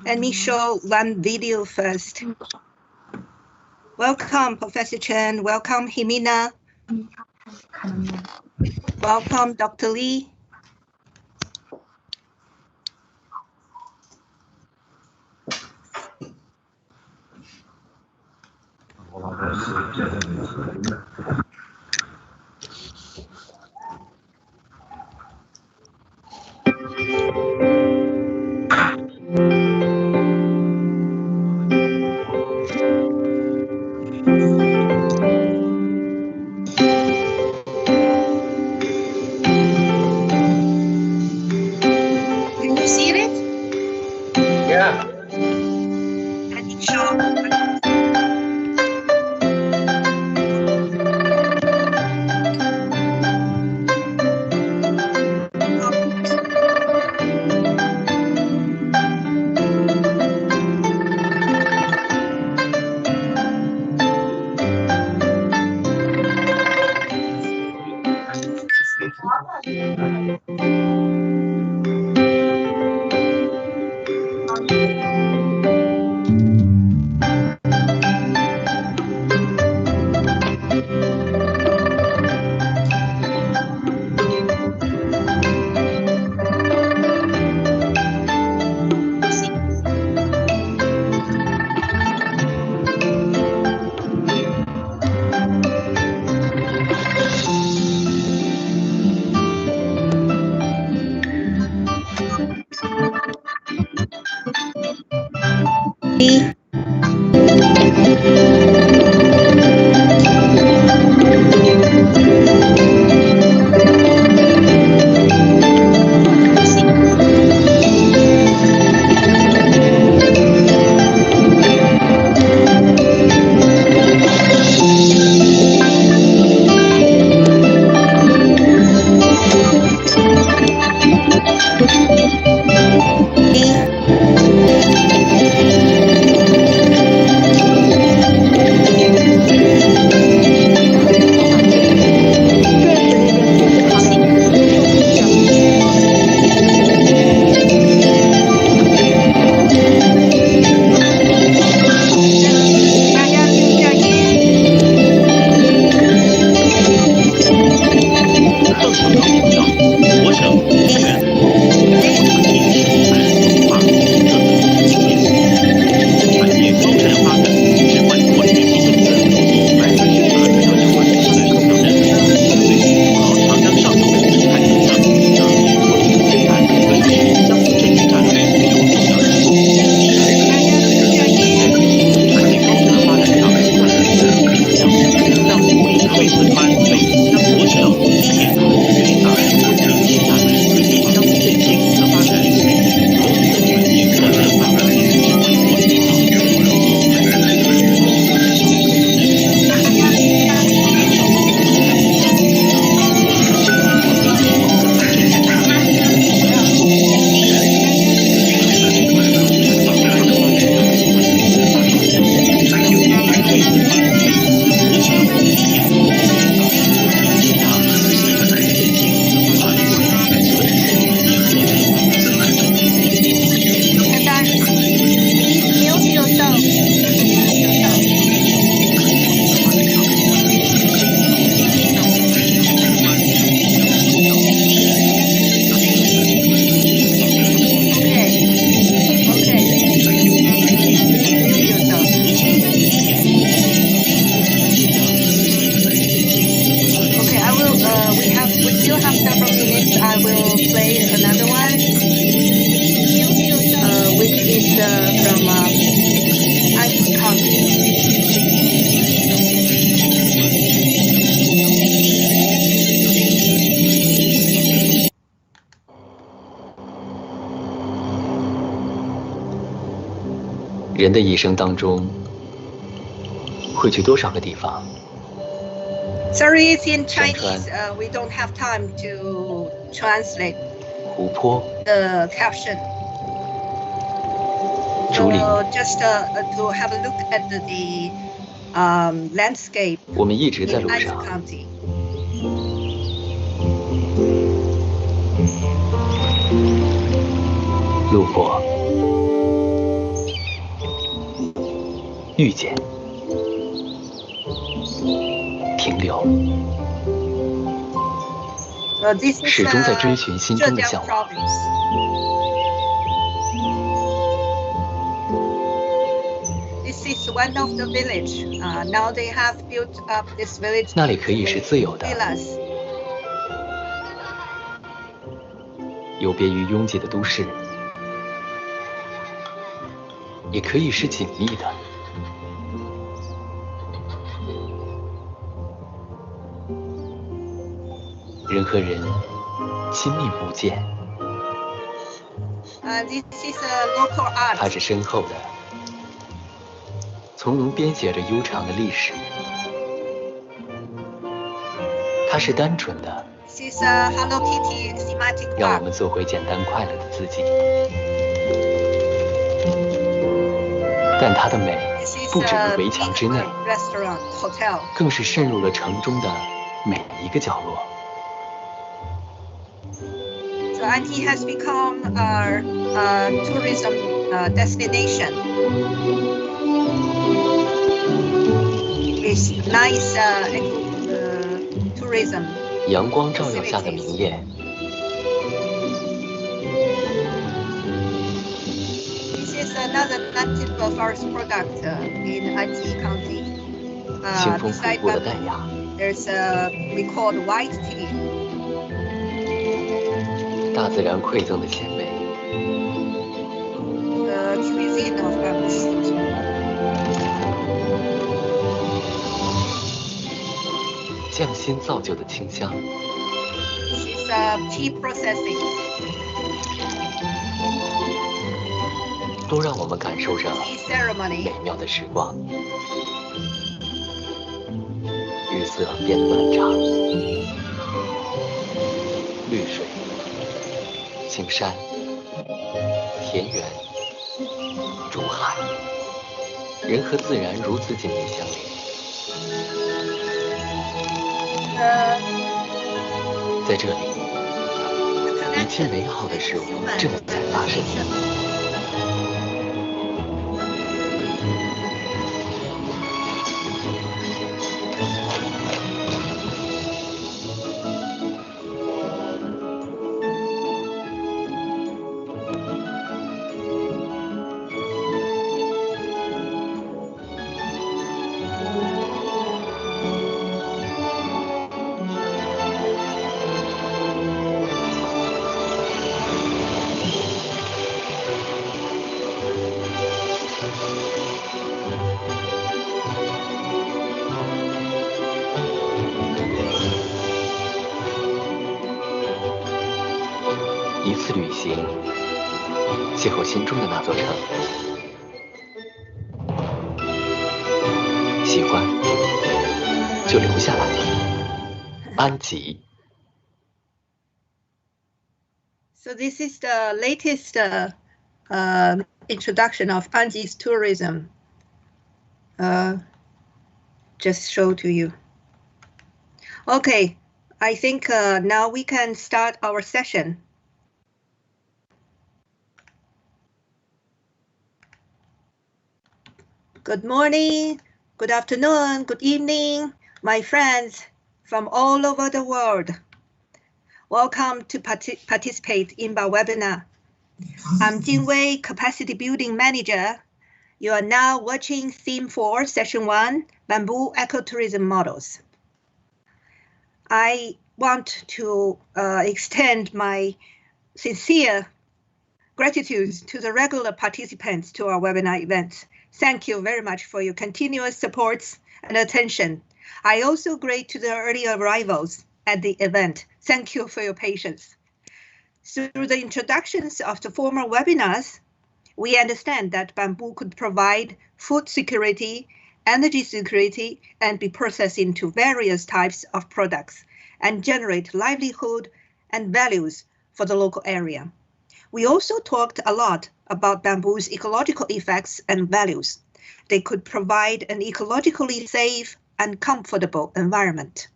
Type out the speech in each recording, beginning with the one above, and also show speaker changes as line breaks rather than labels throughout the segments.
Let me show one video first. Welcome, Professor Chen. Welcome, Himina. Welcome, Dr. Lee. Can you see it?
Yeah.
Let me show. from ecological.
人的一生当中会去多少个地方？
Sorry, it's in Chinese. We don't have time to translate
湖泊、
the caption.
竹林，
So just to have a look at the landscape
我们一直在
in
路
Isaac
上，
County.
路过遇见、停留，
This is
始终在追寻心中的向
Zhejiang
往。
province. This is one of the village. Now they have built up this village
那里可以是自由的，
villas.
有别于拥挤的都市，也可以是紧密的。人和人亲密无间，
This is a local
它
art.
是深厚的，从容编写着悠长的历史。它是单纯的，
This is a Hello Kitty thematic
让我
park.
们做回简单快乐的自己。但它的美
This is
不止
a
于围墙之内，
restaurant hotel.
更是渗入了城中的每一个角落。
So Anji has become a tourism destination with nice tourism.
阳光照耀下的明艳，
This is another native forest product in Anji County.
清风拂
Beside
过的
that,
淡雅，
there's we call it white tea.
大自然馈赠的鲜美，
The cuisine of bamboo.
匠心造就的清香，
This is tea processing.
都让我们感受着
Tea ceremony.
美妙的时光。日色变得漫长，绿水、青山、田园、竹海，人和自然如此紧密相连。 在这里，一切美好的事物正在发生。 一次旅行，邂逅心中的那座城，喜欢就留下来。安吉。
So this is the latest introduction of Anji's tourism. Just show to you. Okay, I think now we can start our session. Good morning, good afternoon, good evening, my friends from all over the world. Welcome to participate in our webinar. I'm Jing Wei, Capacity Building Manager. You are now watching Theme 4, Session 1, Bamboo Ecotourism Models. I want to extend my sincere gratitude to the regular participants to our webinar events. Thank you very much for your continuous support and attention. I also greet to the early arrivals at the event. Thank you for your patience. Through the introductions of the former webinars, we understand that bamboo could provide food security, energy security, and be processed into various types of products and generate livelihood and values for the local area. We also talked a lot about bamboo's ecological effects and values. They could provide an ecologically safe and comfortable environment,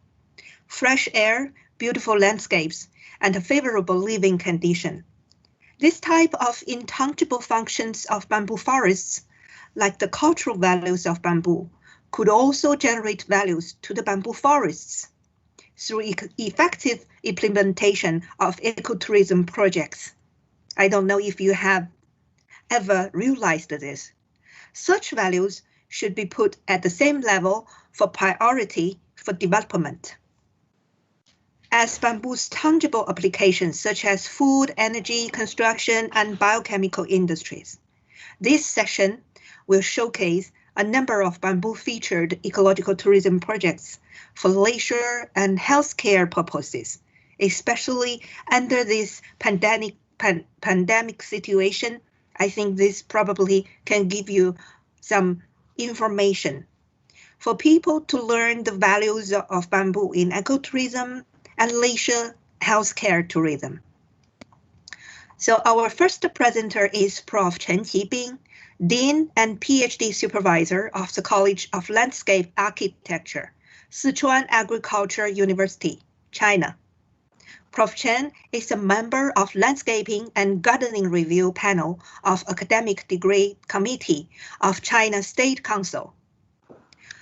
fresh air, beautiful landscapes, and a favorable living condition. This type of intangible functions of bamboo forests like the cultural values of bamboo, could also generate values to the bamboo forests through effective implementation of ecotourism projects. I don't know if you have ever realized this. Such values should be put at the same level for priority for development. As bamboo's tangible applications such as food, energy, construction, and biochemical industries, this session will showcase a number of bamboo-featured ecological tourism projects for leisure and healthcare purposes, especially under this pandemic situation. I think this probably can give you some information for people to learn the values of bamboo in ecotourism and leisure healthcare tourism. So our first presenter is Prof. Chen Qibing, Dean and PhD Supervisor of the College of Landscape Architecture, Sichuan Agricultural University, China. Prof. Chen is a member of Landscaping and Gardening Review Panel of Academic Degree Committee of China State Council,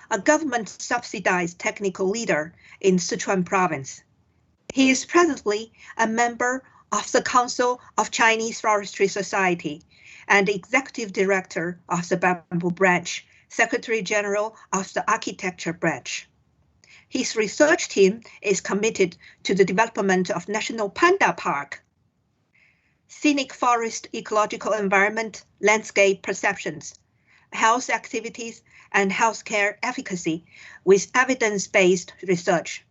a government-subsidized technical leader in Sichuan Province. He is presently a member of the Council of Chinese Forestry Society and Executive Director of the Bamboo Branch, Secretary General of the Architecture Branch. His research team is committed to the development of National Panda Park, scenic forest ecological environment, landscape perceptions, health activities, and healthcare efficacy with evidence-based research,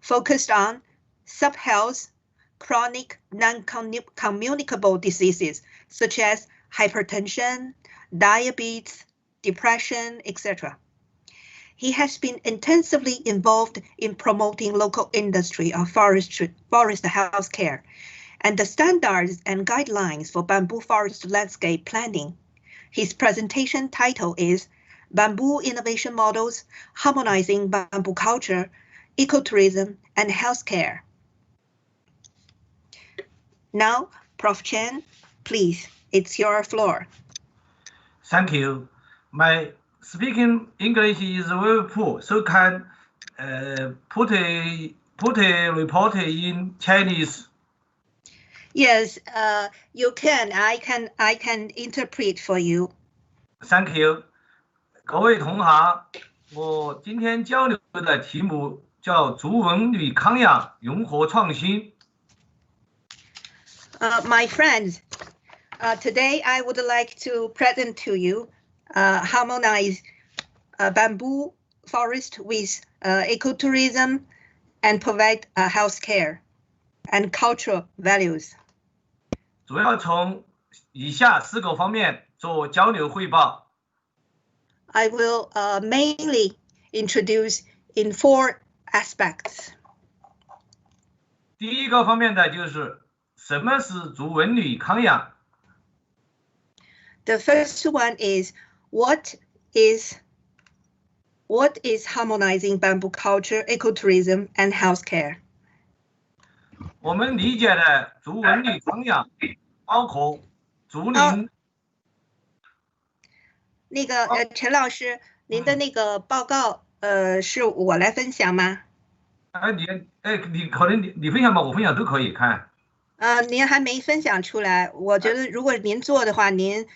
focused on sub-health, chronic non-communicable diseases such as hypertension, diabetes, depression, etc. He has been intensively involved in promoting local industry of forest healthcare and the standards and guidelines for bamboo forest landscape planning. His presentation title is Bamboo Innovation Models, Harmonizing Bamboo Culture, Ecotourism, and Healthcare. Now, Prof. Chen, please, it's your floor.
Thank you. My speaking English is very poor, so can put a report in Chinese.
Yes, you can. I can interpret for you.
Thank you. 各位同行，我今天交流的题目叫竹文旅康养融合创新。
My friends, today I would like to present to you harmonize bamboo forest with ecotourism and provide healthcare and cultural values.
主要从以下4个方面做交流汇报。
I will mainly introduce in 4 aspects.
第一个方面呢，就是什么是竹文旅康养。
The first one is what is harmonizing bamboo culture, ecotourism, and healthcare?
我们理解的竹文旅康养包括竹林。
那个陈老师，您的那个报告是我来分享吗？
你可能你分享吧，我分享都可以看。
您还没分享出来，我觉得如果您做的话，您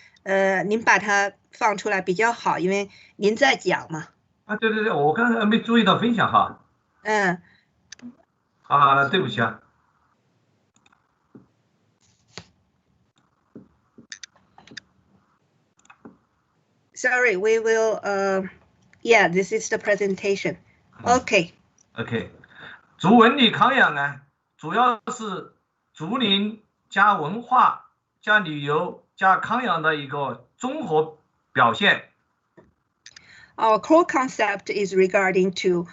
把它放出来比较好，因为您在讲嘛。
对，我刚才没注意到分享哈。对不起啊。
Sorry, we will. Yeah, this is the presentation. Okay.
OK， 竹文旅康养呢，主要是竹林加文化加旅游加康养的一个综合表现。
Our core concept is regarding to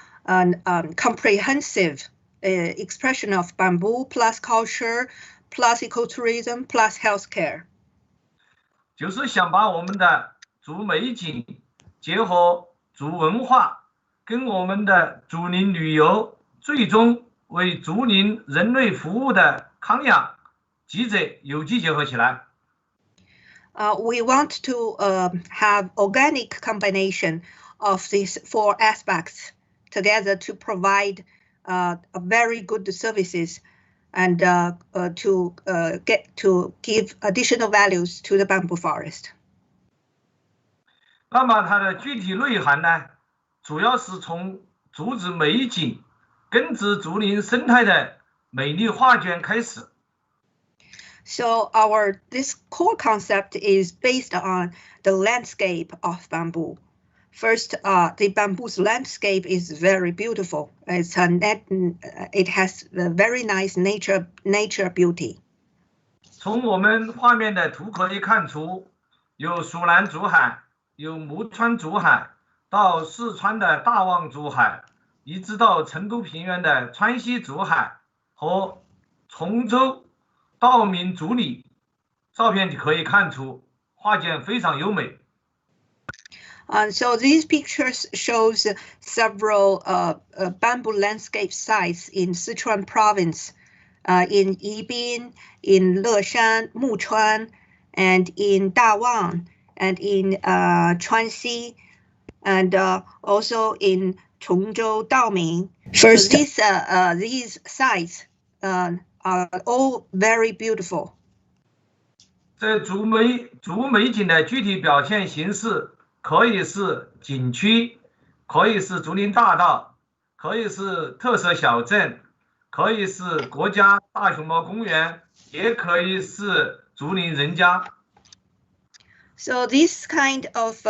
comprehensive expression of bamboo plus culture plus ecotourism plus healthcare.
就是想把我们的竹美景结合竹文化，跟我们的竹林旅游，最终为竹林人类服务的康养几者有机结合起来。
we want to have organic combination of these 4 aspects together to provide a very good services and to give additional values to the bamboo forest.
那么它的具体内涵呢，主要是从竹子美景、根植竹林生态的美丽画卷开始。
So this core concept is based on the landscape of bamboo. First, the bamboo's landscape is very beautiful. It has a very nice nature beauty.
从我们画面的图可以看出，有蜀南竹海，有木川竹海，到四川的大望竹海，一直到成都平原的川西竹海和崇州道明竹里，照片可以看出画卷非常优美。
So these pictures shows several bamboo landscape sites in Sichuan province, in Yibin, in Leshan, Muchuan, and in Dawang, and in Chuanxi, and also in Chongzhou, Daoming. First, so these sites are all very beautiful.
这竹美景的具体表现形式可以是景区，可以是竹林大道，可以是特色小镇，可以是国家大熊猫公园，也可以是竹林人家。
So this kind of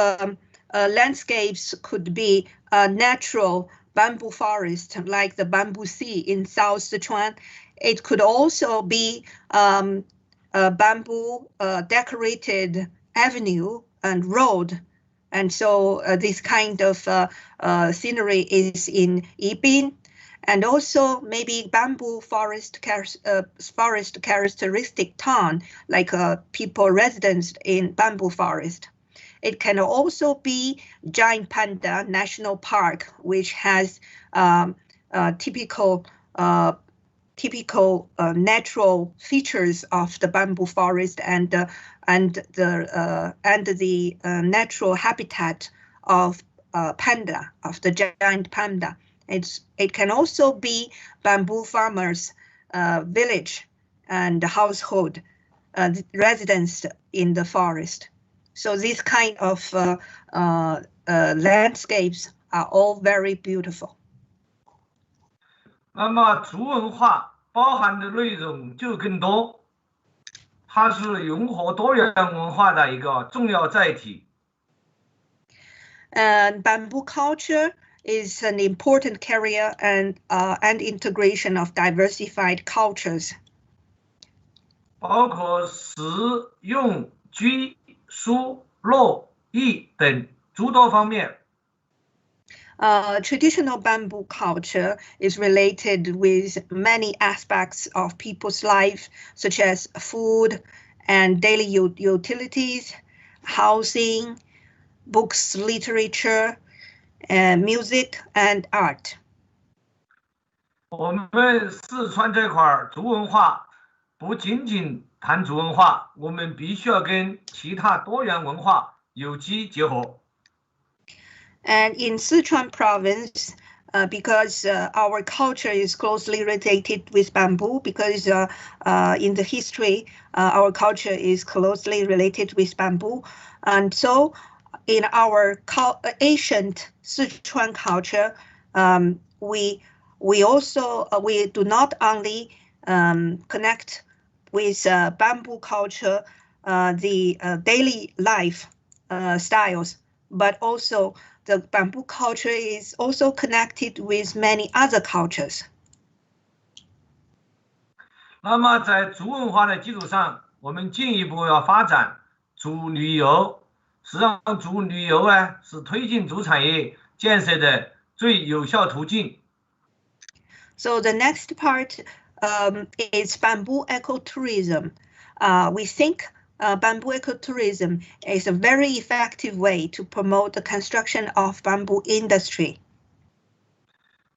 landscapes could be a natural bamboo forest like the bamboo sea in South Sichuan. It could also be a bamboo decorated avenue and road. And so this kind of scenery is in Yibin, and also maybe bamboo forest characteristic town, like people residents in bamboo forest. It can also be Giant Panda National Park, which has typical natural features of the bamboo forest and the natural habitat of panda, of the giant panda. It can also be bamboo farmers' village and household residents in the forest. So these kind of landscapes are all very beautiful.
那么竹文化包含的内容就更多，它是融合多元文化的一个重要载体。
And bamboo culture is an important carrier and integration of diversified cultures.
包括食、用、居、书、乐、艺等诸多方面。
Traditional bamboo culture is related with many aspects of people's life, such as food and daily utilities, housing, books, literature, music, and art.
我们四川这块竹文化不仅仅谈竹文化，我们必须要跟其他多元文化有机结合。
And in Sichuan province, because our culture is closely related with bamboo, because in the history, our culture is closely related with bamboo. And so in our ancient Sichuan culture, we do not only connect with bamboo culture, the daily life styles, but also the bamboo culture is also connected with many other cultures.
那么在竹文化的基础上，我们进一步要发展竹旅游。实际上，竹旅游呢是推进竹产业建设的最有效途径。
So the next part is bamboo ecotourism. We think bamboo ecotourism is a very effective way to promote the construction of bamboo industry.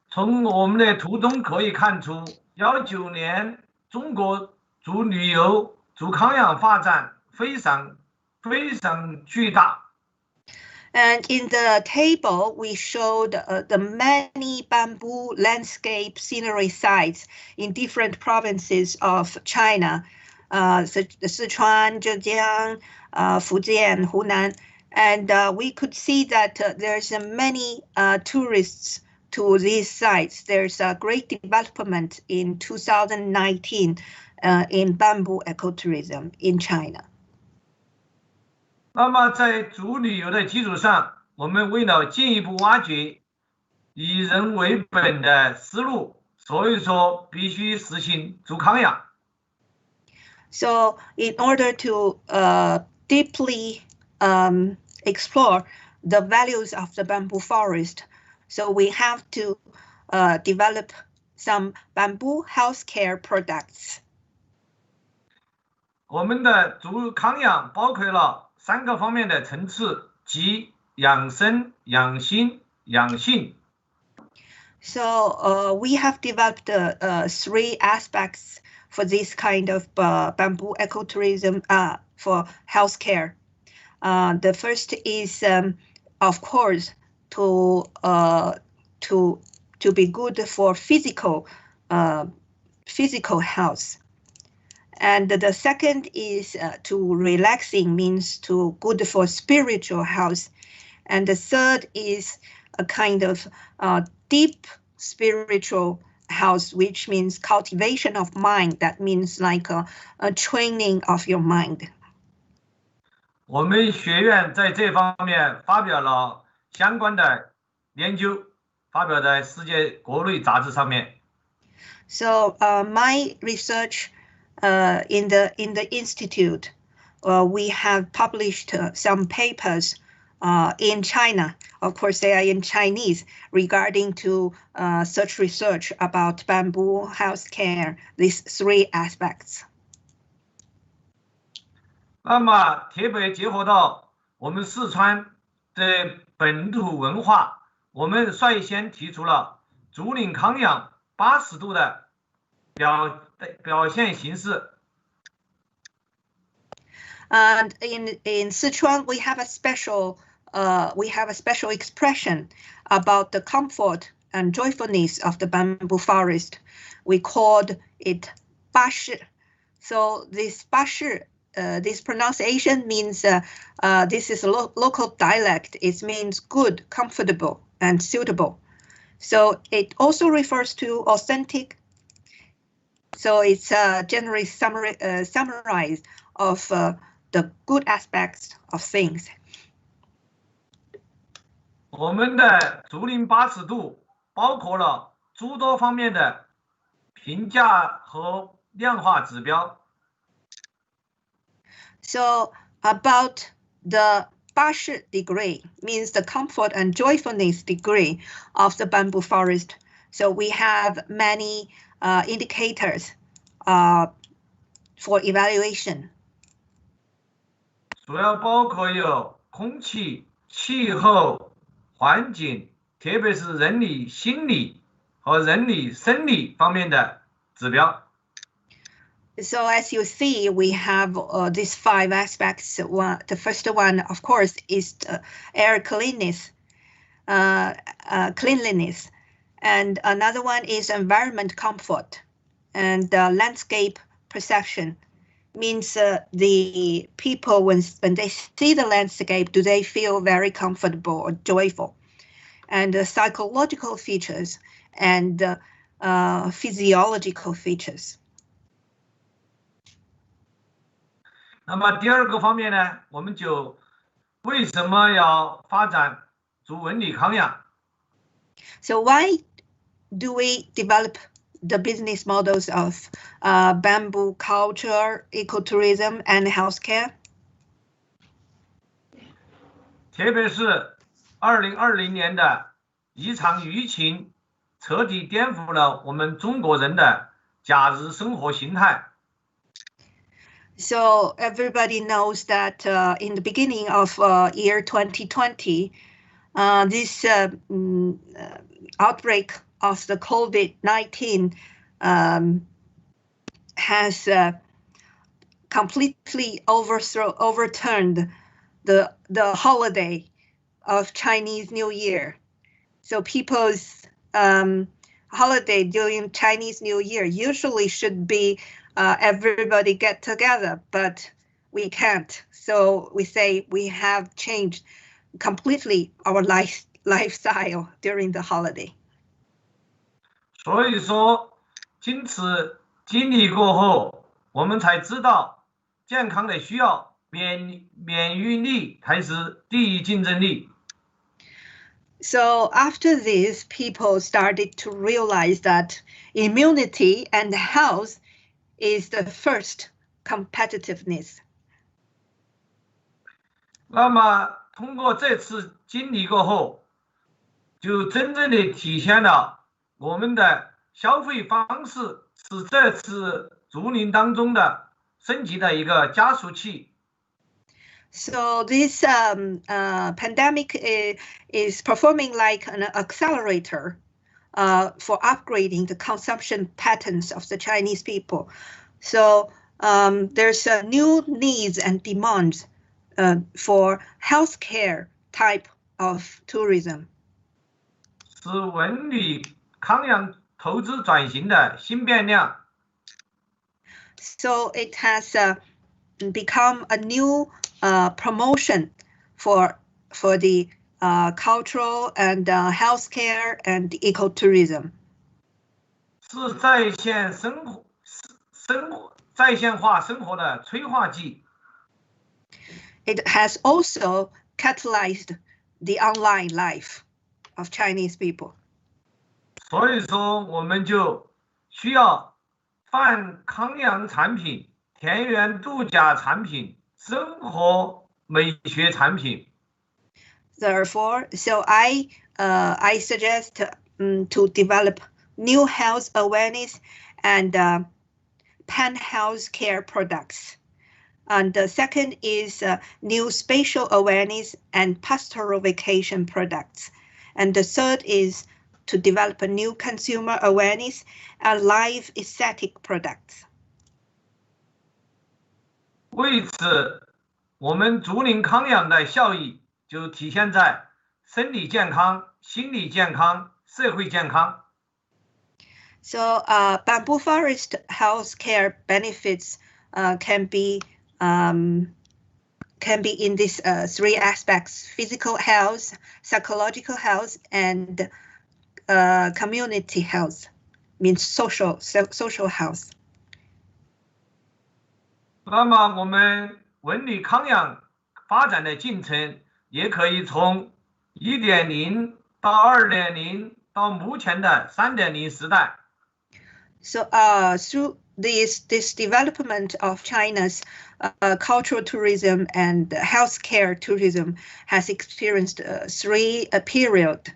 从我们的图中可以看出，19年中国竹旅游、竹康养发展非常非常巨大。
And in the table, we showed the many bamboo landscape scenery sites in different provinces of China, Sichuan, Zhejiang, Fujian, Hunan. And we could see that there's many tourists to these sites. There's a great development in 2019 in bamboo ecotourism in China.
那么在竹旅游的基础上，我们为了进一步挖掘以人为本的思路，所以说必须实行竹康养。
So in order to deeply explore the values of the bamboo forest, so we have to develop some bamboo healthcare products.
我们的竹康养包括了3个方面的层次，即养生、养心、养性。
So we have developed 3 aspects for this kind of bamboo ecotourism for healthcare. The first is, of course, to be good for physical health. And the second is to relaxing, means to good for spiritual health. And the third is a kind of deep spiritual health, which means cultivation of mind. That means like a training of your mind.
我们学院在这方面发表了相关的研究，发表在世界国内杂志上面。
So my research in the institute, we have published some papers in China. Of course, they are in Chinese regarding to such research about bamboo healthcare, these 3 aspects.
那么特别结合到我们四川的本土文化，我们率先提出了竹林康养80度的表现形式。
And in Sichuan, we have a special expression about the comfort and joyfulness of the bamboo forest. We called it 八式. So this 八式, this pronunciation means this is a local dialect. It means good, comfortable, and suitable. So it also refers to authentic. So it's generally summarized of the good aspects of things.
我们的竹林80度包括了诸多方面的评价和量化指标。
So about the 八式 degree means the comfort and joyfulness degree of the bamboo forest. So we have many indicators for evaluation.
主要包括有空气、气候、环境，特别是人理、心理和人理、生理方面的指标。
So as you see, we have these 5 aspects. The first one, of course, is air cleanliness, and another one is environment comfort, and landscape perception. Means the people, when they see the landscape, do they feel very comfortable or joyful? And the psychological features and physiological features.
那么第2个方面呢，我们就为什么要发展竹文理康养？
So why do we develop the business models of bamboo culture, ecotourism, and healthcare?
特别是2020年的一场疫情，彻底颠覆了我们中国人的假日生活形态。
So everybody knows that in the beginning of year 2020, this outbreak of the COVID-19 has completely overturned the holiday of Chinese New Year. So people's holiday during Chinese New Year usually should be everybody get together, but we can't. So we say we have changed completely our lifestyle during the holiday.
所以说，经此经历过后，我们才知道健康的需要，免疫力才是第一竞争力。
So after this, people started to realize that immunity and health is the first competitiveness.
那么通过这次经历过后，就真正的体现了我们的消费方式是这次竹林当中的升级的一个加速器。
So this pandemic is performing like an accelerator for upgrading the consumption patterns of the Chinese people. So there's new needs and demands for healthcare type of tourism.
是文旅康养投资转型的新变量。
So it has become a new promotion for the cultural and healthcare and ecotourism.
是在线化生活的催化剂。
It has also catalyzed the online life of Chinese people.
所以说，我们就需要泛康养产品、田园度假产品、生活美学产品。
Therefore, so I suggest to develop new health awareness and pan health care products. And the second is new spatial awareness and pastoral vacation products. And the third is to develop a new consumer awareness and live aesthetic products.
为此，我们竹林康养的效益就体现在生理健康、心理健康、社会健康。
So bamboo forest healthcare benefits can be in these three aspects: physical health, psychological health, and community health, means social health.
那么我们文旅康养发展的进程也可以从 1.0 到 2.0 到目前的 3.0 时代。
So through this development of China's cultural tourism and healthcare tourism has experienced three period.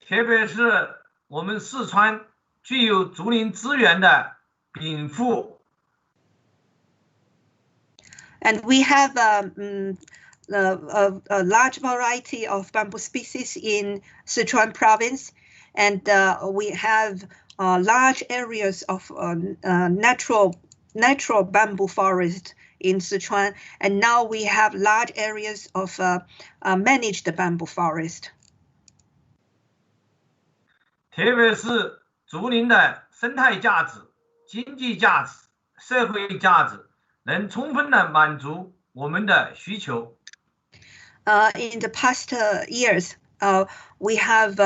特别是我们四川具有竹林资源的禀赋。
And we have a large variety of bamboo species in Sichuan province, and we have large areas of natural bamboo forest in Sichuan, and now we have large areas of managed bamboo forest.
特别是竹林的生态价值、经济价值、社会价值，能充分的满足我们的需求。
In the past years, we have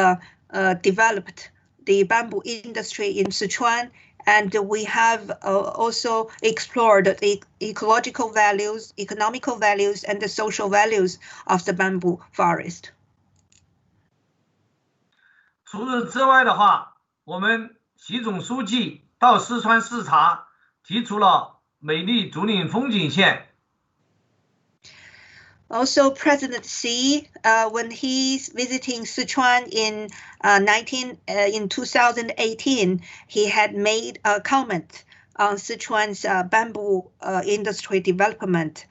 developed the bamboo industry in Sichuan, and we have also explored the ecological values, economical values, and the social values of the bamboo forest.
除此之外的话，我们习总书记到四川视察，提出了美丽竹林风景线。
Also, President Xi, when he's visiting Sichuan in 2018, he had made a comment on Sichuan's bamboo industry development,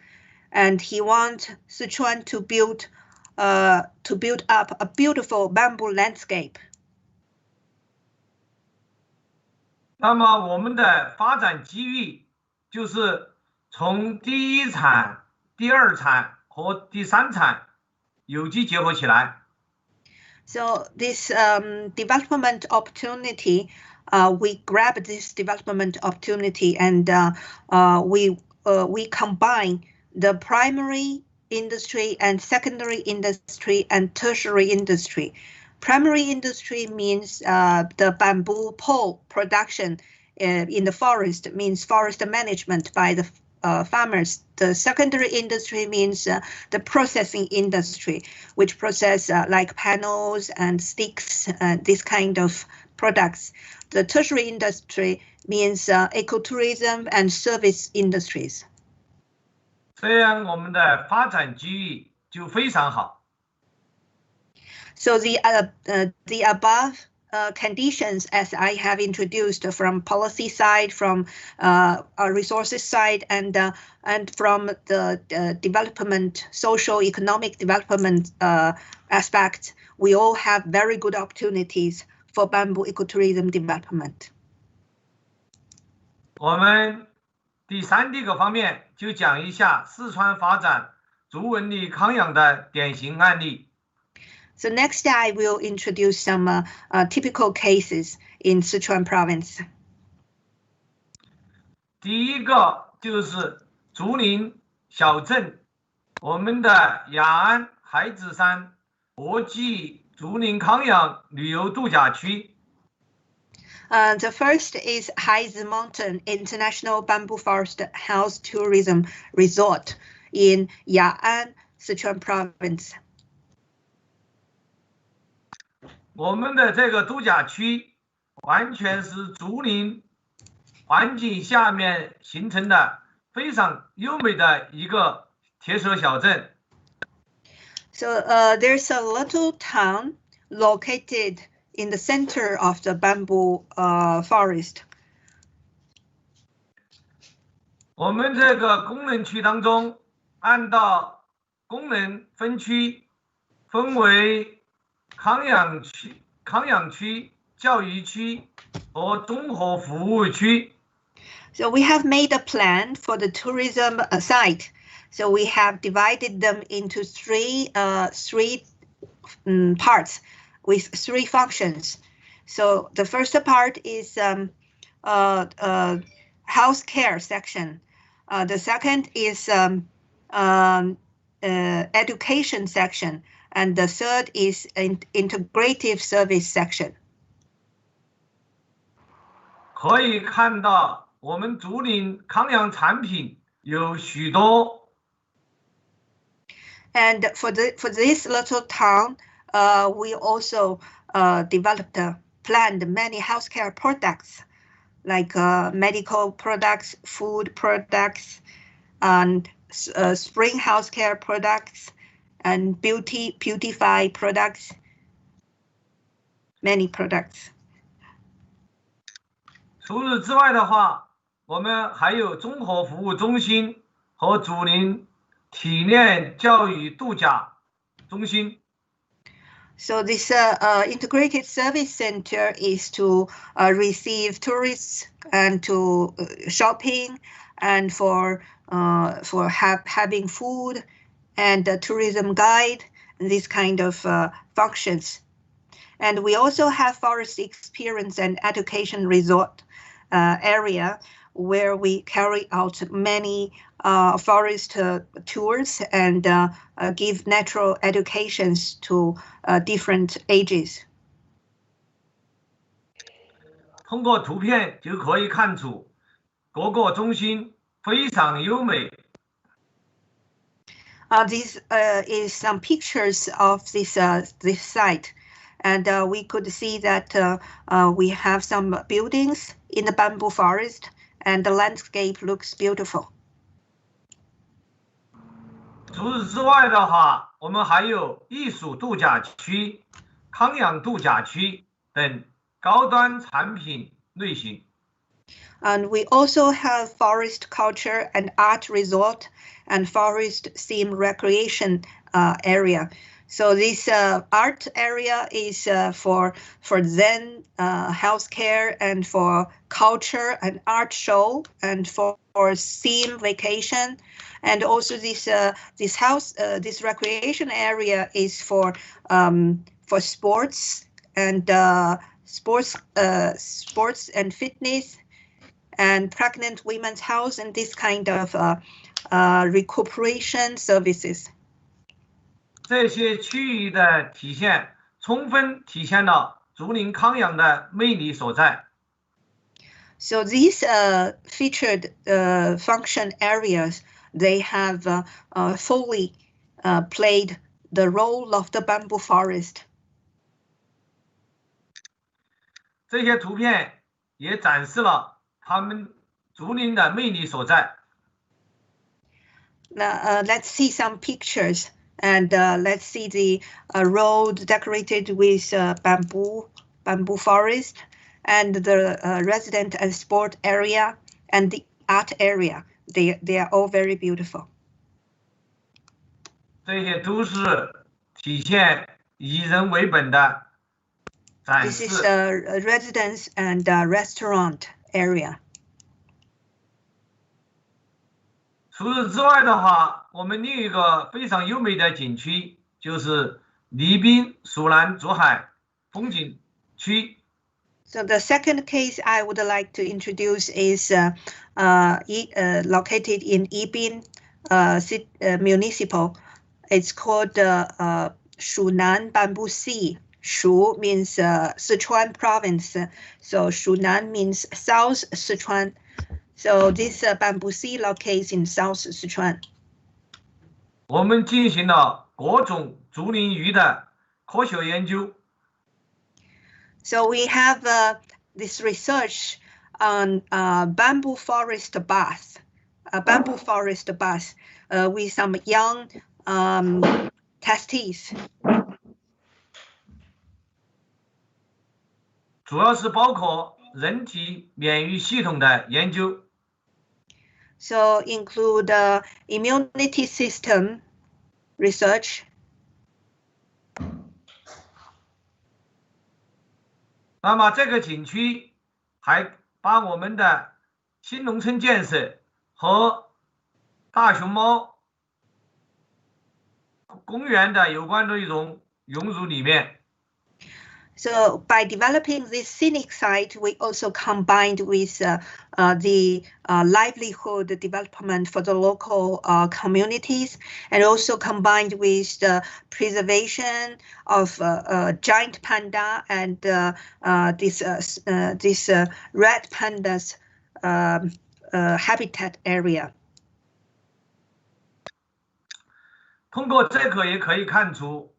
and he wants Sichuan to build up a beautiful bamboo landscape.
那么我们的发展机遇就是从第一产、第二产和第三产有机结合起来。
So this development opportunity, we grab this development opportunity and we combine the primary industry and secondary industry and tertiary industry. Primary industry means the bamboo pole production in the forest, means forest management by the farmers. The secondary industry means the processing industry, which process like panels and sticks, this kind of products. The tertiary industry means ecotourism and service industries.
这样我们的发展机遇就非常好。
So the above conditions, as I have introduced from policy side, from resources side, and from the development, social economic development aspect, we all have very good opportunities for bamboo ecotourism development.
我们第3个方面就讲一下四川发展竹纹理康养的典型案例。
So next, I will introduce some typical cases in Sichuan province.
第一个就是竹林小镇，我们的雅安海子山国际竹林康养旅游度假区。
The first is Haizi Mountain International Bamboo Forest House Tourism Resort in Ya'an, Sichuan province.
我们的这个度假区完全是竹林环境下面形成的非常优美的一个铁舍小镇。
So there's a little town located in the center of the bamboo forest.
我们这个功能区当中，按照功能分区分为康养区、教育区和综合服务区。
So we have made a plan for the tourism site. So we have divided them into three parts with 3 functions. So the first part is health care section. The second is education section. And the third is an integrative service section.
可以看到，我们竹林康养产品有许多。
And for this little town, we also planned many healthcare products, like medical products, food products, and spring healthcare products. And beautify products, many products.
除此之外的话，我们还有综合服务中心和竹林体验教育度假中心。
So this integrated service center is to receive tourists and to shopping and for having food. And a tourism guide, this kind of functions. And we also have forest experience and education resort area where we carry out many forest tours and give natural educations to different ages.
通过图片就可以看出，各个中心非常优美。
This is some pictures of this site, and we could see that we have some buildings in the bamboo forest, and the landscape looks beautiful.
除此之外的话，我们还有艺术度假区、康养度假区等高端产品类型。
And we also have forest culture and art resort and forest theme recreation area. So this art area is for Zen healthcare and for culture and art show and for theme vacation, and also this this recreation area is for sports and sports and fitness and pregnant women's health and this kind of recuperation services.
这些区域的体现，充分体现了竹林康养的魅力所在。
So these featured function areas, they have fully played the role of the bamboo forest.
这些图片也展示了它们竹林的魅力所在。
Now, let's see some pictures. And let's see the road decorated with bamboo forest, and the resident and sport area, and the art area. They are all very beautiful.
这些都是体现以人为本的展示。
This is a residence and restaurant area.
除此之外的话，我们另一个非常优美的景区就是宜宾蜀南竹海风景区。
So the second case I would like to introduce is located in Yibin municipal. It's called Shunan Bamboo Sea. Shu means Sichuan province, so Shunan means South Sichuan. So this bamboo sea locates in South Sichuan.
我们进行了各种竹林鱼的科学研究。
So we have this research on bamboo forest bath, with some young testes.
主要是包括人体免疫系统的研究。
So include immunity system research.
那么这个景区还把我们的新农村建设和大熊猫公园的有关内容融入里面。
So by developing this scenic site, we also combined with the livelihood development for the local communities, and also combined with the preservation of giant panda and this red pandas habitat area.
通过这个也可以看出，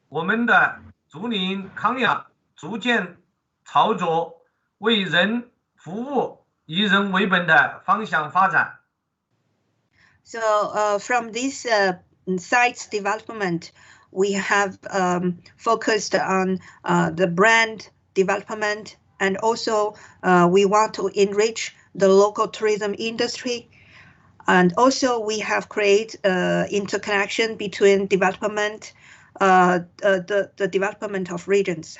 我们的竹林康养逐渐朝着为人服务、以人为本的方向发展。
So from this site's development, we have focused on the brand development, and also we want to enrich the local tourism industry. And also we have created interconnection between development, the development of regions.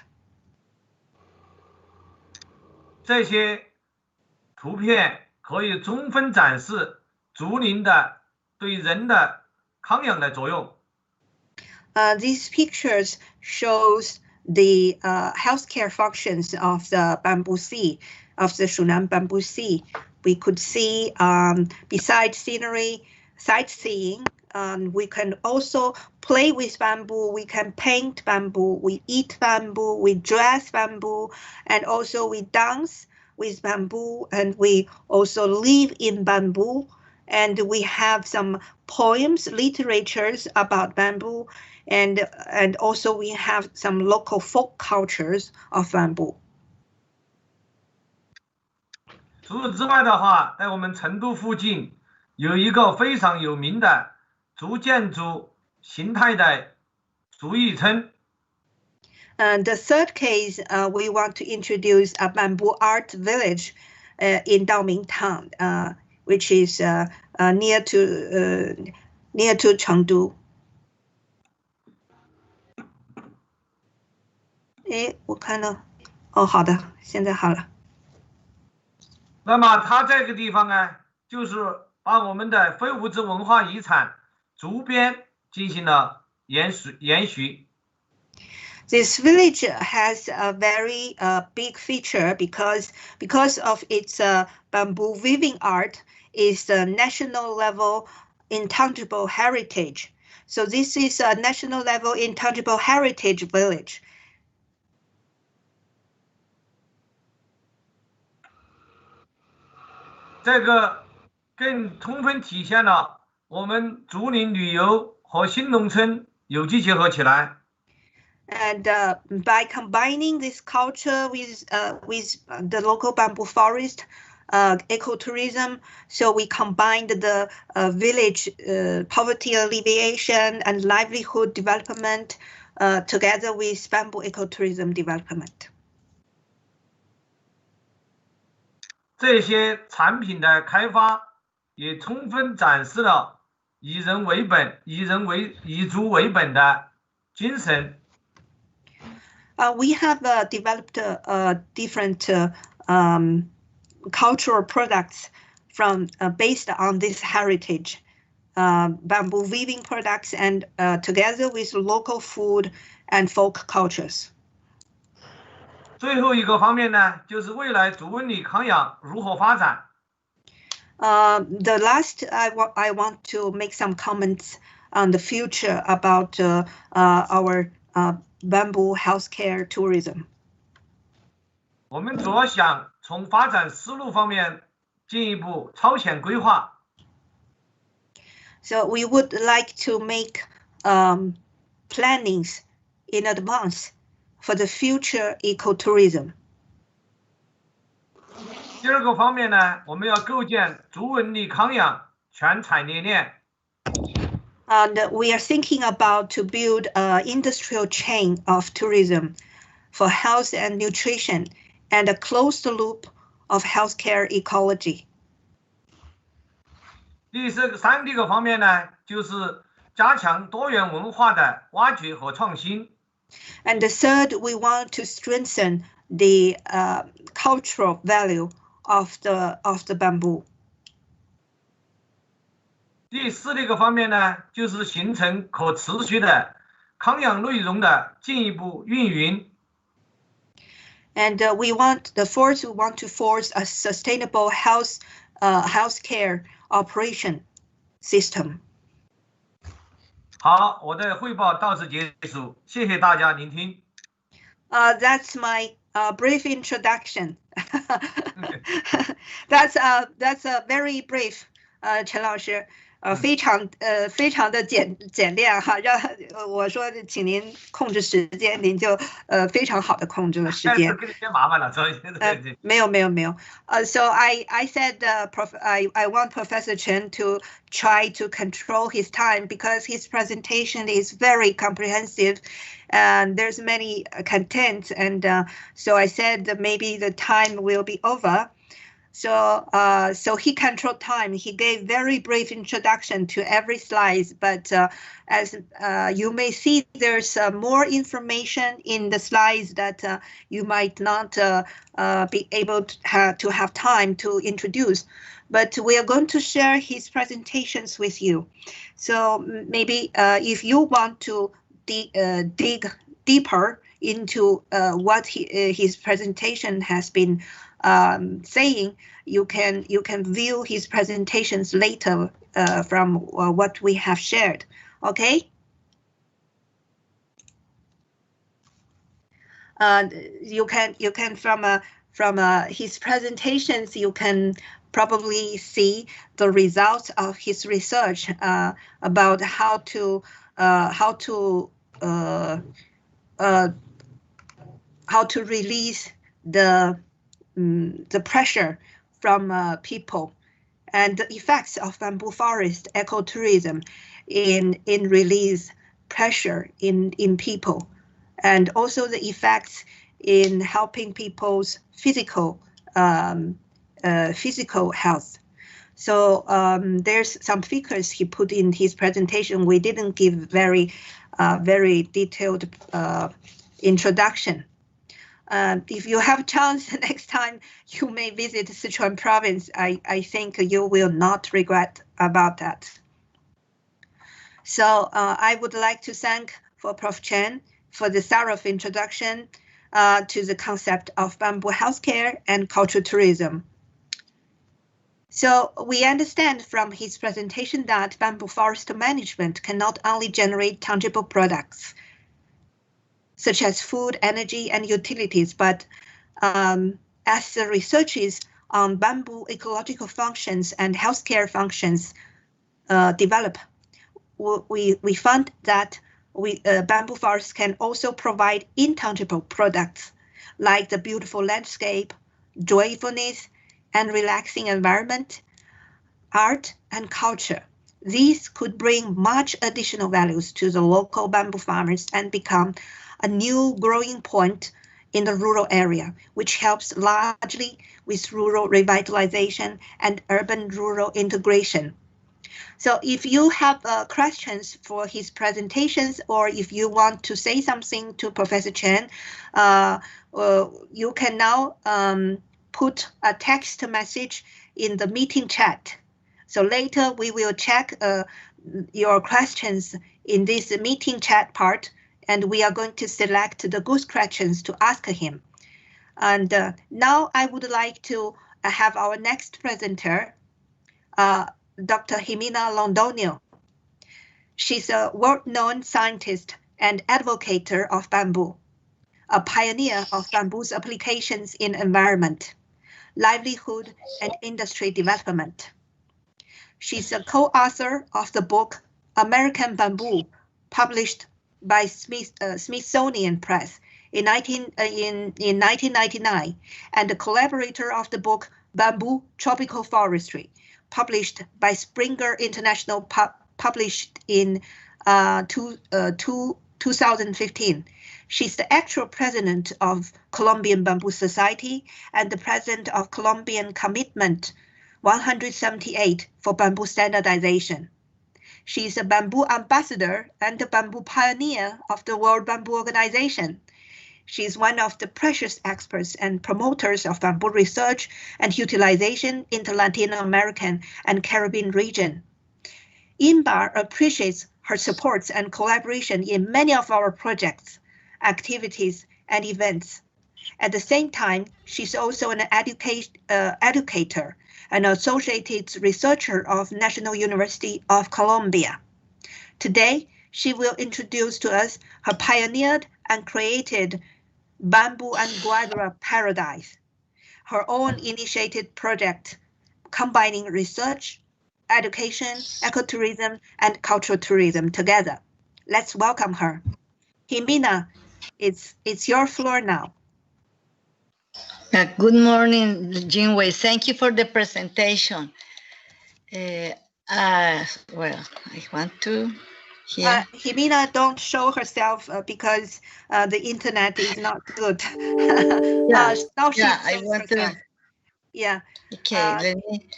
这些图片可以充分展示竹林的对人的康养的作用。
These pictures shows the healthcare functions of the bamboo sea, of the Shunan bamboo sea. We could see, besides scenery, sightseeing, we can also play with bamboo, we can paint bamboo, we eat bamboo, we dress bamboo, and also we dance with bamboo, and we also live in bamboo, and we have some poems, literatures about bamboo, and also we have some local folk cultures of bamboo.
除此之外的话，在我们成都附近有一个非常有名的竹建筑形态的竹艺村。
And the third case, we want to introduce a bamboo art village in Daoming town, which is near to Chengdu. 诶，我看到，哦，好的，现在好了。
那么它这个地方呢，就是把我们的非物质文化遗产竹编进行了延续。
This village has a very big feature because of its bamboo weaving art is a national level intangible heritage. So this is a national level intangible heritage village.
这个更充分体现了我们竹林旅游和新农村有机结合起来。
And by combining this culture with the local bamboo forest, ecotourism, so we combined the village poverty alleviation and livelihood development together with bamboo ecotourism development.
这些产品的开发也充分展示了以人为本、以竹为本的精神。
We have developed different cultural products from based on this heritage, bamboo weaving products, and together with local food and folk cultures.
最后一个方面呢，就是未来竹纹理康养如何发展。
The last, I want to make some comments on the future about our bamboo healthcare tourism.
我们主要想从发展思路方面进一步超前规划。
So we would like to make plannings in advance for the future ecotourism.
第二个方面呢，我们要构建竹纹理康养全产业链。
And we are thinking about to build an industrial chain of tourism for health and nutrition and a closed loop of healthcare ecology.
第三个方面呢，就是加强多元文化的挖掘和创新。
And the third, we want to strengthen the cultural value of the bamboo.
第四个方面呢，就是形成可持续的康养内容的进一步运营。
And we want to force a sustainable healthcare operation system.
好，我的汇报到此结束，谢谢大家聆听。
That's my brief introduction. That's a very brief, 陈老师。非常的简练哈，让我说请您控制时间，您就非常好的控制了时间。
麻烦了，所以
没有。So I said I want Professor Chen to try to control his time because his presentation is very comprehensive and there's many content, and so I said that maybe the time will be over. So he controlled time. He gave very brief introduction to every slide, but as you may see, there's more information in the slides that you might not be able to have time to introduce. But we are going to share his presentations with you. So maybe if you want to dig deeper into what his presentation has been saying, you can view his presentations later from what we have shared. Okay. You can from his presentations you can probably see the results of his research about how to release the pressure from people and the effects of bamboo forest ecotourism in release pressure in people, and also the effects in helping people's physical health. So there's some figures he put in his presentation. We didn't give very detailed introduction if you have a chance next time you may visit Sichuan province, I think you will not regret about that. So I would like to thank for Prof. Chen for the thorough introduction to the concept of bamboo healthcare and cultural tourism. So we understand from his presentation that bamboo forest management can not only generate tangible products, such as food, energy, and utilities, but as the researches on bamboo ecological functions and healthcare functions develop, we found that bamboo forests can also provide intangible products like the beautiful landscape, joyfulness, and relaxing environment, art, and culture. These could bring much additional values to the local bamboo farmers and become a new growing point in the rural area, which helps largely with rural revitalization and urban-rural integration. So if you have questions for his presentations, or if you want to say something to Professor Chen, you can now put a text message in the meeting chat. So later we will check your questions in this meeting chat part, and we are going to select the good questions to ask him. And now I would like to have our next presenter, Dr. Jimena Londoño. She's a world-known scientist and advocate of bamboo, a pioneer of bamboo's applications in environment, livelihood, and industry development. She's a co-author of the book American Bamboo, published by Smithsonian Press in 1999, and a collaborator of the book Bamboo Tropical Forestry, published by Springer International, published in 2015. She's the actual president of Colombian Bamboo Society and the president of Colombian Commitment 178 for bamboo standardization. She's a bamboo ambassador and a bamboo pioneer of the World Bamboo Organization. She's one of the precious experts and promoters of bamboo research and utilization in the Latin American and Caribbean region. INBAR appreciates her supports and collaboration in many of our projects, activities, and events. At the same time, she's also an educator and associated researcher of National University of Colombia. Today, she will introduce to us her pioneered and created Bamboo and Guadra Paradise, her own initiated project combining research, education, ecotourism, and cultural tourism together. Let's welcome her. Jimena, it's your floor now.
Good morning, Jinwei. Thank you for the presentation. Well, I want to hear.
Jimena don't show herself because the internet is not good.
Yeah,
now she
I want
herself.
to.
Yeah.
Okay, let me.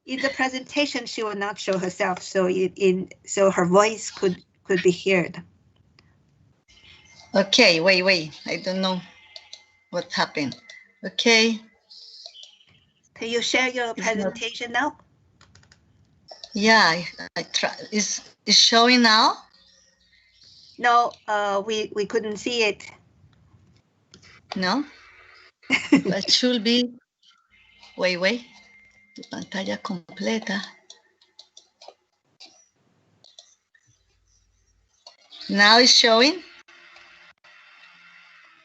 In the presentation, she will not show herself, so so her voice could be heard.
Okay, wait. I don't know what happened. Okay.
Can you share your presentation now?
Yeah, I try. Is showing now?
No, we couldn't see it.
No. That should be. Wait. Tu pantalla completa. Now it's showing.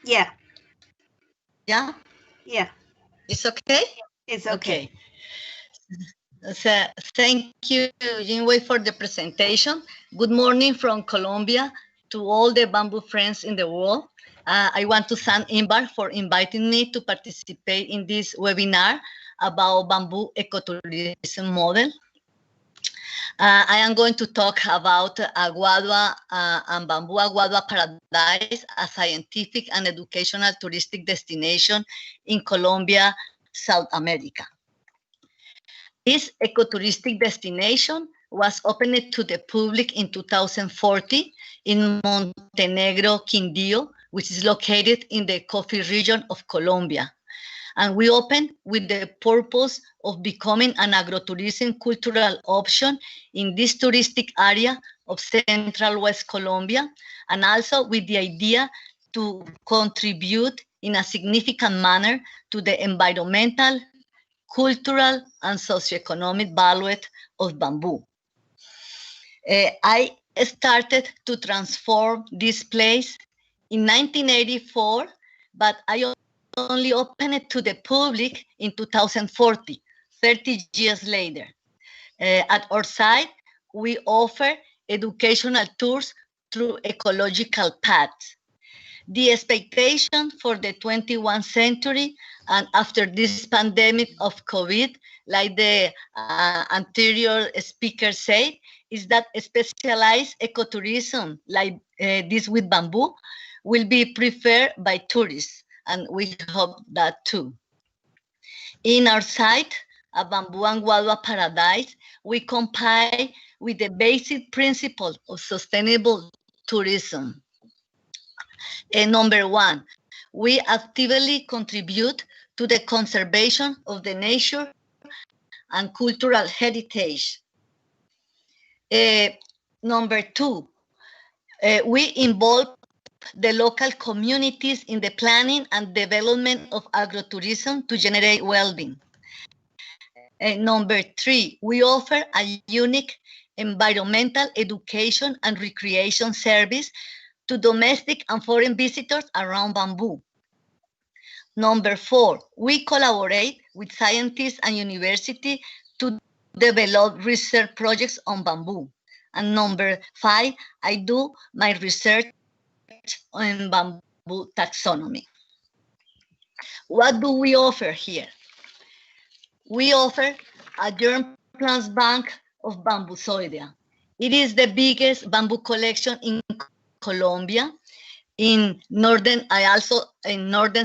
Yeah.
Yeah.
Yeah.
It's okay.
It's okay.
So, thank you, Jinwei, for the presentation. Good morning from Colombia to all the bamboo friends in the world. I want to thank INBAR for inviting me to participate in this webinar about bamboo ecotourism model. I am going to talk about Aguadua and Bamboo Aguadua Paradise, a scientific and educational touristic destination in Colombia, South America. This ecotouristic destination was opened to the public in 2014 in Montenegro, Quindío, which is located in the coffee region of Colombia. And we opened with the purpose of becoming an agrotourism cultural option in this touristic area of Central West Colombia, and also with the idea to contribute in a significant manner to the environmental, cultural, and socioeconomic value of bamboo. I started to transform this place in 1984, but I only opened it to the public in 2040, 30 years later. At our site, we offer educational tours through ecological paths. The expectation for the 21st century and after this pandemic of COVID, like the anterior speaker said, is that specialized ecotourism like this with bamboo will be preferred by tourists, and we hope that too. In our site, a bamboo and guadua paradise, we comply with the basic principle of sustainable tourism. Number one, we actively contribute to the conservation of the nature and cultural heritage. Number two, we involve the local communities in the planning and development of agrotourism to generate well-being. Number three, we offer a unique environmental education and recreation service to domestic and foreign visitors around bamboo. Number four, we collaborate with scientists and universities to develop research projects on bamboo. And number five, I do my research on bamboo taxonomy. What do we offer here? We offer a germ plants bank of Bambusoidea. It is the biggest bamboo collection in Colombia, in northern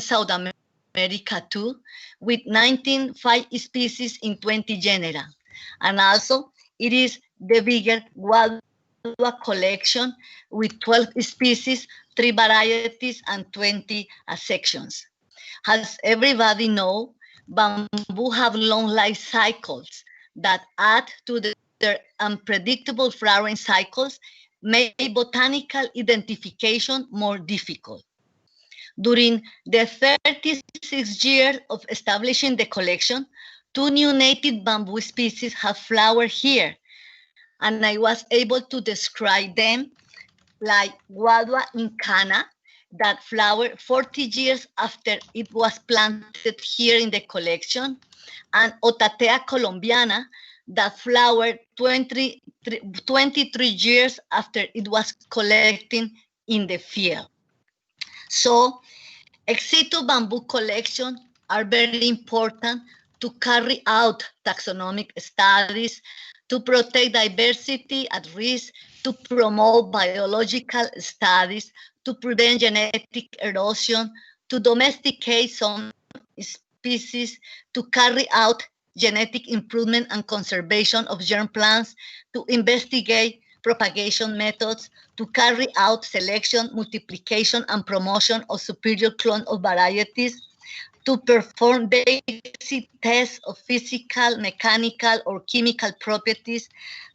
South America too, with 5 species in 20 genera. And also, it is the bigger guadua collection with 12 species, 3 varieties, and 20 sections. As everybody knows, bamboo have long life cycles that add to their unpredictable flowering cycles, make botanical identification more difficult. During the 36 years of establishing the collection, 2 new native bamboo species have flowered here, and I was able to describe them like Guadua incana, that flowered 40 years after it was planted here in the collection, and Otatea colombiana, that flowered 23 years after it was collecting in the field. So, ex situ bamboo collections are very important to carry out taxonomic studies, to protect diversity at risk, to promote biological studies, to prevent genetic erosion, to domesticate some species, to carry out genetic improvement and conservation of germ plants, to investigate propagation methods, to carry out selection, multiplication, and promotion of superior clone of varieties, to perform basic tests of physical, mechanical, or chemical properties,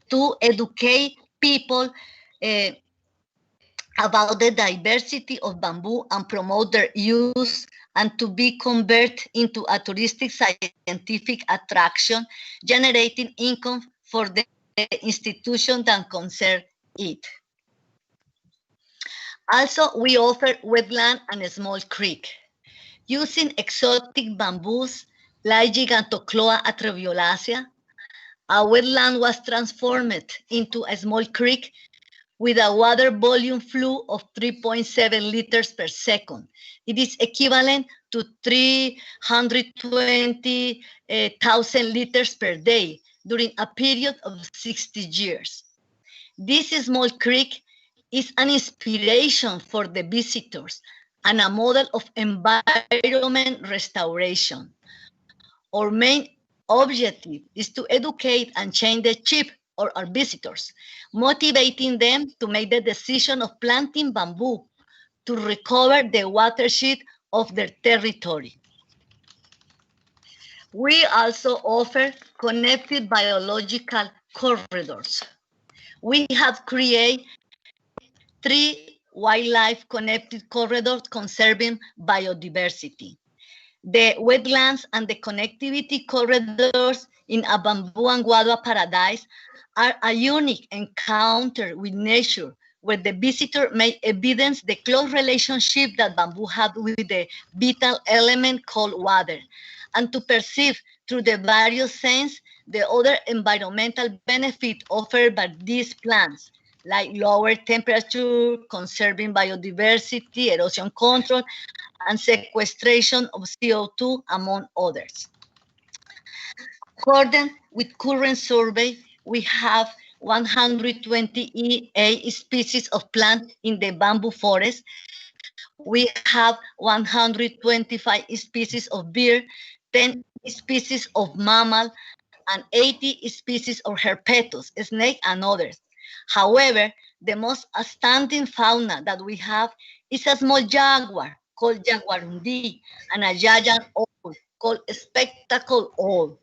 to educate people about the diversity of bamboo and promote their use, and to be converted into a touristic scientific attraction, generating income for the institution that concern it. Also, we offer wetland and small creek. Using exotic bamboos like Gigantocloa atroviolacea, a wetland was transformed into a small creek with a water volume flow of 3.7 liters per second. It is equivalent to 320,000 liters per day during a period of 60 years. This small creek is an inspiration for the visitors and a model of environment restoration. Our main objective is to educate and change the sheep or our visitors, motivating them to make the decision of planting bamboo to recover the watershed of their territory. We also offer connected biological corridors. We have created 3 wildlife connected corridors conserving biodiversity. The wetlands and the connectivity corridors in a bamboo and guava paradise are a unique encounter with nature, where the visitor may evidence the close relationship that bamboo has with the vital element called water, and to perceive through the various senses the other environmental benefit offered by these plants, like lower temperature, conserving biodiversity, erosion control, and sequestration of CO2, among others. According with current survey, we have 128 species of plants in the bamboo forest. We have 125 species of bird, 10 species of mammal, and 80 species of herpetus, snake, and others. However, the most outstanding fauna that we have is a small jaguar called jaguarundi and a giant owl called spectacle owl.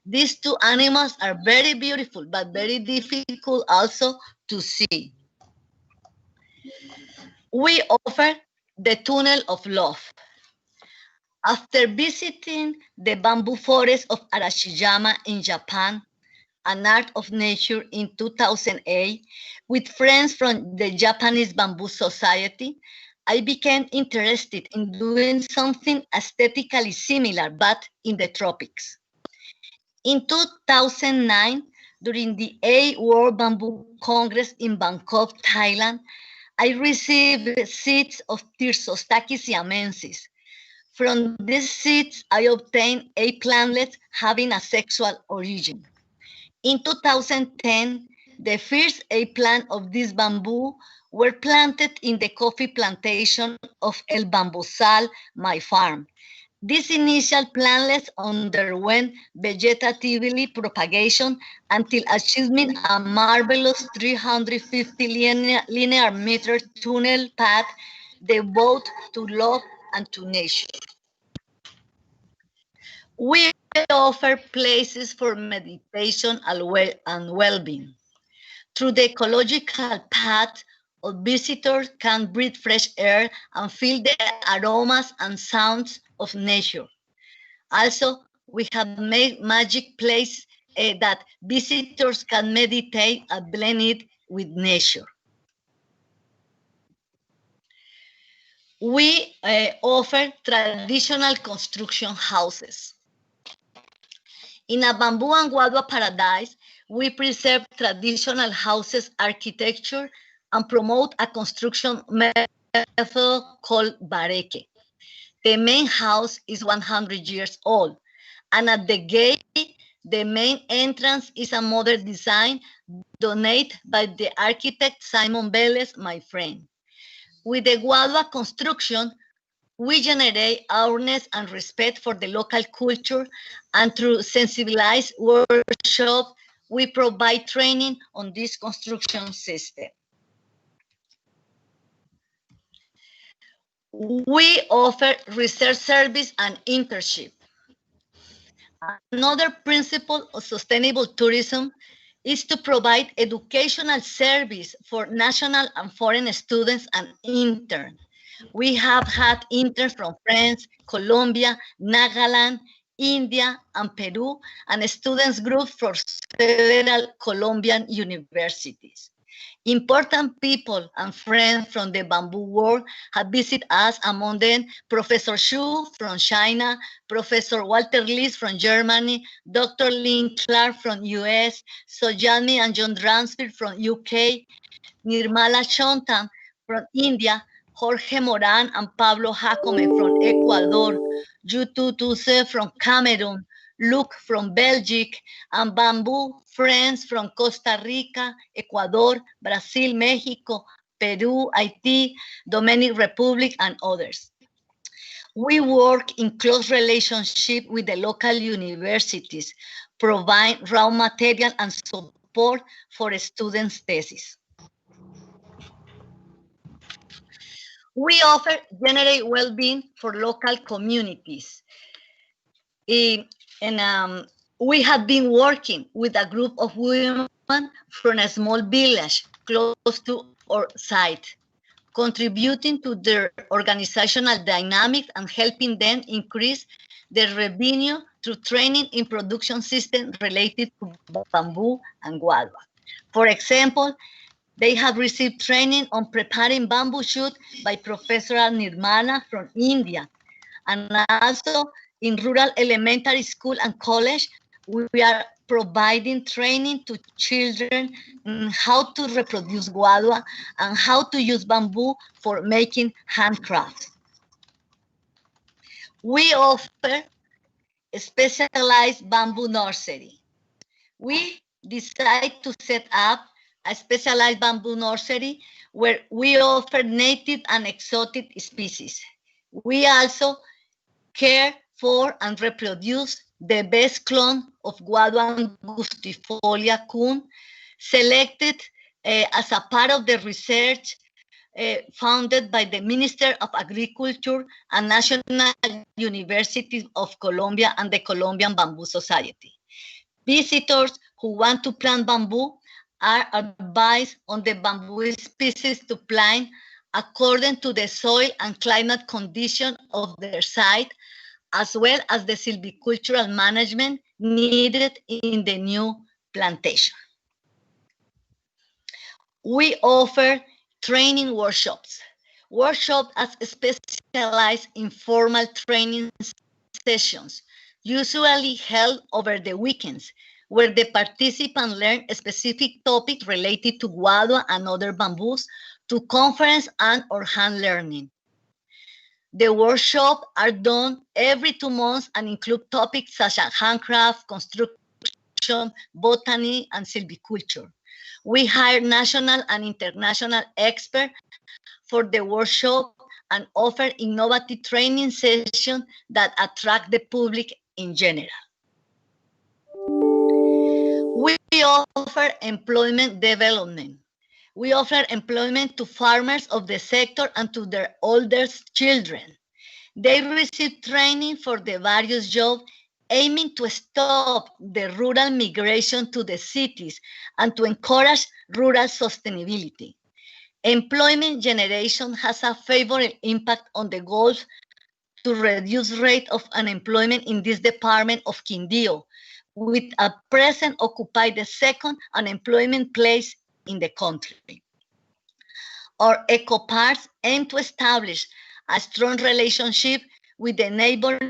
These 2 animals are very beautiful, but very difficult also to see. We offer the Tunnel of Love. After visiting the bamboo forest of Arashiyama in Japan, an art of nature in 2008, with friends from the Japanese Bamboo Society, I became interested in doing something aesthetically similar, but in the tropics. In 2009, during the 8th World Bamboo Congress in Bangkok, Thailand, I received seeds of Thyrsostochys siamensis. From these seeds, I obtained 8 plantlets having a sexual origin. In 2010, the first 8 plants of this bamboo were planted in the coffee plantation of El Bambusal, my farm. These initial plantlets underwent vegetatively propagation until achieving a marvelous 350 linear meter tunnel path devoted to love and to nature. We offer places for meditation and well-being. Through the ecological path, visitors can breathe fresh air and feel the aromas and sounds of nature. Also, we have made magic place that visitors can meditate and blend it with nature. We offer traditional construction houses. In a bamboo and guava paradise, we preserve traditional houses architecture and promote a construction method called bareke. The main house is 100 years old, and at the gate, the main entrance is a modern design donated by the architect Simon Vélez, my friend. With the guava construction, we generate awareness and respect for the local culture, and through sensibilized workshops, we provide training on this construction system. We offer research service and internship. Another principle of sustainable tourism is to provide educational service for national and foreign students and interns. We have had interns from France, Colombia, Nagaland, India, and Peru, and students group for several Colombian universities. Important people and friends from the bamboo world have visited us, among them Professor Xu from China, Professor Walter Lees from Germany, Dr. Lynn Clark from US, Sojadmi and John Dransfield from UK, Nirmala Chontam from India, Jorge Moran and Pablo Jacome from Ecuador, Yutu Tuse from Cameroon, Luke from Belgium, and bamboo friends from Costa Rica, Ecuador, Brazil, Mexico, Peru, Haiti, Dominican Republic, and others. We work in close relationship with the local universities, provide raw material and support for students' thesis. We offer generate well-being for local communities. We have been working with a group of women from a small village close to our site, contributing to their organizational dynamics and helping them increase their revenue through training in production systems related to bamboo and guava. For example, they have received training on preparing bamboo shoot by Professor Nirmala from India. And also in rural elementary school and college, we are providing training to children on how to reproduce guava and how to use bamboo for making handcrafts. We offer a specialized bamboo nursery. We decide to set up a specialized bamboo nursery where we offer native and exotic species. We also care for and reproduce the best clone of Guava angustifolia coon, selected as a part of the research founded by the Minister of Agriculture and National University of Colombia and the Colombian Bamboo Society. Visitors who want to plant bamboo are advised on the bamboo species to plant according to the soil and climate condition of their site, as well as the silvicultural management needed in the new plantation. We offer training workshops. Workshops as specialized informal training sessions, usually held over the weekends, where the participants learn a specific topic related to guava and other bamboos to conference and or hand learning. The workshops are done every 2 months and include topics such as handcraft, construction, botany, and silviculture. We hire national and international experts for the workshop and offer innovative training sessions that attract the public in general. We offer employment development. We offer employment to farmers of the sector and to their oldest children. They receive training for the various jobs aiming to stop the rural migration to the cities and to encourage rural sustainability. Employment generation has a favorable impact on the goals to reduce rate of unemployment in this department of Quindío, with at present occupy the second unemployment place in the country. Our eco-parks aim to establish a strong relationship with the neighboring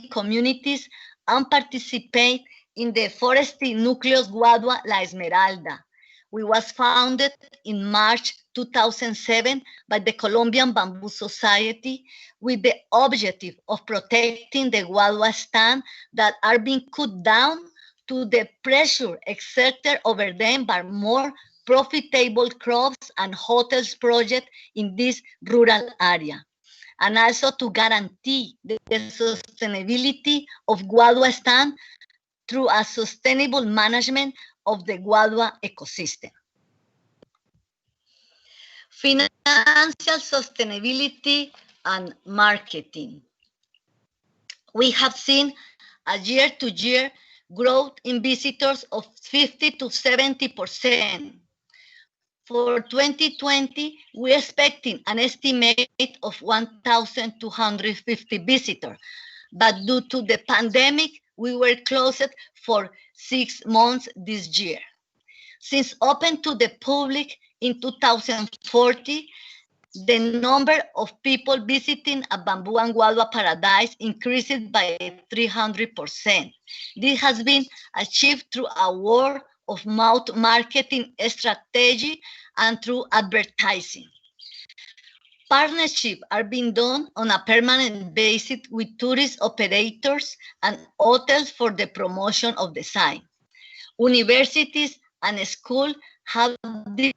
communities and participate in the forestry nucleus Guadua La Esmeralda. We was founded in March 2007 by the Colombian Bamboo Society with the objective of protecting the guadua stand that are being cut down to the pressure exerted over them by more profitable crops and hotels project in this rural area, and also to guarantee the sustainability of guadua stand through a sustainable management of the guadua ecosystem. Financial sustainability and marketing. We have seen a year-to-year growth in visitors of 50 to 70%. For 2020, we're expecting an estimate of 1,250 visitors, but due to the pandemic, we were closed for 6 months this year. Since open to the public in 2040, the number of people visiting a bamboo and guadua paradise increased by 300%. This has been achieved through a word of mouth marketing strategy and through advertising. Partnerships are being done on a permanent basis with tourist operators and hotels for the promotion of the site. Universities and schools have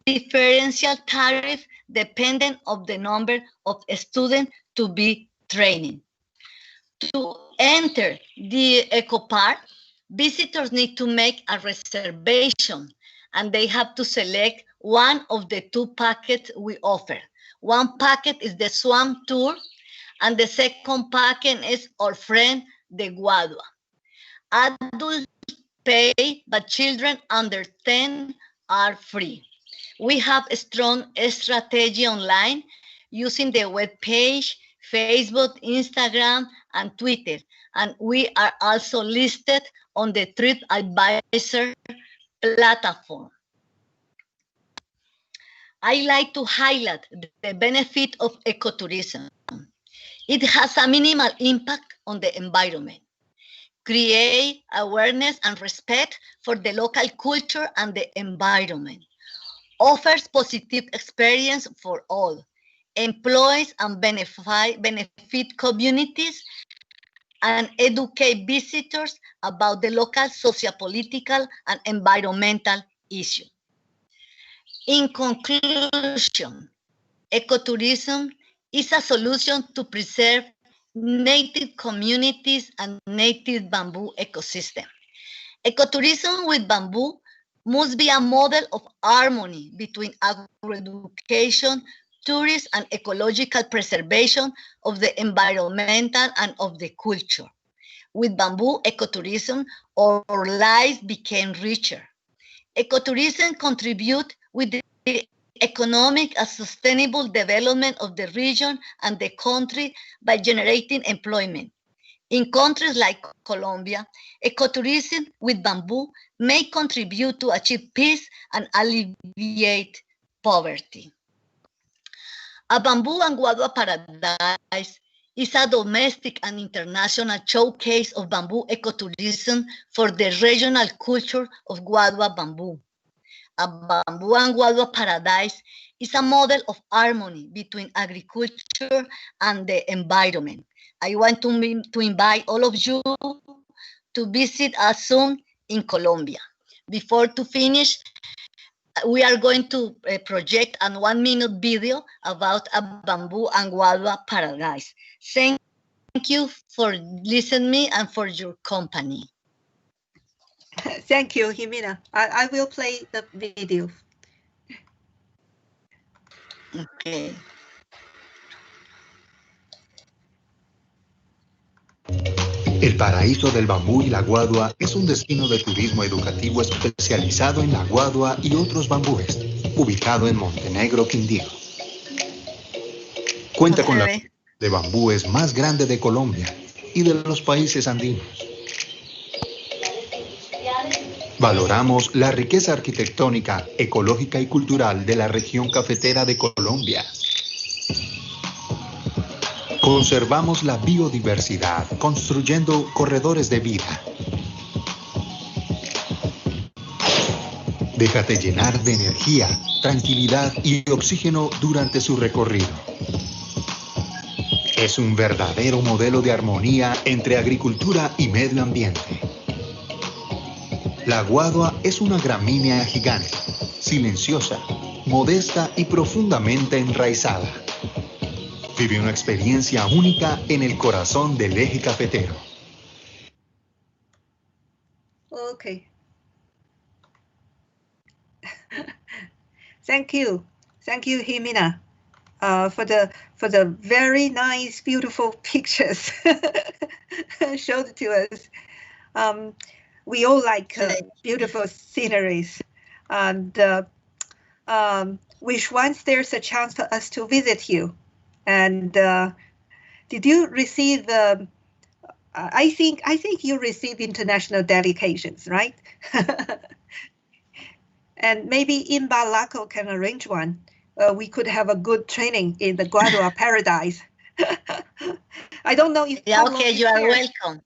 differential tariffs dependent on the number of students to be trained. To enter the eco park, visitors need to make a reservation, and they have to select one of the two packets we offer. One packet is the swamp tour, and the second packet is our friend, the Guadua. Adults pay, but children under 10 are free. We have a strong strategy online using the web page, Facebook, Instagram, and Twitter. And we are also listed on the TripAdvisor platform. I like to highlight the benefit of ecotourism. It has a minimal impact on the environment, create awareness and respect for the local culture and the environment, offers positive experience for all, employs and benefit communities, and educate visitors about the local socio-political and environmental issues. In conclusion, ecotourism is a solution to preserve native communities and native bamboo ecosystem. Ecotourism with bamboo must be a model of harmony between agro-education, tourism, and ecological preservation of the environmental and of the culture. With bamboo ecotourism, our lives became richer. Ecotourism contributes with the economic and sustainable development of the region and the country by generating employment. In countries like Colombia, ecotourism with bamboo may contribute to achieve peace and alleviate poverty. A Bamboo and Guadua Paradise is a domestic and international showcase of bamboo ecotourism for the regional culture of Guadua bamboo. A Bamboo and Guadua Paradise is a model of harmony between agriculture and the environment. I want to invite all of you to visit us soon in Colombia. Before to finish, we are going to project a 1-minute video about a Bamboo and Guadua Paradise. Thank you for listening me and for your company.
Thank you, Jimena. I will play the video.
Okay.
El Paraíso del Bambú y la Guadua es un destino de turismo educativo especializado en la guadua y otros bambúes, ubicado en Montenegro, Quindío. Cuenta con la de bambúes más grande de Colombia y de los países andinos. Valoramos la riqueza arquitectónica, ecológica y cultural de la región cafetera de Colombia. Conservamos la biodiversidad, construyendo corredores de vida. Déjate llenar de energía, tranquilidad y oxígeno durante su recorrido. Es un verdadero modelo de armonía entre agricultura y medio ambiente. La guadua es una gramínea gigante, silenciosa, modesta y profundamente enraizada. Vive una experiencia única en el corazón del eje cafetero.
Okay. Thank you, Jimena, for the very nice, beautiful pictures showed to us. We all like beautiful sceneries, and wish once there's a chance for us to visit you. And did you receive the? I think you received international delegations, right? And maybe INBAR LACO can arrange one. We could have a good training in the Guadua Paradise. I don't know if
Pablo okay, you are welcome.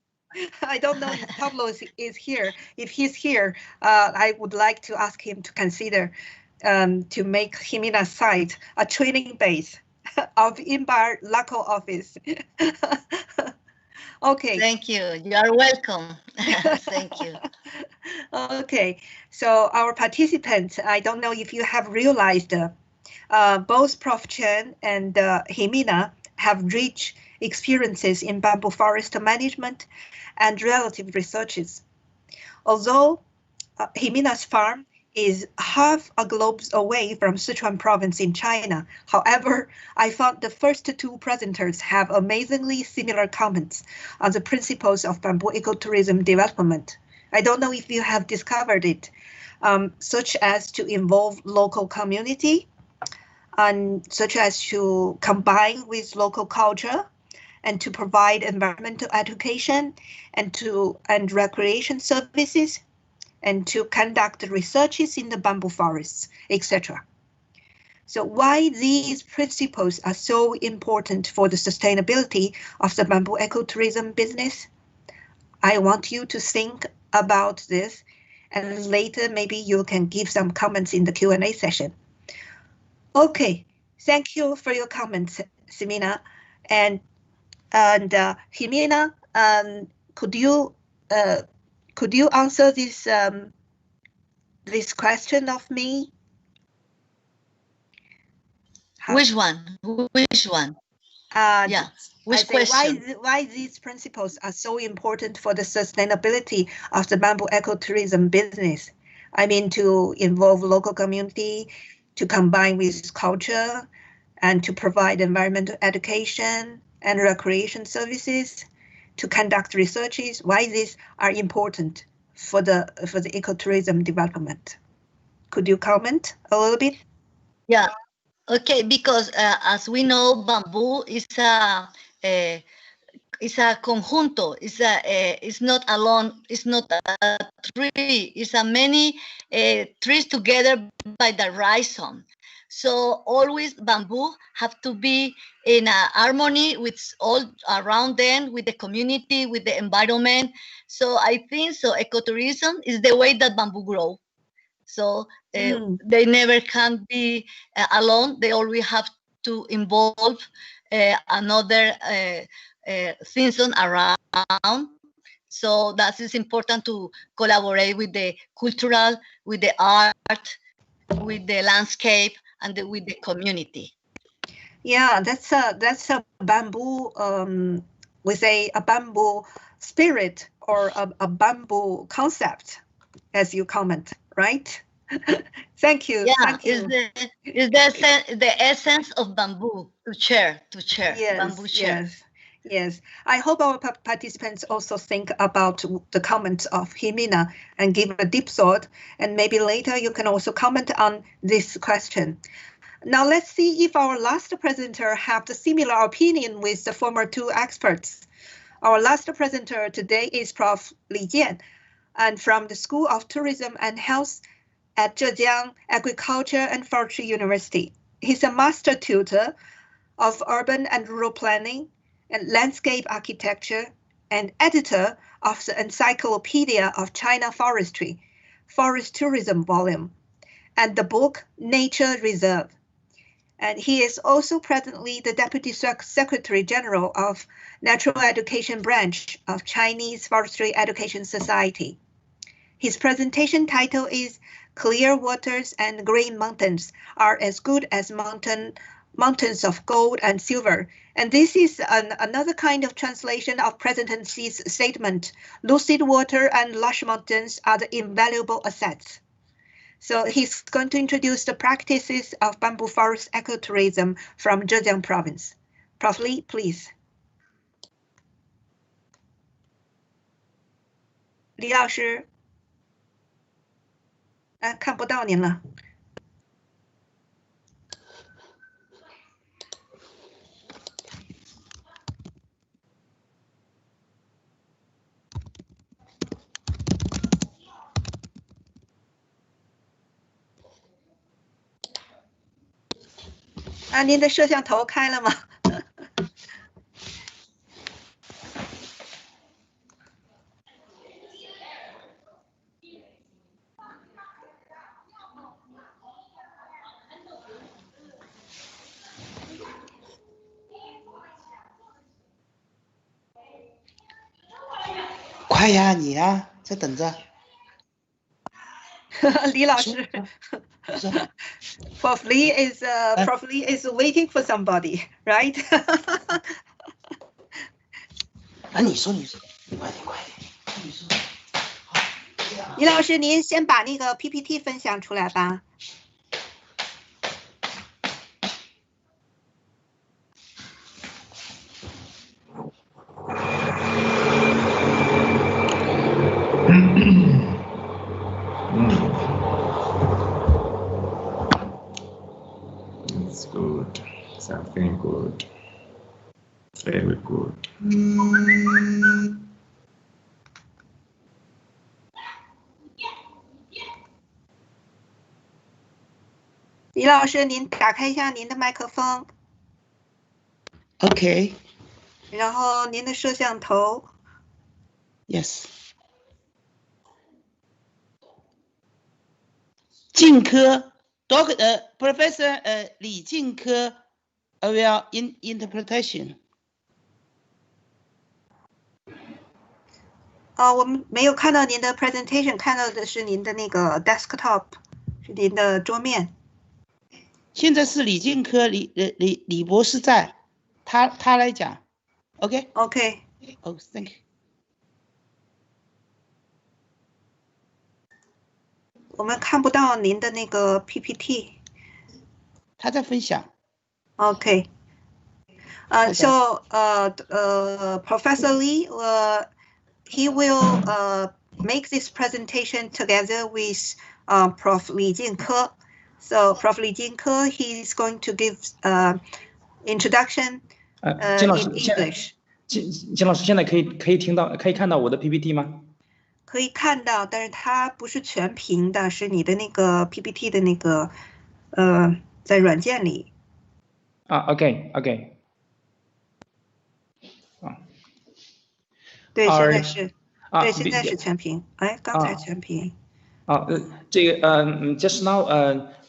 I don't know if Pablo is here. If he's here, I would like to ask him to consider to make Jimena's site a training base of INBAR LACO office. Okay.
Thank you. You are welcome. Thank you.
Okay. So our participants, I don't know if you have realized both Prof. Chen and Jimena have rich experiences in bamboo forest management and relative researches. Although Jimena's farm is half a globe away from Sichuan province in China. However, I found the first two presenters have amazingly similar comments on the principles of bamboo ecotourism development. I don't know if you have discovered it, such as to involve local community, and such as to combine with local culture, and to provide environmental education and recreation services, and to conduct researches in the bamboo forests, etc. So why these principles are so important for the sustainability of the bamboo ecotourism business? I want you to think about this, and later maybe you can give some comments in the Q&A session. Okay, thank you for your comments, Simina. And Jimena, could you answer this this question of me?
Which one? Which one? Yeah. Which question?
Why these principles are so important for the sustainability of the bamboo ecotourism business? I mean, to involve local community, to combine with culture, and to provide environmental education and recreation services, to conduct researches. Why these are important for the ecotourism development? Could you comment a little bit?
Yeah. Okay, because as we know, bamboo is a conjunto. It's not alone. It's not a tree. It's a many trees together by the rhizome. So always bamboo have to be in harmony with all around them, with the community, with the environment. So I think so. Ecotourism is the way that bamboo grow. So they never can be alone. They always have to involve another things around. So that is important to collaborate with the cultural, with the art, with the landscape, and with the community.
Yeah, that's a bamboo with a bamboo spirit or a bamboo concept, as you comment, right? Thank you.
Yeah,
thank you.
Is the essence of bamboo to share,
yes,
bamboo share.
Yes. I hope our participants also think about the comments of Jimena and give a deep thought, and maybe later you can also comment on this question. Now let's see if our last presenter have the similar opinion with the former two experts. Our last presenter today is Prof. Li Jian, and from the School of Tourism and Health at Zhejiang Agriculture and Forestry University. He's a master tutor of urban and rural planning and landscape architecture and editor of the Encyclopedia of China Forestry, Forest Tourism Volume, and the book Nature Reserve. And he is also presently the Deputy Secretary General of Natural Education Branch of Chinese Forestry Education Society. His presentation title is Clear Waters and Green Mountains Are as Good as Mountains of Gold and Silver. And this is another kind of translation of President Xi's statement, lucid water and lush mountains are the invaluable assets. So he's going to introduce the practices of bamboo forest ecotourism from Zhejiang province. Prof. Li, please. 李老师，看不到您了。您的摄像头开了吗？
快呀，你呀，在等着。
李老师，Prof. Li is waiting for somebody, right?
你说，快点，你说。
李老师，您先把那个 PPT 分享出来吧。
It's good. Something good. Very good.
李老师，您打开一下您的麦克风，
OK，
然后您的摄像头。
Yes。静科 Professor 李静科 will interpretation。
我们没有看到您的 presentation， 看到的是您的那个 desktop， 是您的桌面。
现在是李静科李博士在，他来讲。OK。
OK。
Oh, thank you。
我们看不到您的那个 PPT。
他在分享。
OK。So Professor Lee, he will make this presentation together with Prof. Li Jinke. So Prof. Li Jinke, he is going to give introduction in English.
金老师，现在可以看到我的 PPT 吗？
可以看到，但是它不是全屏的，是你的那个 PPT 的那个在软件里。
OK。
对，现在是，对，现在是全屏。哎，刚才全屏。
这个just now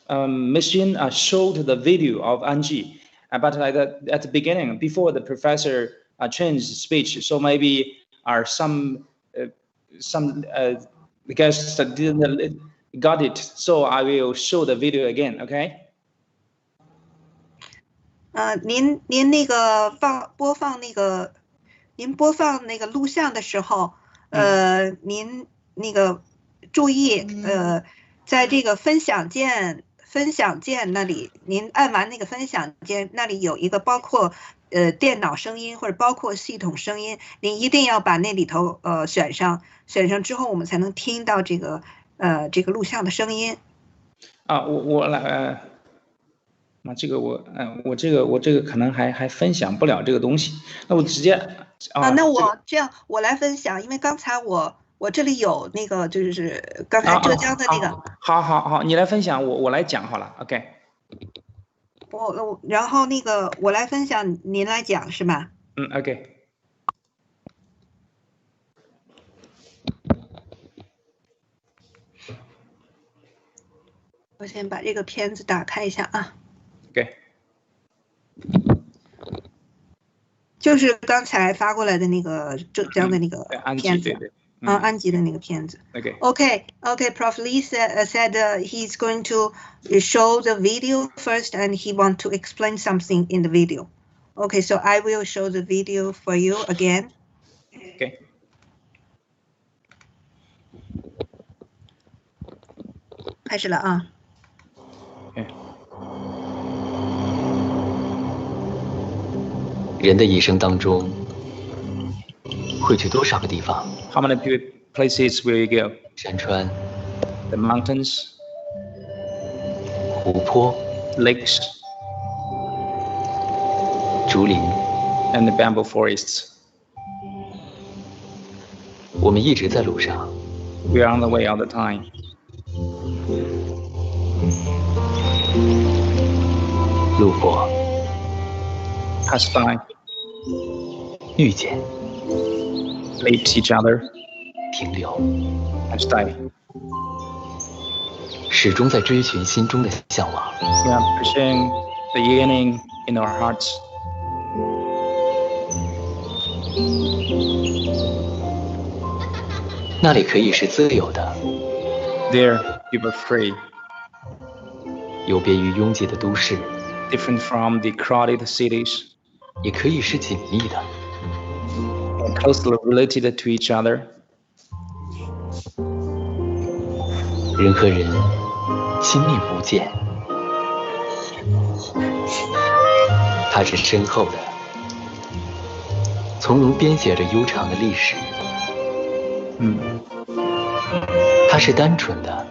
Ms. Jin showed the video of Anji, but at the beginning, before the professor changed speech, so maybe some guests didn't got it, so I will show the video again, okay?
您那个播放那个录像的时候，您那个注意，在这个分享键那里，您按完那个分享键那里有一个包括电脑声音或者包括系统声音，您一定要把那里头选上之后，我们才能听到这个录像的声音。
我来。这个我这个可能还分享不了这个东西，那我直接
那我这样我来分享，因为刚才我这里有那个就是刚才浙江的那个。
好，你来分享，我来讲好了 ，OK。
然后那个我来分享，您来讲是吧
？OK。
我先把这个片子打开一下啊。
OK。
就是刚才发过来的那个浙江的那个片子。安吉的那个片子。Okay. Prof. Lee said he's going to show the video first, and he want to explain something in the video. Okay, so I will show the video for you again.
Okay.
开始了啊。
Okay.
人的一生当中会去多少个地方？
How many places will you go?
山川
The mountains,
湖泊
lakes,
竹林
and the bamboo forests.
我们一直在路上。
We are on the way all the time.
路过
Pass by,
遇见
meet each other,
停留
and stay.
始终在追寻心中的向往。
We are pursuing the yearning in our hearts.
那里可以是自由的，
There you are free,
有别于拥挤的都市，
different from the crowded cities,
也可以是紧密的，
and closely related to each other.
人和人亲密无间。它是深厚的，从容编写着悠长的历史。它是单纯的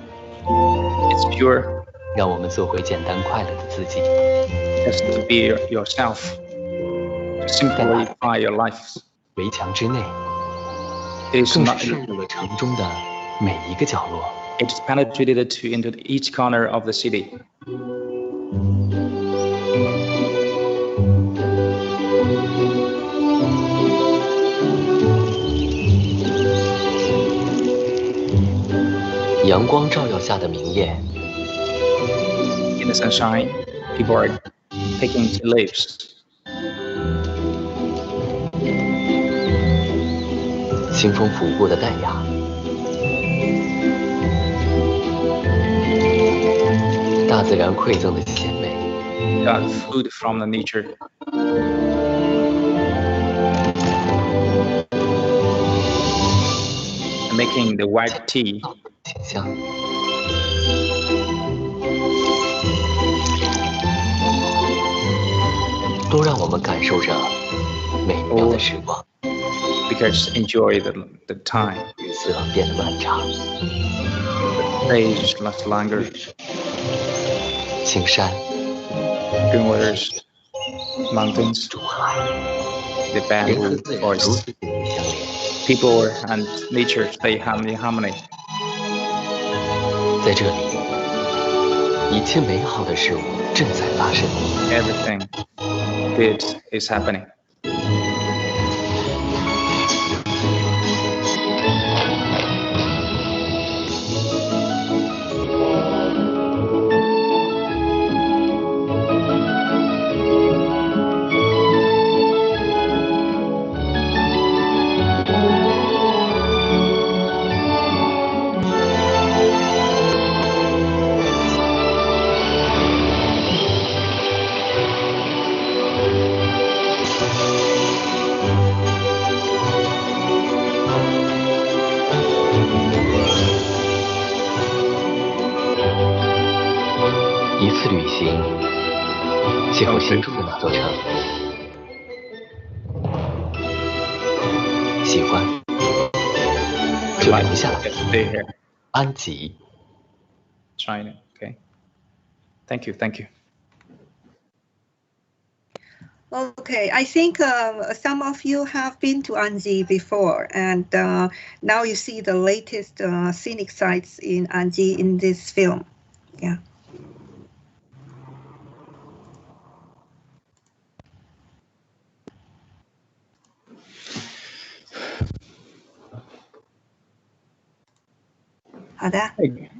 It's pure.
让我们做回简单快乐的自己。
Just to be yourself. To simplify your life.
围墙之内，
It is
更
not.
是渗入了城中的每一个角落。
It is penetrated into each corner of the city.
阳光照耀下的明艳，
In the sunshine, people are picking leaves.
清风拂过的淡雅，大自然馈赠的鲜美，
Got food from the nature. Making the white tea.
清香。都让我们感受着美妙的时光。
Because enjoy the time.
日色变得漫长，
Days last longer.
青山、
Green waters, mountains,
竹海，
the
人和
bamboo
自然如
forest.
此紧密相连。
People and nature stay in harmony.
在这里，一切美好的事物正在发生。
Everything good is happening.
一次旅行，邂逅心中的那座城，喜欢就留下来。
Stay here.
安吉。
China. Okay. Thank you. Thank you.
Okay, I think some of you have been to Anji before, and now you see the latest scenic sites in Anji in this film. Yeah.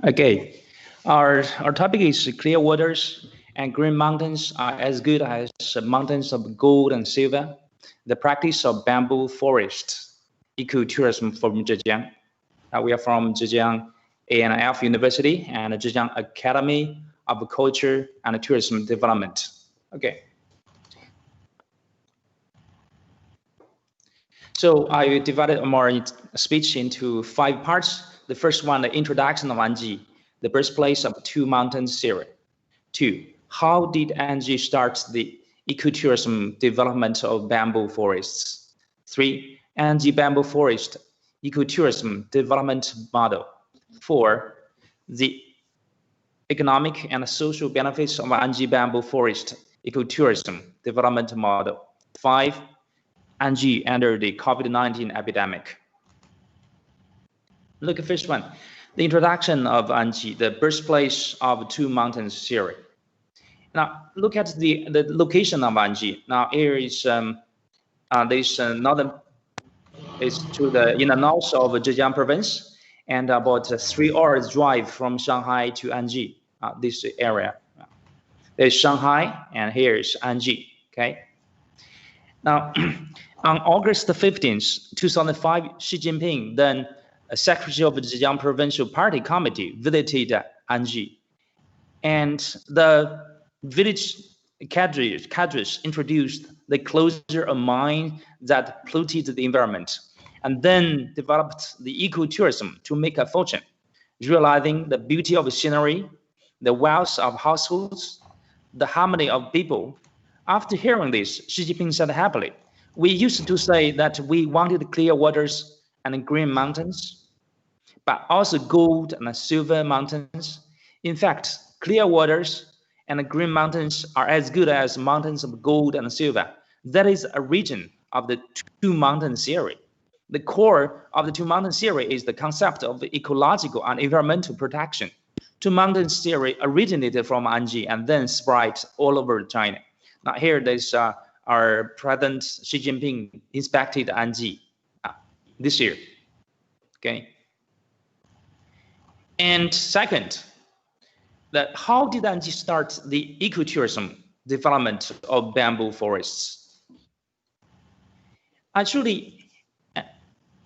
Okay. Our topic is clear waters and green mountains are as good as mountains of gold and silver. The practice of bamboo forest, ecotourism from Zhejiang. We are from Zhejiang ANF University and Zhejiang Academy of Culture and Tourism Development. Okay. So I divided my speech into 5 parts. The first one, the introduction of Anji, the birthplace of two mountains series. 2, how did Anji start the ecotourism development of bamboo forests? 3, Anji bamboo forest ecotourism development model. 4, the economic and social benefits of Anji bamboo forest ecotourism development model. 5, Anji under the COVID-19 epidemic. Look at first one, the introduction of Anji, the birthplace of two mountains series. Now look at the location of Anji. Now here is this northern, is to the in the north of Zhejiang province, and about 3 hours drive from Shanghai to Anji. This area, there's Shanghai, and here is Anji. Okay. Now on August 15th, 2005, Xi Jinping, then Secretary of the Zhejiang Provincial Party Committee, visited Anji, and the village cadres introduced the closure of mine that polluted the environment, and then developed the ecotourism to make a fortune. realizing the beauty of scenery, the wealth of households, the harmony of people. After hearing this, Xi Jinping said happily, "We used to say that we wanted clear waters and green mountains, but also gold and silver mountains. In fact, clear waters and green mountains are as good as mountains of gold and silver. That is a region of the two mountain theory. The core of the two mountain theory is the concept of ecological and environmental protection. Two mountains theory originated from Anji and then spread all over China." Now here there's our President Xi Jinping inspected Anji this year. Okay. And second, that how did Anji start the ecotourism development of bamboo forests? Actually,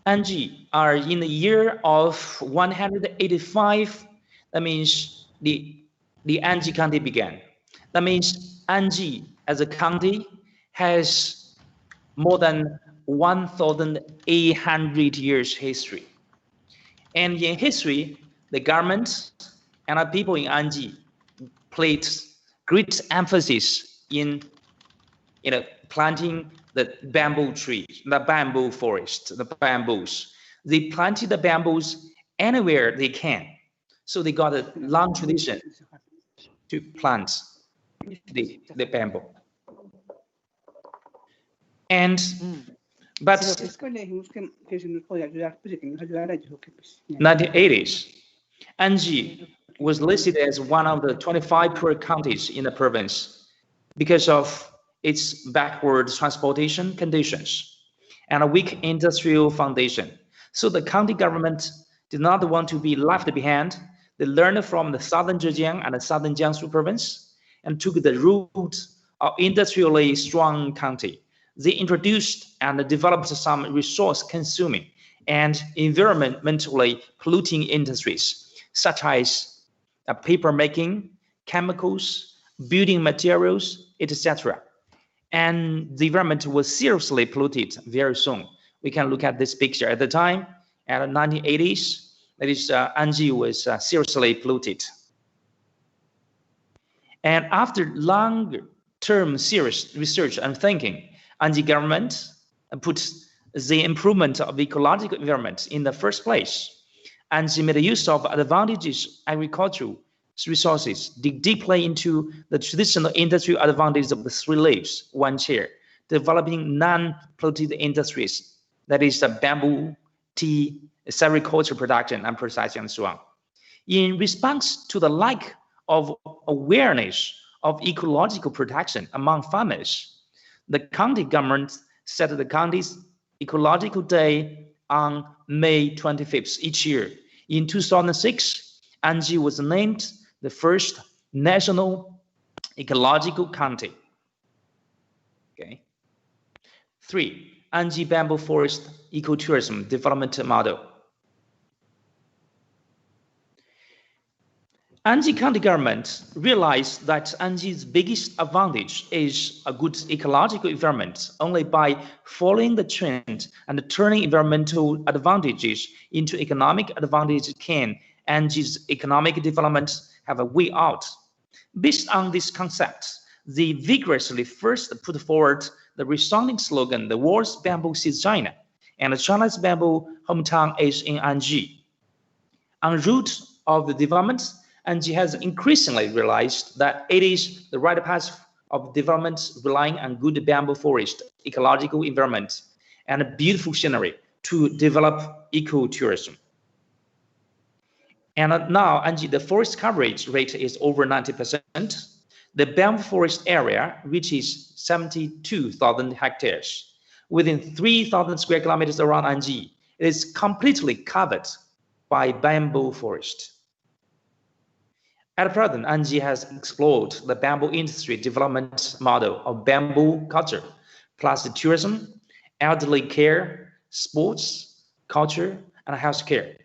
Anji are in the year of 185. That means the Anji County began. That means Anji as a county has more than 1,800 years history. And in history, the government and our people in Anji placed great emphasis in planting the bamboo trees, the bamboo forest, the bamboos. They planted the bamboos anywhere they can. So they got a long tradition to plant the bamboo. And but 1980s, Anji was listed as one of the 25 poor counties in the province because of its backward transportation conditions and a weak industrial foundation. So the county government did not want to be left behind. They learned from the southern Zhejiang and the southern Jiangsu province and took the route of industrially strong county. They introduced and developed some resource-consuming and environmentally polluting industries, such as paper making, chemicals, building materials, etc. And the environment was seriously polluted very soon. We can look at this picture at the time, at the 1980s, that is, Anji was seriously polluted. And after long-term serious research and thinking, Anji government put the improvement of ecological environment in the first place. Anji made use of advantages agricultural resources, dig deeply into the traditional industrial advantages of the three leaves, one chair, developing non-polluted industries, that is the bamboo, tea, sericulture production and processing and so on. In response to the lack of awareness of ecological protection among farmers, the county government set the county's ecological day on May 25th each year. In 2006, Anji was named the first national ecological county. Okay. 3. Anji Bamboo Forest Ecotourism Development Model. Anji County government realized that Anji's biggest advantage is a good ecological environment. Only by following the trend and turning environmental advantages into economic advantage can Anji's economic development have a way out. Based on this concept, they vigorously first put forward the resounding slogan, "The world's bamboo sees China," and China's bamboo hometown is in Anji. En route of the development, Anji has increasingly realized that it is the right path of development relying on good bamboo forest, ecological environment, and a beautiful scenery to develop ecotourism. And now, Anji, the forest coverage rate is over 90%. The bamboo forest area reaches 72,000 hectares. Within 3,000 square kilometers around Anji, it is completely covered by bamboo forest. At present, Anji has explored the bamboo industry development model of bamboo culture, plus the tourism, elderly care, sports, culture, and healthcare.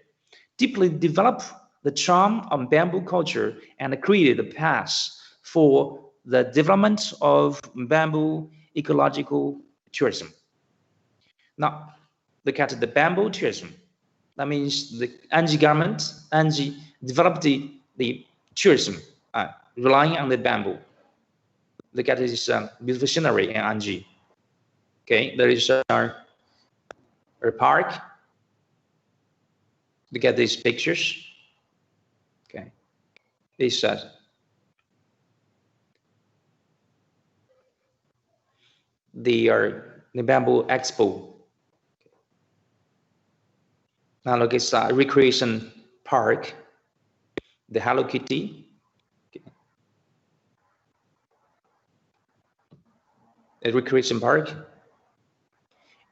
Deeply develop the charm of bamboo culture and created the path for the development of bamboo ecological tourism. Now, look at the bamboo tourism. That means the Anji government, Anji developed the tourism relying on the bamboo. Look at this beautiful scenery in Anji. Okay, there is our park. Look at these pictures. Okay, this the bamboo expo. Now look, it's a recreation park. The Hello Kitty. Okay. A recreation park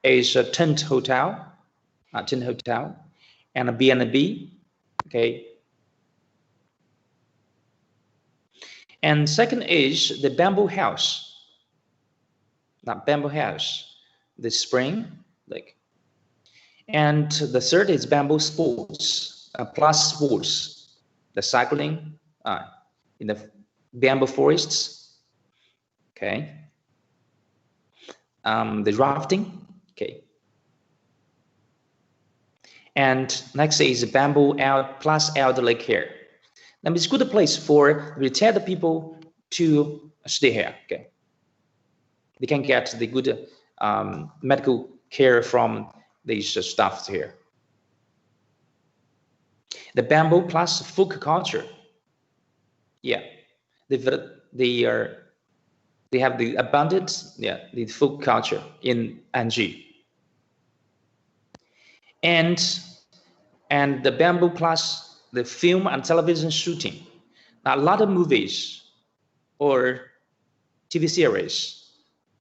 is a tent hotel, and a B&B. Okay. And second is the bamboo house. Not bamboo house, the spring, like. And the third is bamboo sports, plus sports, the cycling in the bamboo forests. Okay. The rafting. Okay. And next is bamboo plus elderly care. Now it's a good place for retired people to stay here. Okay. They can get the good medical care from these stuff here. The bamboo plus folk culture. Yeah, they have the abundant, the folk culture in Anji. And the bamboo plus the film and television shooting. Now, a lot of movies or TV series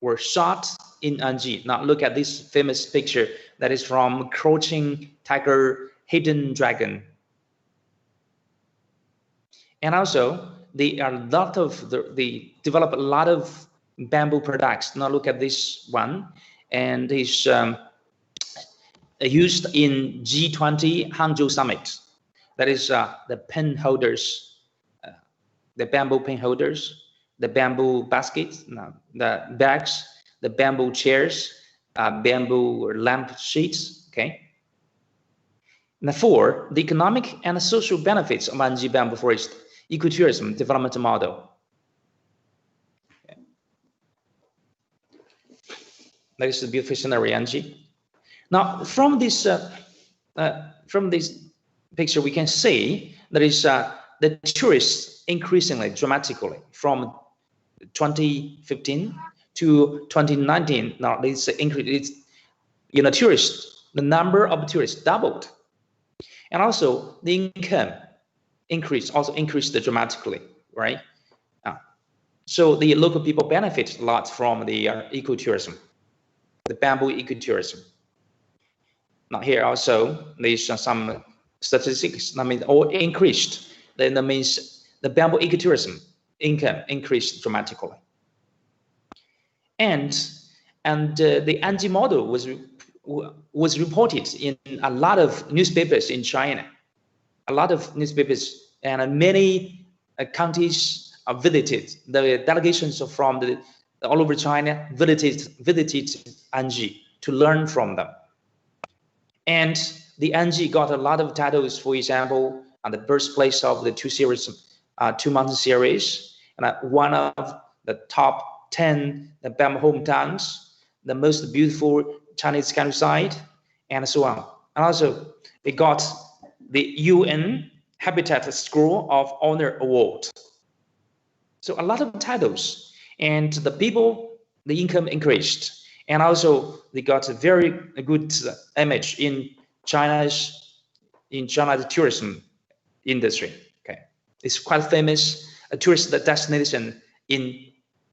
were shot in Anji. Now look at this famous picture that is from Crouching Tiger, Hidden Dragon. And also they develop a lot of bamboo products. Now look at this one, and it's used in G20 Hangzhou Summit. That is the pen holders, the bamboo pen holders, the bamboo baskets, the bags, the bamboo chairs, bamboo lamp sheets. Okay. Now, 4, the economic and social benefits of Anji bamboo forest ecotourism development model. Okay. That is the beautiful scenery, Anji. Now, from this picture, we can see that is the tourists increasingly dramatically from 2015 to 2019. Now this increase, tourists, the number of tourists doubled, and also the income also increased dramatically, right? So the local people benefit a lot from the ecotourism, the bamboo ecotourism. Now here also there's some statistics. I mean, all increased. Then that means the bamboo ecotourism income increased dramatically. And the Anji model was reported in a lot of newspapers in China. A lot of newspapers and many counties visited. The delegations from all over China visited Anji to learn from them. And the Anji got a lot of titles, for example, on the birthplace of the 2-month series, and one of the top 10 the bamboo hometowns, the most beautiful Chinese countryside, and so on. And also, it got the UN Habitat Scroll of Honor Award. So a lot of titles, and the people, the income increased, and also they got a very good image in China's tourism industry. Okay, it's quite famous, a tourist destination in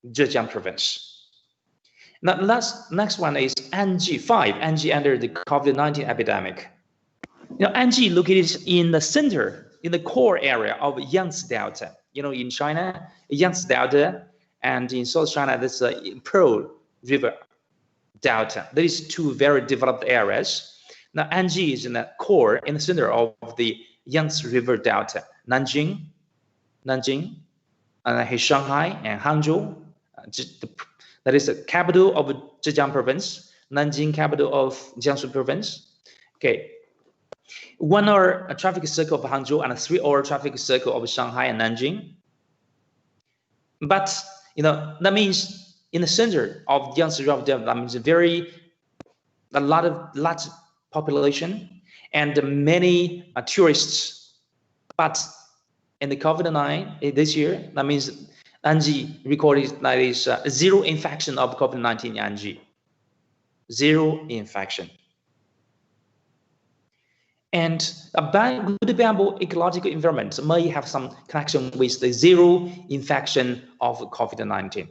Zhejiang province. Now, next one is Anji 5. Anji under the COVID-19 epidemic. Anji located in the center, in the core area of Yangtze Delta. In China, Yangtze Delta, and in South China, there's a Pearl River Delta. There is 2 very developed areas. Now, Anji is in the core, in the center of the Yangtze River Delta. Nanjing, and Shanghai and Hangzhou. That is the capital of Zhejiang province. Nanjing, capital of Jiangsu province. Okay. 1 hour traffic circle of Hangzhou and a 3 hour traffic circle of Shanghai and Nanjing. But that means in the center of Yangtze River Delta, that means a large population and many tourists. But in the COVID-19 this year, that means Anji recorded that is 0 infection of COVID-19 in Anji. 0 infection. And a good bamboo ecological environment may have some connection with the 0 infection of COVID-19.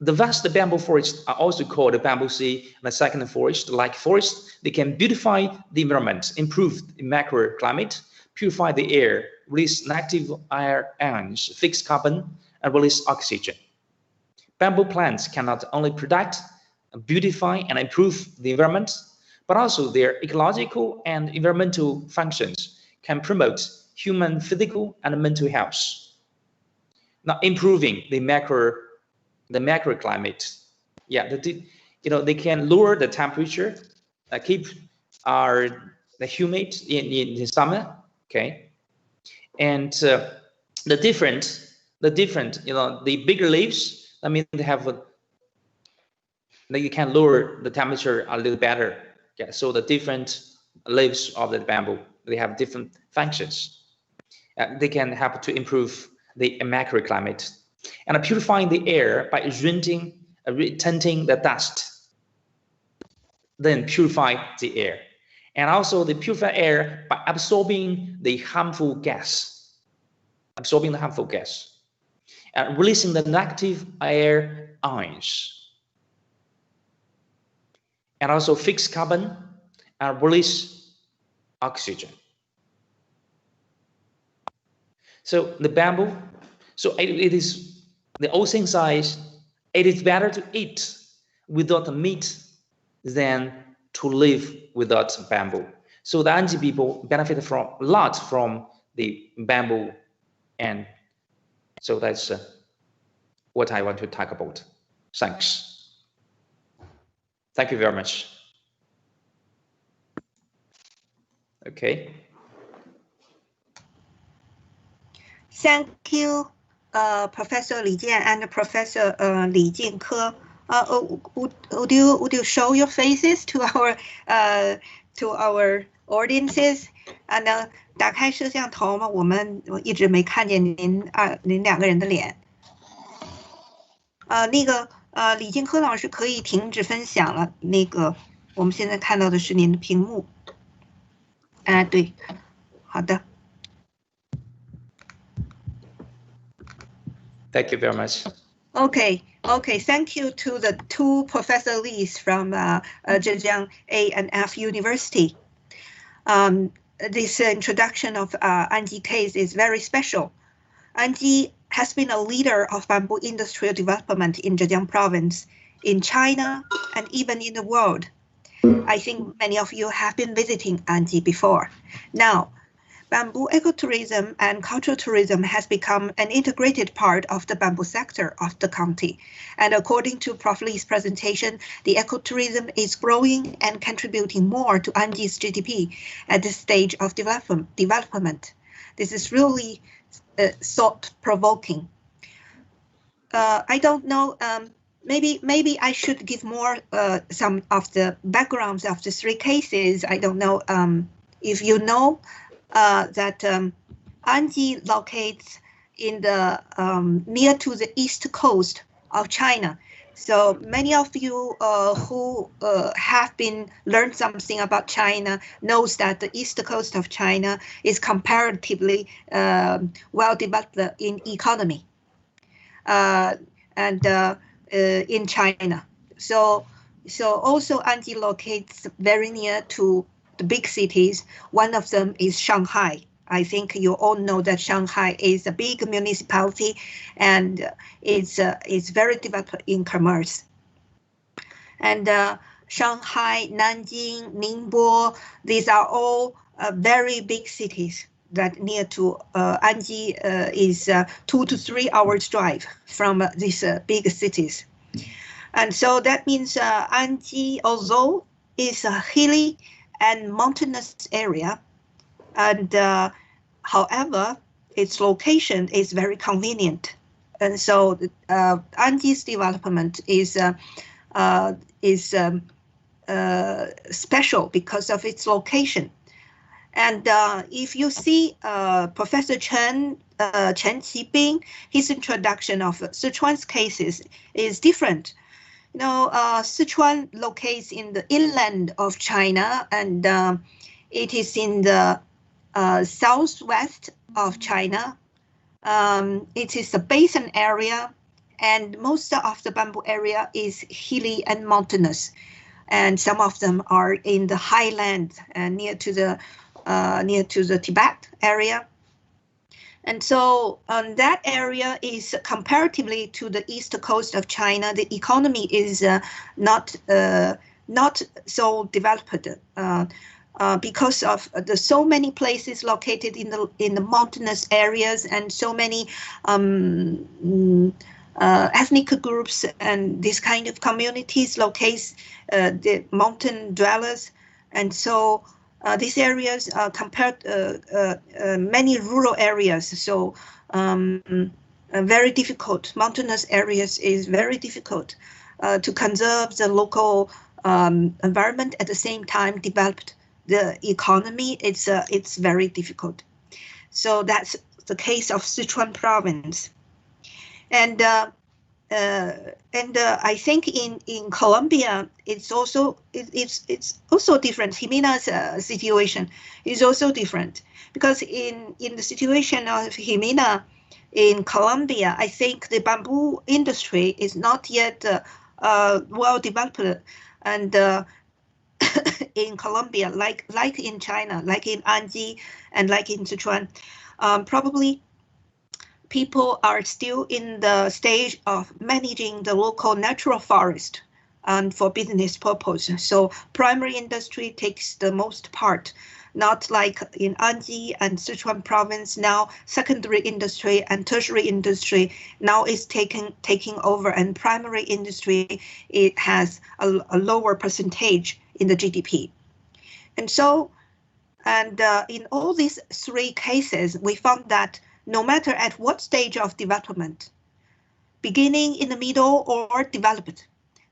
The vast bamboo forests are also called bamboo sea and a second forest. Like forests, they can beautify the environment, improve the microclimate, purify the air, release negative air ions, fix carbon, and release oxygen. Bamboo plants can not only protect, beautify, and improve the environment, but also their ecological and environmental functions can promote human physical and mental health. Now, improving the microclimate. Yeah, they can lower the temperature, keep the humid in the summer. Okay, and the bigger leaves. I mean, you can lower the temperature a little better. Okay, so the different leaves of the bamboo, they have different functions. They can help to improve the microclimate and purifying the air by tinting the dust. Then purify the air, and also the purify air by absorbing the harmful gas, and releasing the negative air ions. And also fix carbon and release oxygen. So the bamboo, so it is the ocean size. It is better to eat without meat than to live without bamboo. So the Anji people benefit a lot from the bamboo, and so that's what I want to talk about. Thanks. Thank you very much. Okay.
Thank you, Professor Li Jian and Professor Li Jinke. Would you show your faces to our audiences? And 打开摄像头吗？我一直没看见您两个人的脸。李金科老师可以停止分享了。我们现在看到的是您的屏幕。对，好的。
Thank you very much.
Okay. Thank you to the 2 Professor Lees from Zhejiang A&F University. This introduction of Anji case is very special. Anji has been a leader of bamboo industrial development in Zhejiang province, in China, and even in the world. I think many of you have been visiting Anji before. Now, bamboo ecotourism and cultural tourism has become an integrated part of the bamboo sector of the county. And according to Prof. Lee's presentation, the ecotourism is growing and contributing more to Anji's GDP at this stage of development. This is really thought-provoking. I don't know, maybe I should give more some of the backgrounds of the 3 cases. I don't know if you know that Anji locates in the near to the east coast of China. So many of you who have been learned something about China knows that the east coast of China is comparatively well developed in economy and in China. So also Anji locates very near to the big cities. One of them is Shanghai. I think you all know that Shanghai is a big municipality and it's very developed in commerce. And Shanghai, Nanjing, Ningbo, these are all very big cities that near to Anji is 2 to 3 hours drive from these big cities. And so that means Anji, although is hilly and mountainous area. And however, its location is very convenient. And so Anji's development is special because of its location. And if you see Professor Chen Qibing, his introduction of Sichuan's cases is different. You know, Sichuan locates in the inland of China, and it is in the southwest of China. It is a basin area, and most of the bamboo area is hilly and mountainous, and some of them are in the highland near to the Tibet area. And so that area is comparatively to the east coast of China, the economy is not so developed because of the so many places located in the mountainous areas, and so many ethnic groups and this kind of communities locate the mountain dwellers. And so these areas compared many rural areas, so very difficult. Mountainous areas is very difficult to conserve the local environment, at the same time developed the economy. It's very difficult. So that's the case of Sichuan province. And I think in Colombia, it's also different. Jimena's situation is also different, because in the situation of Jimena in Colombia, I think the bamboo industry is not yet well developed, and in Colombia, like in China, like in Anji and like in Sichuan, probably people are still in the stage of managing the local natural forest and for business purpose. So primary industry takes the most part, not like in Anji and Sichuan province. Now secondary industry and tertiary industry now is taking over, and primary industry, it has a lower percentage in the GDP. And so, in all these three cases, we found that no matter at what stage of development, beginning, in the middle, or developed,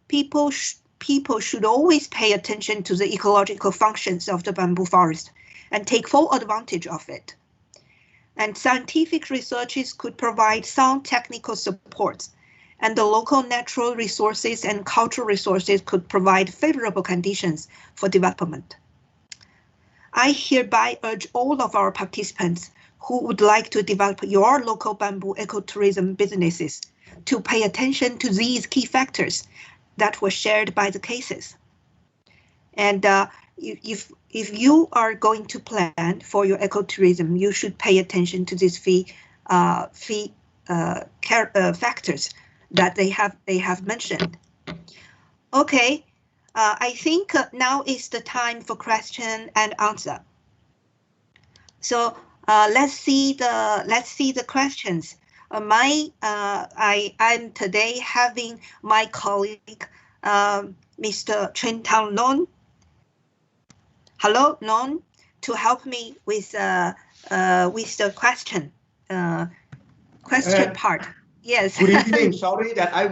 people should always pay attention to the ecological functions of the bamboo forest and take full advantage of it. And scientific researches could provide sound technical support, and the local natural resources and cultural resources could provide favorable conditions for development. I hereby urge all of our participants who would like to develop your local bamboo ecotourism businesses to pay attention to these key factors that were shared by the cases. And if you are going to plan for your ecotourism, you should pay attention to these factors that they have mentioned. Okay, I think now is the time for question and answer. So let's see the questions. I'm today having my colleague, Mr. Chen Tang Non. Hello, Non, to help me with the question part. Yes.
Good evening. Sorry that I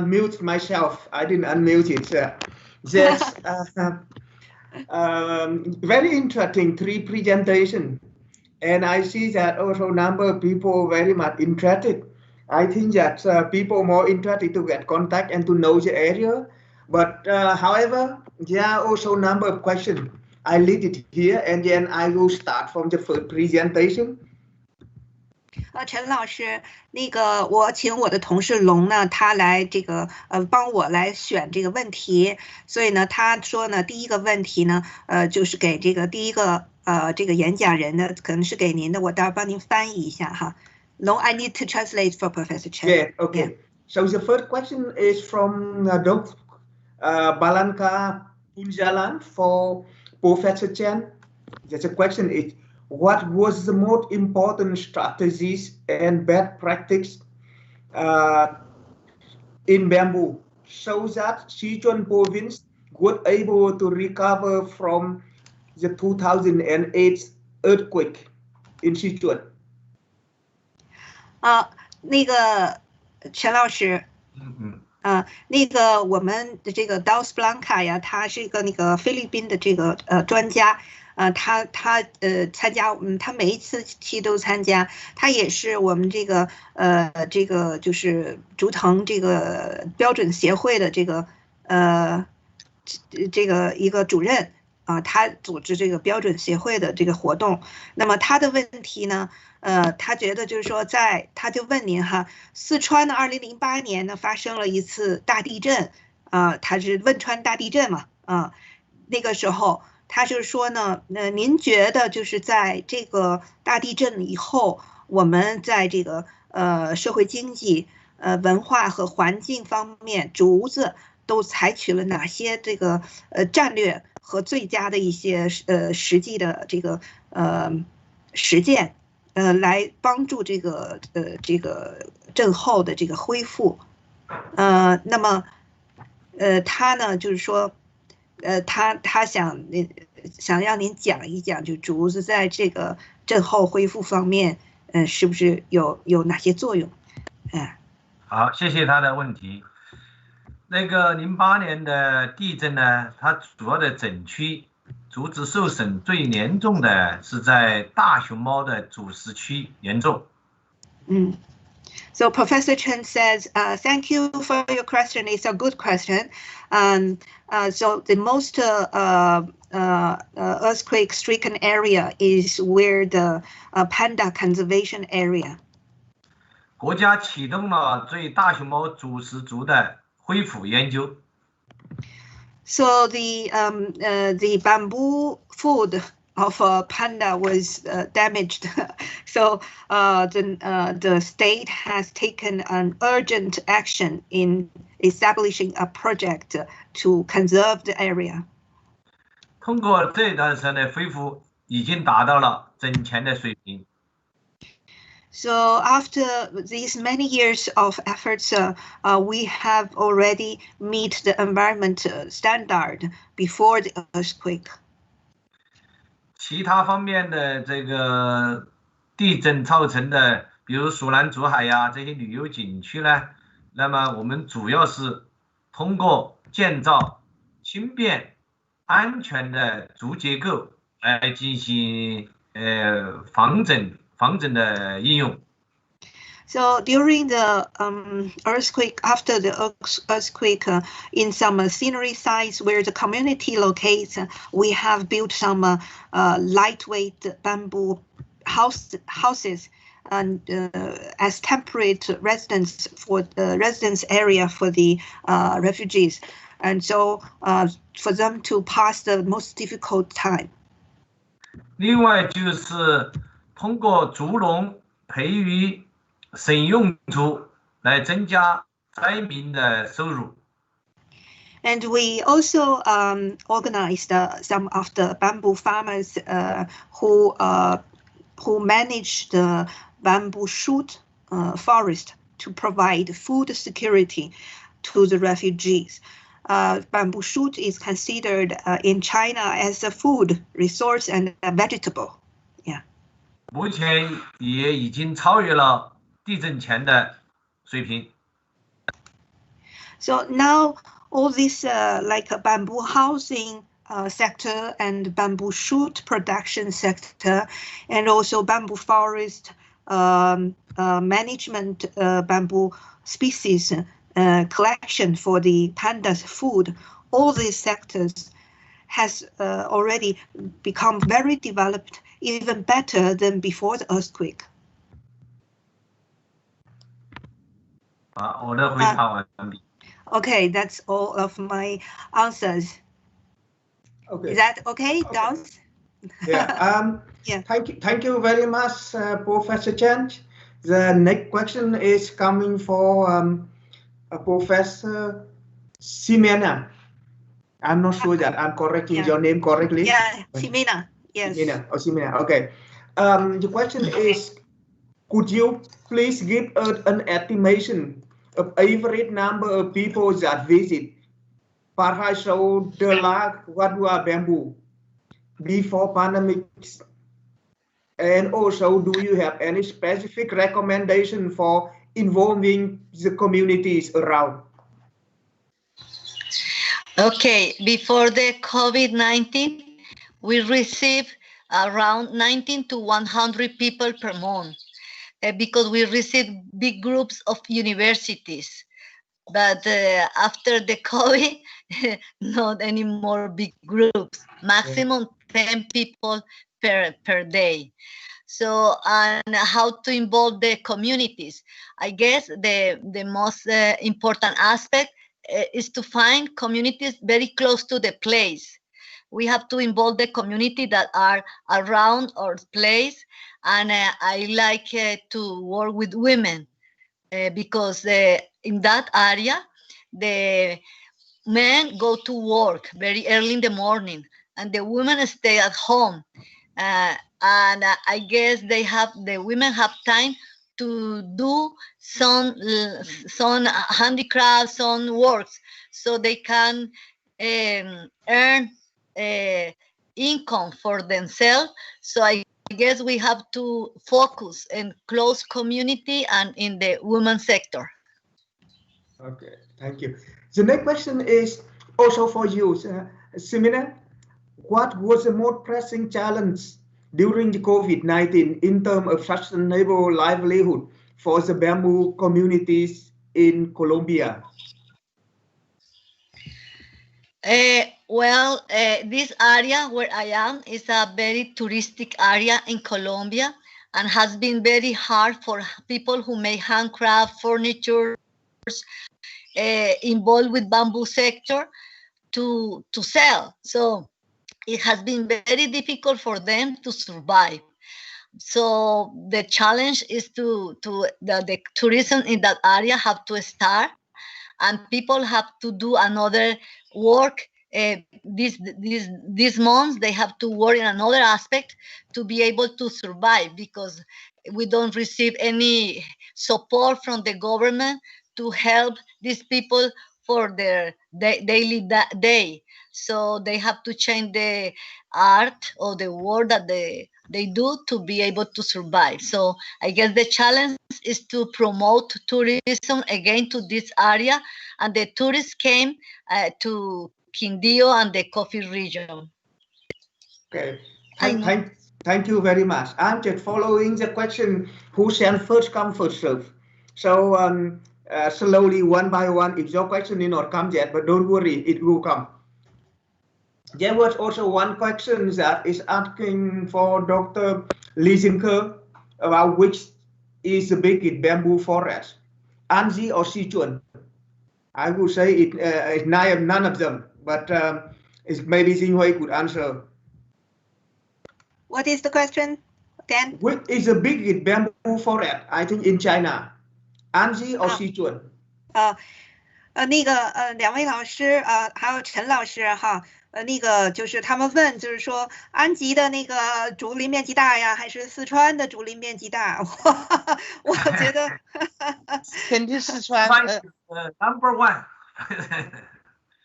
mute myself. I didn't unmute it. Just very interesting 3 presentation, and I see that also number of people very much interested. I think that people more interested to get contact and to know the area. But however, there are also number of questions. I leave it here, and then I will start from the first presentation.
陈老师，那个我请我的同事龙呢，他来帮我来选这个问题，所以呢，他说呢，第一个问题呢，就是给第一个演讲人呢，可能是给您的，我待会儿帮您翻译一下哈。龙 ，I need to translate for Professor Chen.
Yeah, okay. Yeah. So the first question is from Dr. Balanka Punjalan for Professor Chen. The question is, what was the most important strategies and best practice in bamboo so that Sichuan province good able to recover from the 2008 earthquake in Sichuan?
那个陈老师，那个我们的这个 Dos Blanca 呀，他是一个那个菲律宾的这个专家，他参加，他每一次期都参加，他也是我们这个就是竹藤这个标准协会的这个一个主任啊，他组织这个标准协会的这个活动。那么他的问题呢，他觉得就是说他就问您哈，四川呢2008年呢发生了一次大地震啊，它是汶川大地震嘛啊，那个时候他就是说呢，您觉得就是在这个大地震以后，我们在这个社会经济、文化和环境方面，竹子都采取了哪些这个战略和最佳的一些实际的这个实践，来帮助这个震后的这个恢复。那么他呢就是说，他想让您讲一讲，就竹子在这个震后恢复方面，是不是有哪些作用？
好，谢谢他的问题。那个08年的地震呢，它主要的震区竹子受损最严重的是在大熊猫的主食区严重。
So Professor Chen says, thank you for your question. It's a good question. So the most earthquake-stricken area is where the panda conservation area.
国家启动了对大熊猫主食族的恢复研究。
So the bamboo food of a panda was damaged. So the state has taken an urgent action in establishing a project to conserve the area.
通过这段时间的恢复，已经达到了整前的水平。
So after these many years of efforts, we have already met the environment standard before the earthquake.
其他方面的这个地震造成的，比如蜀南竹海呀这些旅游景区呢，那么我们主要是通过建造轻便、安全的竹结构来进行防震的应用。
So during the earthquake, after the earthquake, in some scenery sites where the community locates, we have built some lightweight bamboo houses and as temporary residence for the residence area for the refugees, and so for them to pass the most difficult time.
另外就是通过竹笼培育省用竹来增加灾民的收入。
And we also organized some of the bamboo farmers who manage the bamboo shoot forest to provide food security to the refugees. Bamboo shoot is considered in China as a food resource and a vegetable. Yeah.
目前也已经超越了地震前的水平。
So now all this like a bamboo housing sector and bamboo shoot production sector, and also bamboo forest management, bamboo species collection for the pandas food, all these sectors has already become very developed, even better than before the earthquake.
我的回答完毕。
Okay, that's all of my answers.
Okay.
Is that okay, Dons?
Yeah.
Yeah.
Thank you very much, Professor Chen. The next question is coming for Professor Ximena. I'm not sure that I'm correcting your name correctly.
Yeah, Ximena. Yes.
Ximena. Okay. The question is, could you please give an estimation of average number of people that visit but I showed the lack what were bamboo before pandemics. And also, do you have any specific recommendation for involving the communities around?
Okay, before the COVID-19, we received around 19 to 100 people per month because we received big groups of universities. But after the COVID, not any more big groups, maximum 10 people per day. So, and how to involve the communities? I guess the most important aspect is to find communities very close to the place. We have to involve the community that are around our place. And I like to work with women because in that area, the men go to work very early in the morning and the women stay at home. And I guess the women have time to do some handicrafts, some works, so they can earn income for themselves. So I guess we have to focus in close community and in the women sector.
Okay, thank you. The next question is also for you, Simina. What was the most pressing challenge during the COVID-19 in terms of sustainable livelihood for the bamboo communities in Colombia?
Well, this area where I am is a very touristic area in Colombia and has been very hard for people who make handcraft, furniture, involved with bamboo sector to sell. So it has been very difficult for them to survive. So the challenge is the tourism in that area have to start, and people have to do another work. This month they have to work in another aspect to be able to survive, because we don't receive any support from the government to help these people for their daily day. So they have to change the art or the work that they do to be able to survive. So I guess the challenge is to promote tourism again to this area, and the tourists came to Quindío and the coffee region.
Okay, thank you very much. I'm just following the question, who sent first come first serve. So slowly, one by one, if your question did not come yet, but don't worry, it will come. There was also one question that is asking for Dr. Lee Jin-ke about which is the biggest bamboo forest, Anji or Sichuan. I would say it's none of them, but maybe Xinhui could answer.
What is the question, Dan?
Which is the biggest bamboo forest? I think in China, Anji or Sichuan?
那个两位老师还有陈老师哈，那个就是他们问，就是说安吉的那个竹林面积大呀，还是四川的竹林面积大？我觉得
肯定四川。
Number one.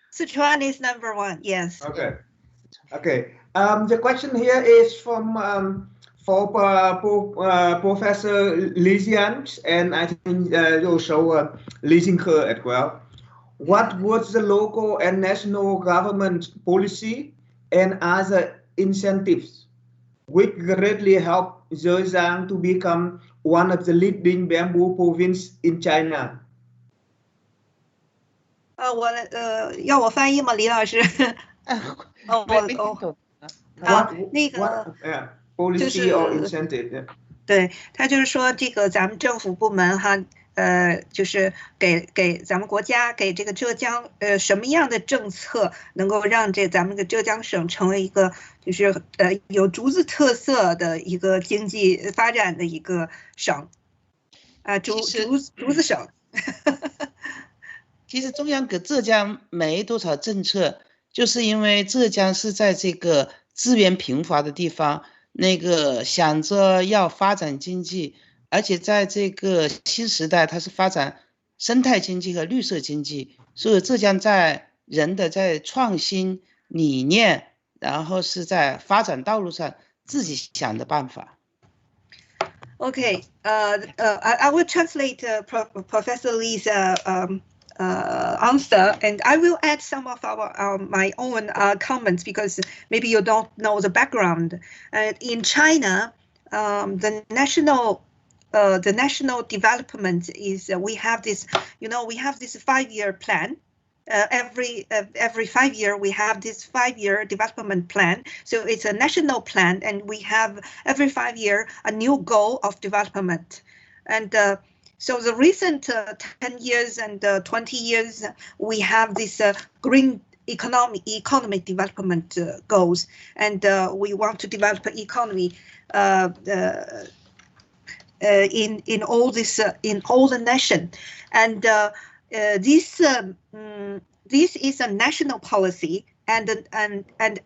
四川 is number one. Yes.
Okay. The question here is from for Professor Li Jian, and I think also Lee Jin-ke as well. What was the local and national government policy and other incentives which greatly helped Zhejiang to become one of the leading bamboo provinces in China?
要我翻译吗，李老师？policy
or incentive？
对，他就是说这个咱们政府部门哈。就是给咱们国家给这个浙江什么样的政策能够让咱们的浙江省成为一个就是有竹子特色的一个经济发展的一个省竹子省。
其实中央给浙江没多少政策，就是因为浙江是在这个资源贫乏的地方，那个想着要发展经济。而且在这个新时代，它是发展生态经济和绿色经济，所以浙江在人的在创新理念，然后是在发展道路上自己想的办法。
Okay, I will translate Professor Lee's answer, and I will add some of my own comments because maybe you don't know the background. In China, the national development is we have this 5-year plan. Every 5 years we have this 5-year development plan. So it's a national plan, and we have every 5 years a new goal of development. And so the recent 10 years and 20 years, we have this green economic development goals, and we want to develop an economy in all the nation, and this is a national policy, and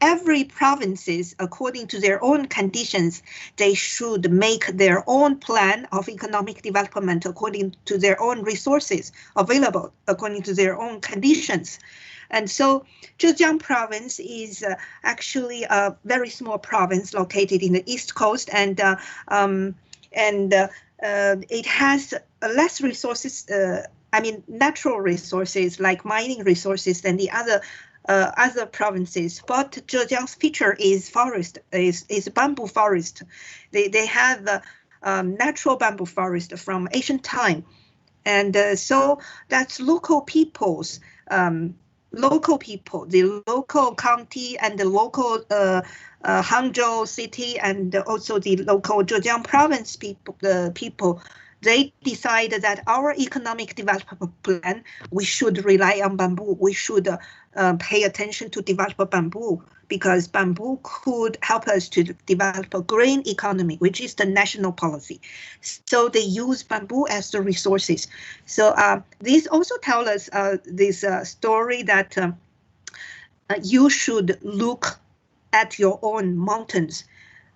every provinces, according to their own conditions, they should make their own plan of economic development according to their own resources available, according to their own conditions. And so Zhejiang province is actually a very small province located in the east coast, and it has less resources, natural resources like mining resources than the other provinces. But Zhejiang's feature is forest, is bamboo forest. They have natural bamboo forest from ancient time, and so that's local peoples. The local county and the local Hangzhou city, and also the local Zhejiang province people, they decided that our economic development plan, we should rely on bamboo. We should pay attention to develop bamboo, because bamboo could help us to develop a green economy, which is the national policy. So they use bamboo as the resources. So this also tells us this story that you should look at your own mountains.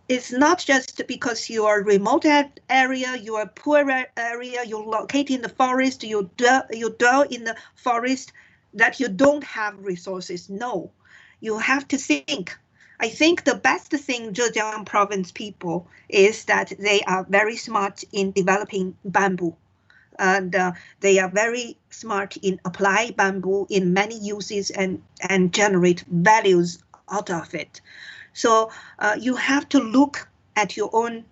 It's not just because you are a remote area, you are a poor area, you're located in the forest, you dwell in the forest, that you don't have resources. No, you have to think. I think the best thing Zhejiang province people is that they are very smart in developing bamboo. And they are very smart in apply bamboo in many uses and generate values out of it. So you have to look at your own,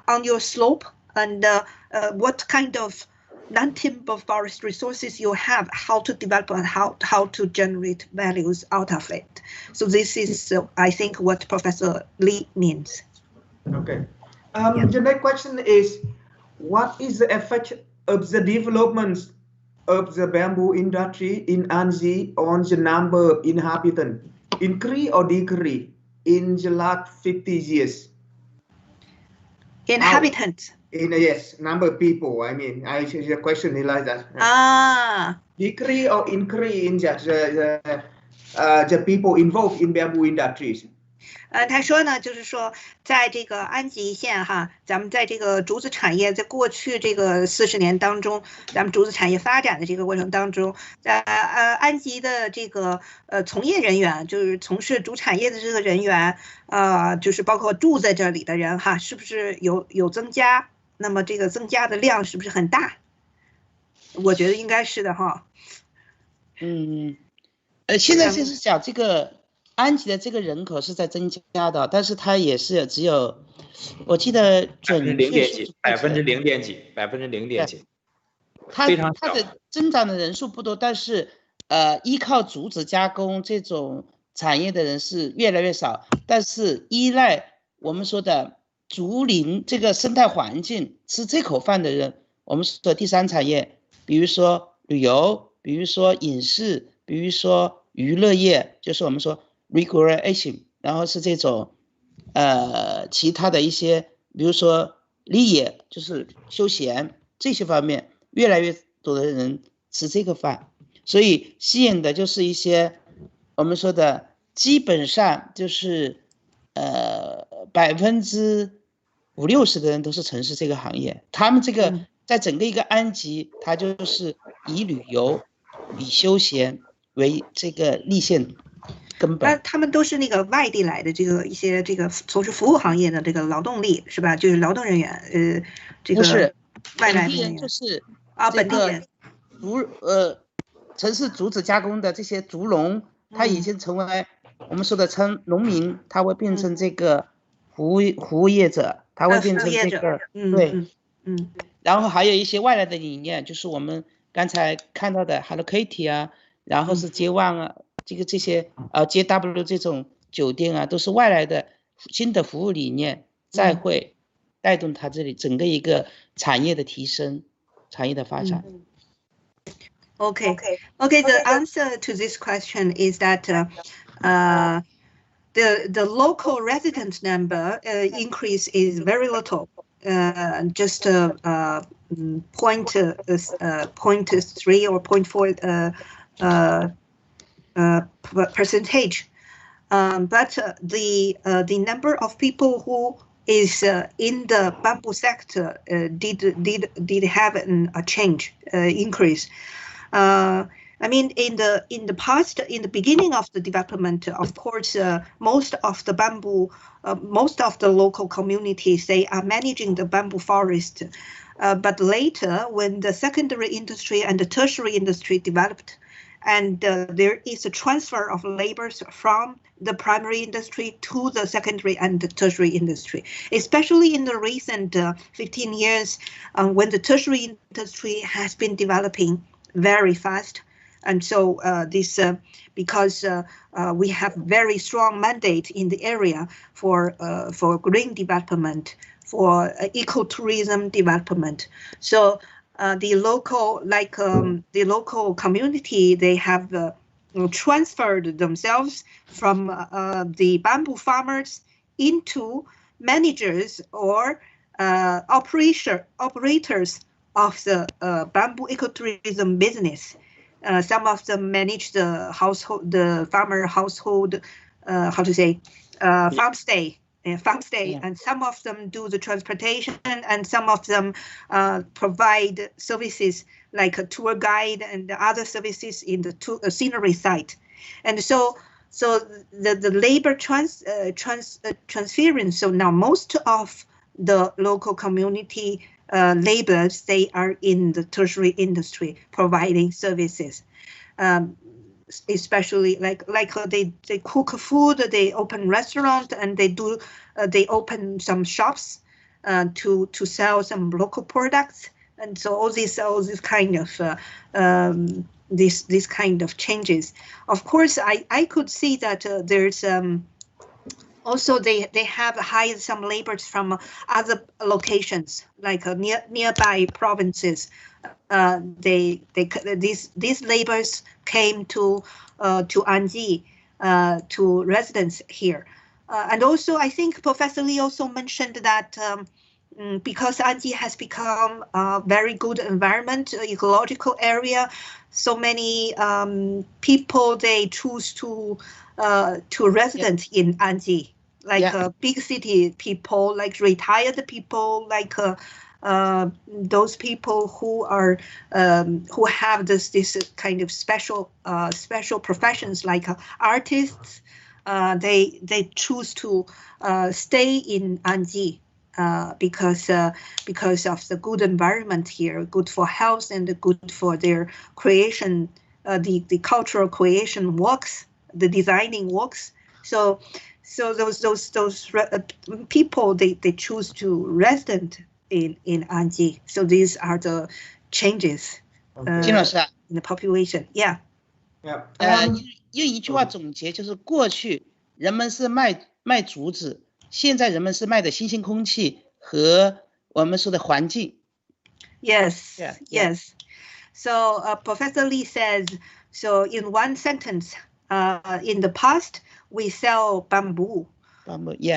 on your slope, and what kind of non-timber forest resources you have, how to develop and how to generate values out of it. So this is, I think, what Professor Lee means.
Okay. The next question is, what is the effect of the development of the bamboo industry in Anji on the number of inhabitants? Increase or decrease in the last 50 years?
Inhabitants?
Yes, number of people. I mean, the question is like that. Decrease or increase in the people involved in bamboo industries?
他说呢，就是说，在这个安吉县哈，咱们在这个竹子产业，在过去这个40年当中，咱们竹子产业发展的这个过程当中，安吉的这个从业人员，就是从事竹产业的这个人员，就是包括住在这里的人哈，是不是有增加？那么这个增加的量是不是很大？我觉得应该是的哈。
现在就是讲这个。安吉的这个人口是在增加的，但是它也是只有，我记得准确
0.几%，
它的增长的人数不多，但是依靠竹子加工这种产业的人是越来越少，但是依赖我们说的竹林这个生态环境吃这口饭的人，我们说第三产业，比如说旅游，比如说影视，比如说娱乐业，就是我们说recreation， 然后是这种其他的一些，比如说理业，就是休闲这些方面，越来越多的人吃这个饭，所以吸引的就是一些我们说的基本上就是50%-60%的人都是从事这个行业，他们这个在整个一个安吉，它就是以旅游、以休闲为这个立宪根
那
本。
他们都是那个外地来的一些从事服务行业的这个劳动力是吧？就是劳动人员，这个
不是
外来
本地人，
的人员
就是
啊，
这个
本地人。
城市竹子加工的这些竹农，他已经成为我们说的称农民，他会变成这个服务业者，他会变成这个对，然后还有一些外来的理念，就是我们刚才看到的 Hello Kitty 啊，然后是街望啊，这些JW 这种酒店啊，都是外来的新的服务理念，再会带动它这里整个一个产业的提升，产业的发展。
Okay. The answer to this question is that the local resident number increase is very little, just 0.3 or 0.4 percentage. But the number of people who is in the bamboo sector did have a change, increase. I mean, in the past, in the beginning of the development, of course, most of the local communities, they are managing the bamboo forest. But later, when the secondary industry and the tertiary industry developed, and there is a transfer of labors from the primary industry to the secondary and the tertiary industry, especially in the recent 15 years, when the tertiary industry has been developing very fast. And so because we have very strong mandate in the area for green development, for ecotourism development. So the local community, they have transferred themselves from the bamboo farmers into managers or operators of the bamboo ecotourism business. Some of them manage the farmer household, farm stay, and some of them do the transportation, and some of them provide services like a tour guide and other services in the scenery site. And so the labor transference. So now most of the local community laborers, they are in the tertiary industry providing services, especially like they cook food, they open restaurant, and they open some shops to sell some local products. And so all this kind of this kind of changes. Of course, I could see that there's also they have hired some laborers from other locations, like nearby provinces. These laborers came to Anji, to residents here. And also, I think Professor Lee also mentioned that because Anji has become a very good environment, ecological area, so many people, they choose to resident in Anji, like big city people, like retired people, like those people who are who have this kind of special professions, like artists. They choose to stay in Anji because of the good environment here, good for health and good for their creation, the cultural creation works, the designing works. So those people, they choose to resident in Anji. So these are the changes in the population. Yeah.
用一句话总结，就是过去人们是卖竹子，现在人们是卖的新鲜空气和我们说的环境。
Yes. So Professor Lee says, so in one sentence, in the past we sell bamboo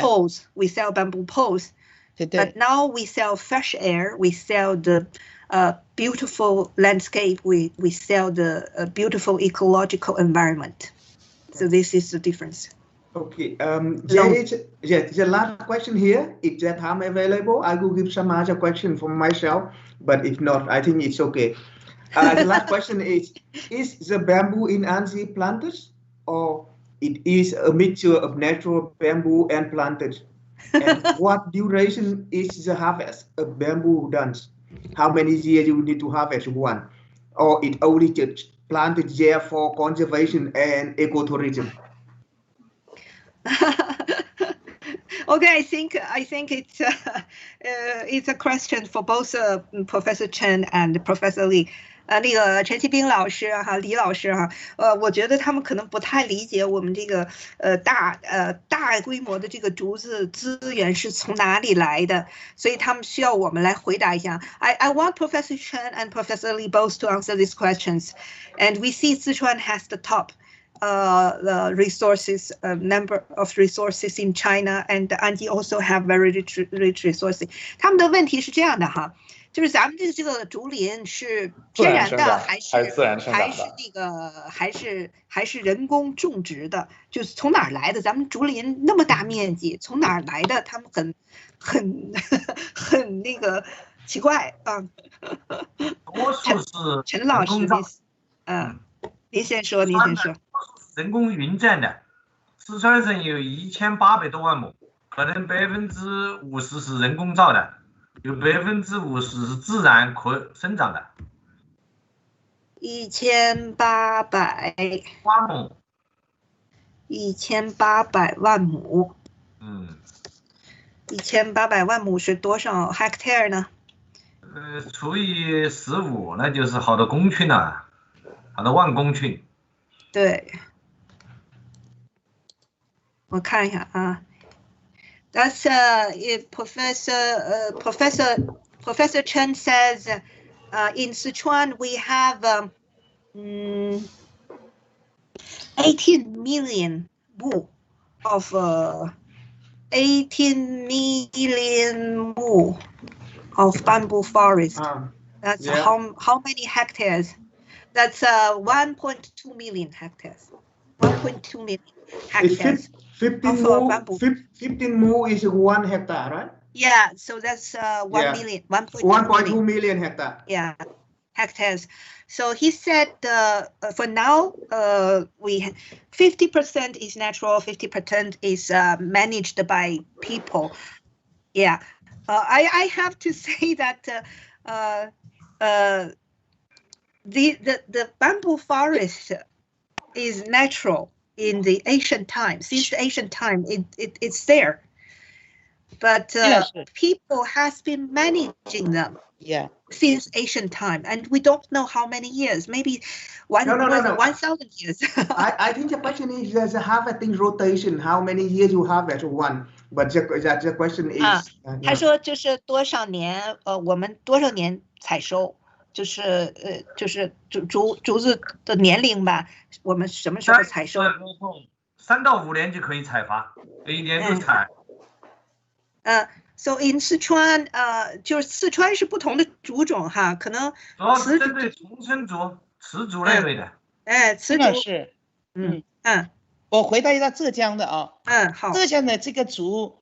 poles. We sell bamboo poles, but now we sell fresh air. We sell the beautiful landscape. We sell the beautiful ecological environment. So this is the difference.
Okay. There is the last question here. If that time available, I will give some other question from myself. But if not, I think it's okay. The last question is the bamboo in Anzi planted, or it is a mixture of natural bamboo and planted? And what duration is the harvest of bamboo done? How many years you need to harvest one? Or it only just planted there for conservation and ecotourism?
Okay, I think it's a question for both Professor Chen and Professor Lee. 那个陈其斌老师哈，李老师哈，我觉得他们可能不太理解我们这个大规模的这个竹子资源是从哪里来的，所以他们需要我们来回答一下。I want Professor Chen and Professor Lee both to answer these questions, and we see Sichuan has the top the resources, number of resources in China, and Anji also have very rich resources. 他们的问题是这样的哈。就是咱们这个竹林是天然的还是人工种植的？就是从哪儿来的？咱们竹林那么大面积，从哪儿来的？他们很那个奇怪啊。
多数是
陈老师，您先说。
人工云建的，四川省有1800多万亩，可能50%是人工造的。有50%是自然可生长的。
1800
万亩。
1800万亩。1800万亩是多少 hectare 呢？
除以15，那就是好多公顷了，好多万公頃。
对，我看一下啊。That's Professor Chen says in Sichuan we have 18 million mu of 18 million mu of bamboo forest. That's how many hectares? That's 1.2 million hectares. 1.2 million hectares.
15 mu is 1 hectare, right?
Yeah, so that's 1 million,
1.2 million hectare.
Yeah, hectares. So he said for now, 50% is natural, 50% is managed by people. Yeah, I have to say that the bamboo forest is natural. In the ancient time, since the ancient time, it's there, but people has been managing them since ancient time, and we don't know how many years. Maybe 1,000 years.
I think the question is there's a harvesting rotation. How many years you harvest one? But the question is.
他说就是多少年，我们多少年采收。就是竹子的年龄吧，我们什么时候采收
？3到5年就可以采伐，一年就采。
So in Sichuan， 就是四川是不同的竹种哈，可能
主要是针对重生竹、雌竹类的。
雌竹
是，我回答一下浙江的啊，
好，
浙江的这个竹，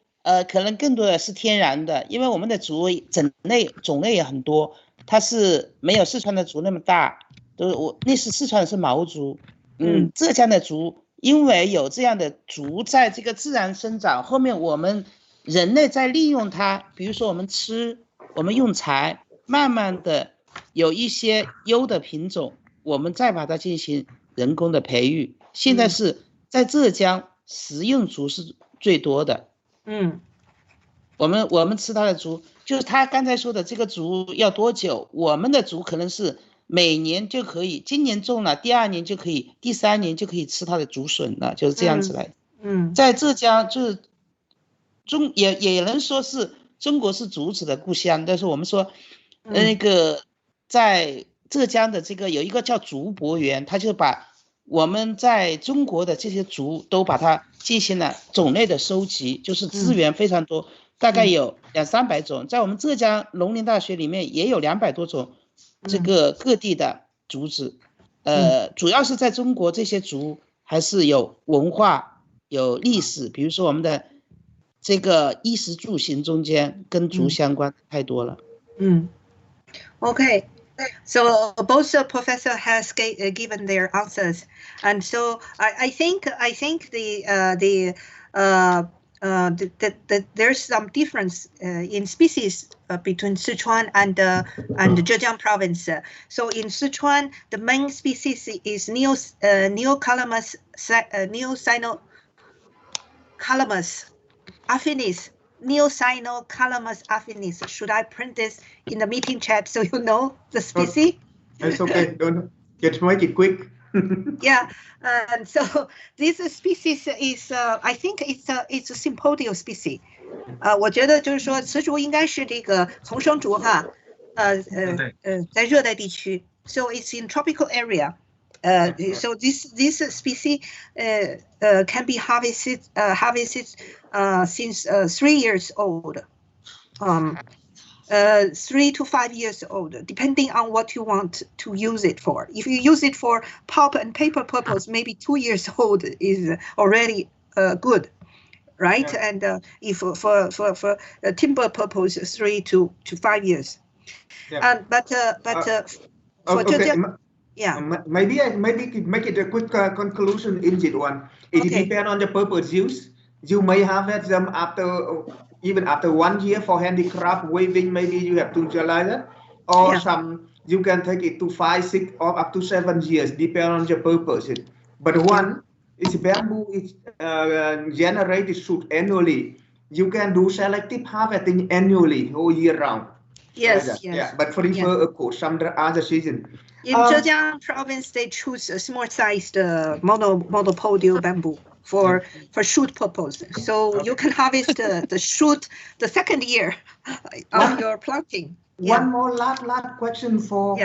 可能更多的是天然的，因为我们的竹种类也很多。它是没有四川的竹那么大，那是四川的是毛竹，浙江的竹因为有这样的竹在这个自然生长，后面我们人类在利用它，比如说我们吃，我们用材，慢慢的有一些优的品种，我们再把它进行人工的培育。现在是在浙江食用竹是最多的，我们吃它的竹。就是他刚才说的这个竹要多久？我们的竹可能是每年就可以，今年种了，第2年就可以，第3年就可以吃它的竹笋了，就是这样子来。在浙江就是也能说是中国是竹子的故乡，但是我们说那个在浙江的这个有一个叫竹博园，他就把我们在中国的这些竹都把它进行了种类的收集，就是资源非常多。大概有200-300种，在我们浙江农林大学里面也有200多种这个各地的竹子，主要是在中国这些竹还是有文化有历史，比如说我们的这个衣食住行中间跟竹相关太多了。
OK， So both professor has given their answers, and so I think there's some difference in species between Sichuan and Zhejiang province. So in Sichuan, the main species is Neocalamus affinis. Neocalamus affinis. Should I print this in the meeting chat so you know the species?
It's okay. Don't just make it quick.
Yeah, and so this species is I think it's a sympodial species. 我觉得就是说雌竹应该是这个丛生竹哈，在热带地区。So it's in tropical area. So this species can be harvested since 3 years old. 3 to 5 years old, depending on what you want to use it for. If you use it for pulp and paper purpose, maybe 2 years old is already good, right? Yeah. And if for timber purpose, 3 to 5 years. Yeah. But for yeah.
Maybe make it a quick conclusion in this one. It depends on the purpose used. You may harvest them after. Even after 1 year for handicraft weaving, maybe you have to utilize it, or some you can take it to 5, 6, or up to 7 years, depending on your purpose. But one is bamboo is generated shoot annually. You can do selective harvesting annually, all year round.
Yes,
yes.
Yeah,
but prefer of course some other season.
In Zhejiang province, they choose a small-sized monopodial bamboo for shoot purpose. So you can harvest the shoot the second year of your planting.
One more last question for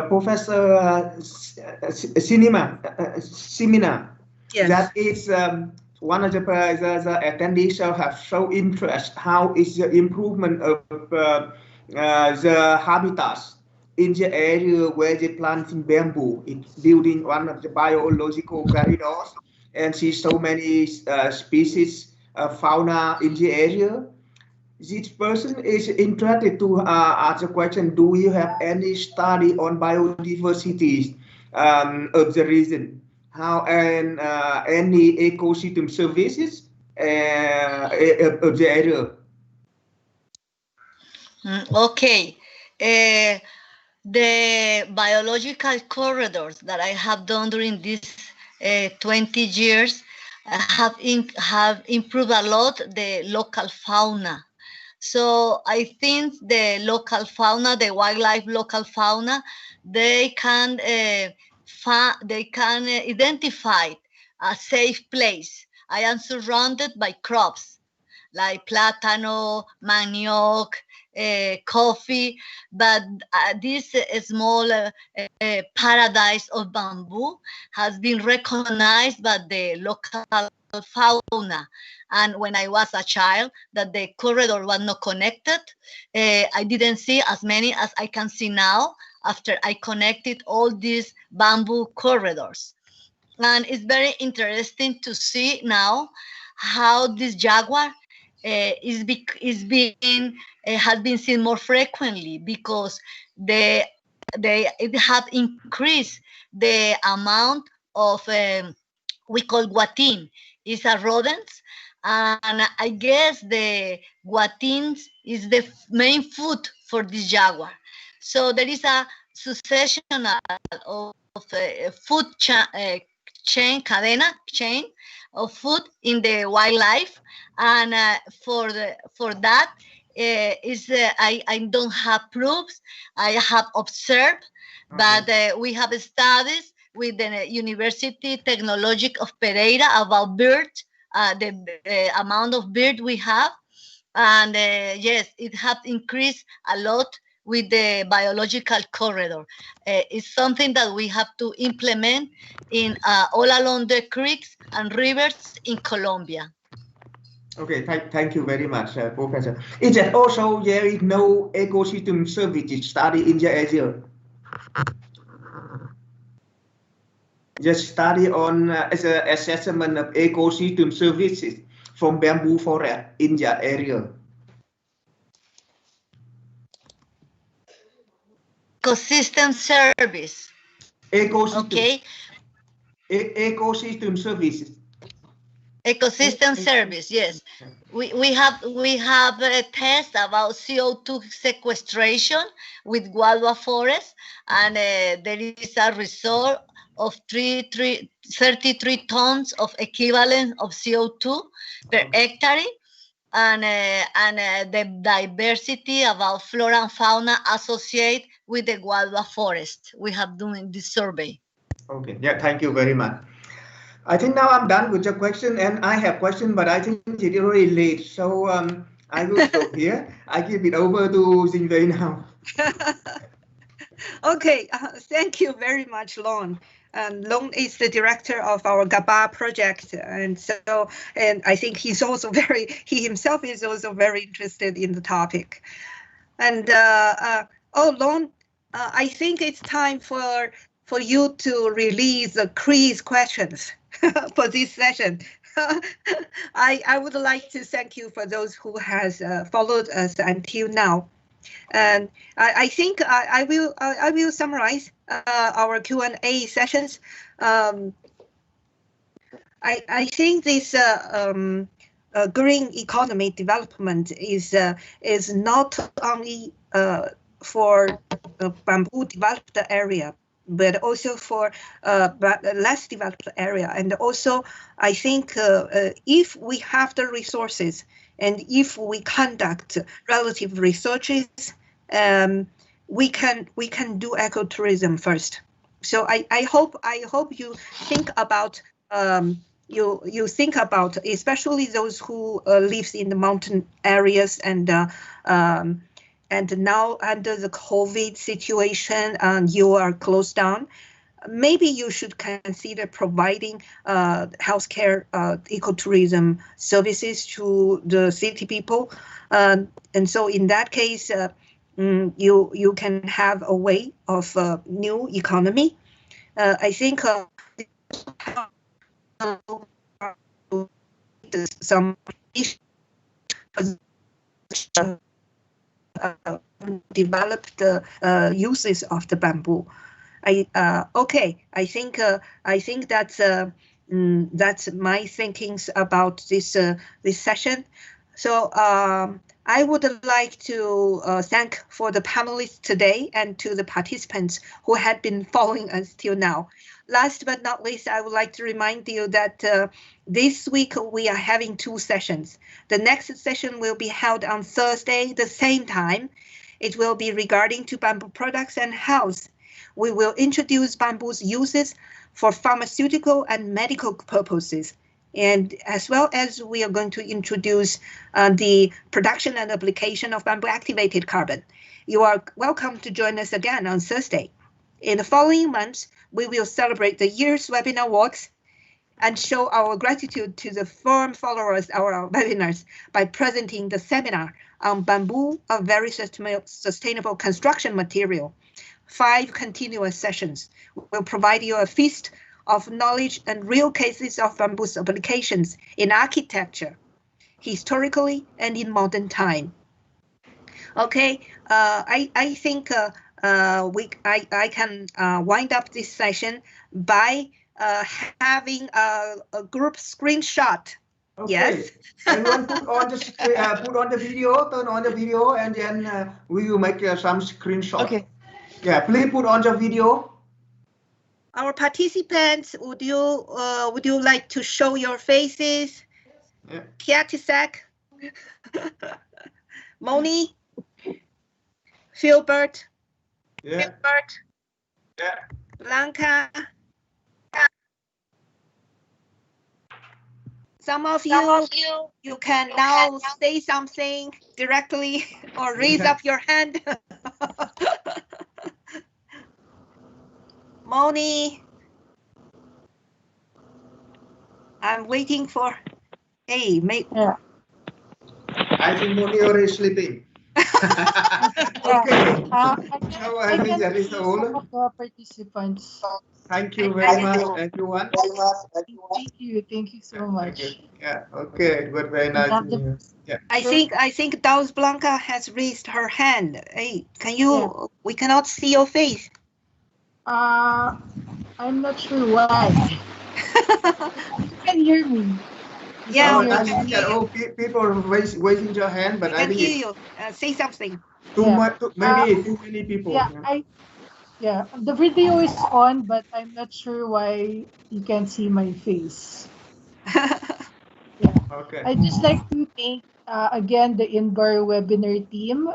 Professor Simina.
Yes.
That is one of the attendees have shown interest. How is the improvement of the habitats in the area where they planting bamboo? It's building one of the biological corridors, and see so many species of fauna in the area. This person is interested to ask a question: do you have any study on biodiversity of the region? How and any ecosystem services of the area?
Okay. The biological corridors that I have done during these 20 years have improved a lot the local fauna. So I think the local fauna, the wildlife local fauna, they can identify a safe place. I am surrounded by crops like plátano, manioc, coffee, but this small paradise of bamboo has been recognized by the local fauna. And when I was a child, that the corridor was not connected, I didn't see as many as I can see now after I connected all these bamboo corridors. And it's very interesting to see now how this jaguar has been seen more frequently, because it has increased the amount of we call guatin. It's a rodent, and I guess the guatins is the main food for this jaguar. So there is a succession of food chain of food in the wildlife, and for that I don't have proofs. I have observed, but we have studies with the University Technologic of Pereira about birds, the amount of bird we have, and yes, it has increased a lot with the biological corridor. It's something that we have to implement in all along the creeks and rivers in Colombia.
Okay, thank you very much, Professor. Is that also there is no ecosystem services study in the area? Just study on as an assessment of ecosystem services from bamboo forest in that area.
ecosystem service.
Ecosystem.
Okay.
Ecosystem services.
Ecosystem service, yes. We have a test about CO2 sequestration with guava forest, and there is a result of 33 tons of equivalent of CO2 per hectare, and the diversity about flora and fauna associated with the guava forest. We have done this survey.
Okay, yeah, thank you very much. I think now I'm done with your question, and I have question, but I think it's already late, so I will stop here. I give it over to Zinwei now.
Okay, thank you very much, Lon. Lon is the director of our GABA project, and I think he himself is also very interested in the topic. And Lon, I think it's time for you to release the quiz questions for this session. I would like to thank you for those who has followed us until now. And I think I will summarize our Q&A sessions. I think this green economy development is not only for bamboo developed area, but also for less developed area. And also, I think if we have the resources and if we conduct relative researches, we can do ecotourism first. So I hope you think about you think about especially those who lives in the mountain areas and now under the COVID situation, you are closed down. Maybe you should consider providing healthcare ecotourism services to the city people. And so in that case, you can have a way of new economy. I think some developed uses of the bamboo. I think that's my thinkings about this session. So I would like to thank for the panelists today and to the participants who had been following us till now. Last but not least, I would like to remind you that this week we are having 2 sessions. The next session will be held on Thursday, the same time. It will be regarding to bamboo products and health. We will introduce bamboo's uses for pharmaceutical and medical purposes. And as well as we are going to introduce the production and application of bamboo activated carbon. You are welcome to join us again on Thursday. In the following months, we will celebrate the year's webinar awards and show our gratitude to the firm followers of our webinars by presenting the seminar on bamboo, a very sustainable construction material. 5 continuous sessions will provide you a feast of knowledge and real cases of bamboo's applications in architecture, historically and in modern time. Okay, I think I can wind up this session by having a group screenshot.
Okay.
Yes.
Everyone put on the video, turn on the video, and then we will make some screenshot. Okay. Yeah, please put on the video.
Our participants, would you like to show your faces?
Yeah.
Kiatisak, Moni, Philbert,
Yeah. Yeah.
Blanca. Some of you can now say something directly or raise up your hand. Moni, I'm waiting for. Hey, mate.
Yeah. I think Moni already sleeping. Okay.
I think that is all. Participants.
Thank you very much, everyone.
Thank you so much.
Yeah, okay, it was very nice to meet you. Yeah.
I think Daus Blanca has raised her hand. Hey, can you?
Yeah.
We cannot see your face.
I'm not sure why. You can hear me.
Yeah,
I think that people are raising your hand, but I
can
think
hear you. Say something.
Too much. Maybe too many people.
Yeah, the video is on, but I'm not sure why you can't see my face.
Okay.
I'd just like to thank again the INBAR webinar team,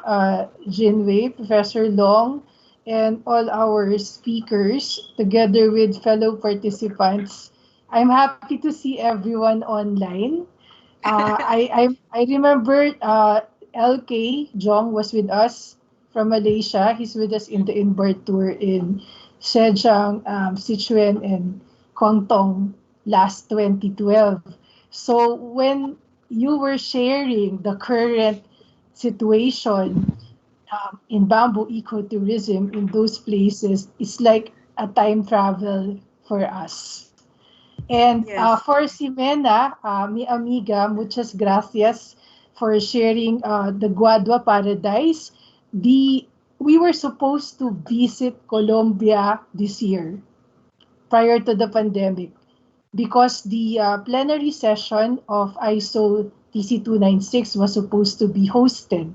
Jinwei, Professor Long, and all our speakers, together with fellow participants. I'm happy to see everyone online. I remember LK Jong was with us from Malaysia. He's with us in the INBAR tour in Zhejiang, Sichuan, and Guangdong last 2012. So when you were sharing the current situation in bamboo ecotourism in those places, it's like a time travel for us. And for Ximena, mi amiga, muchas gracias for sharing the Guadua Paradise. We were supposed to visit Colombia this year, prior to the pandemic, because the plenary session of ISO TC296 was supposed to be hosted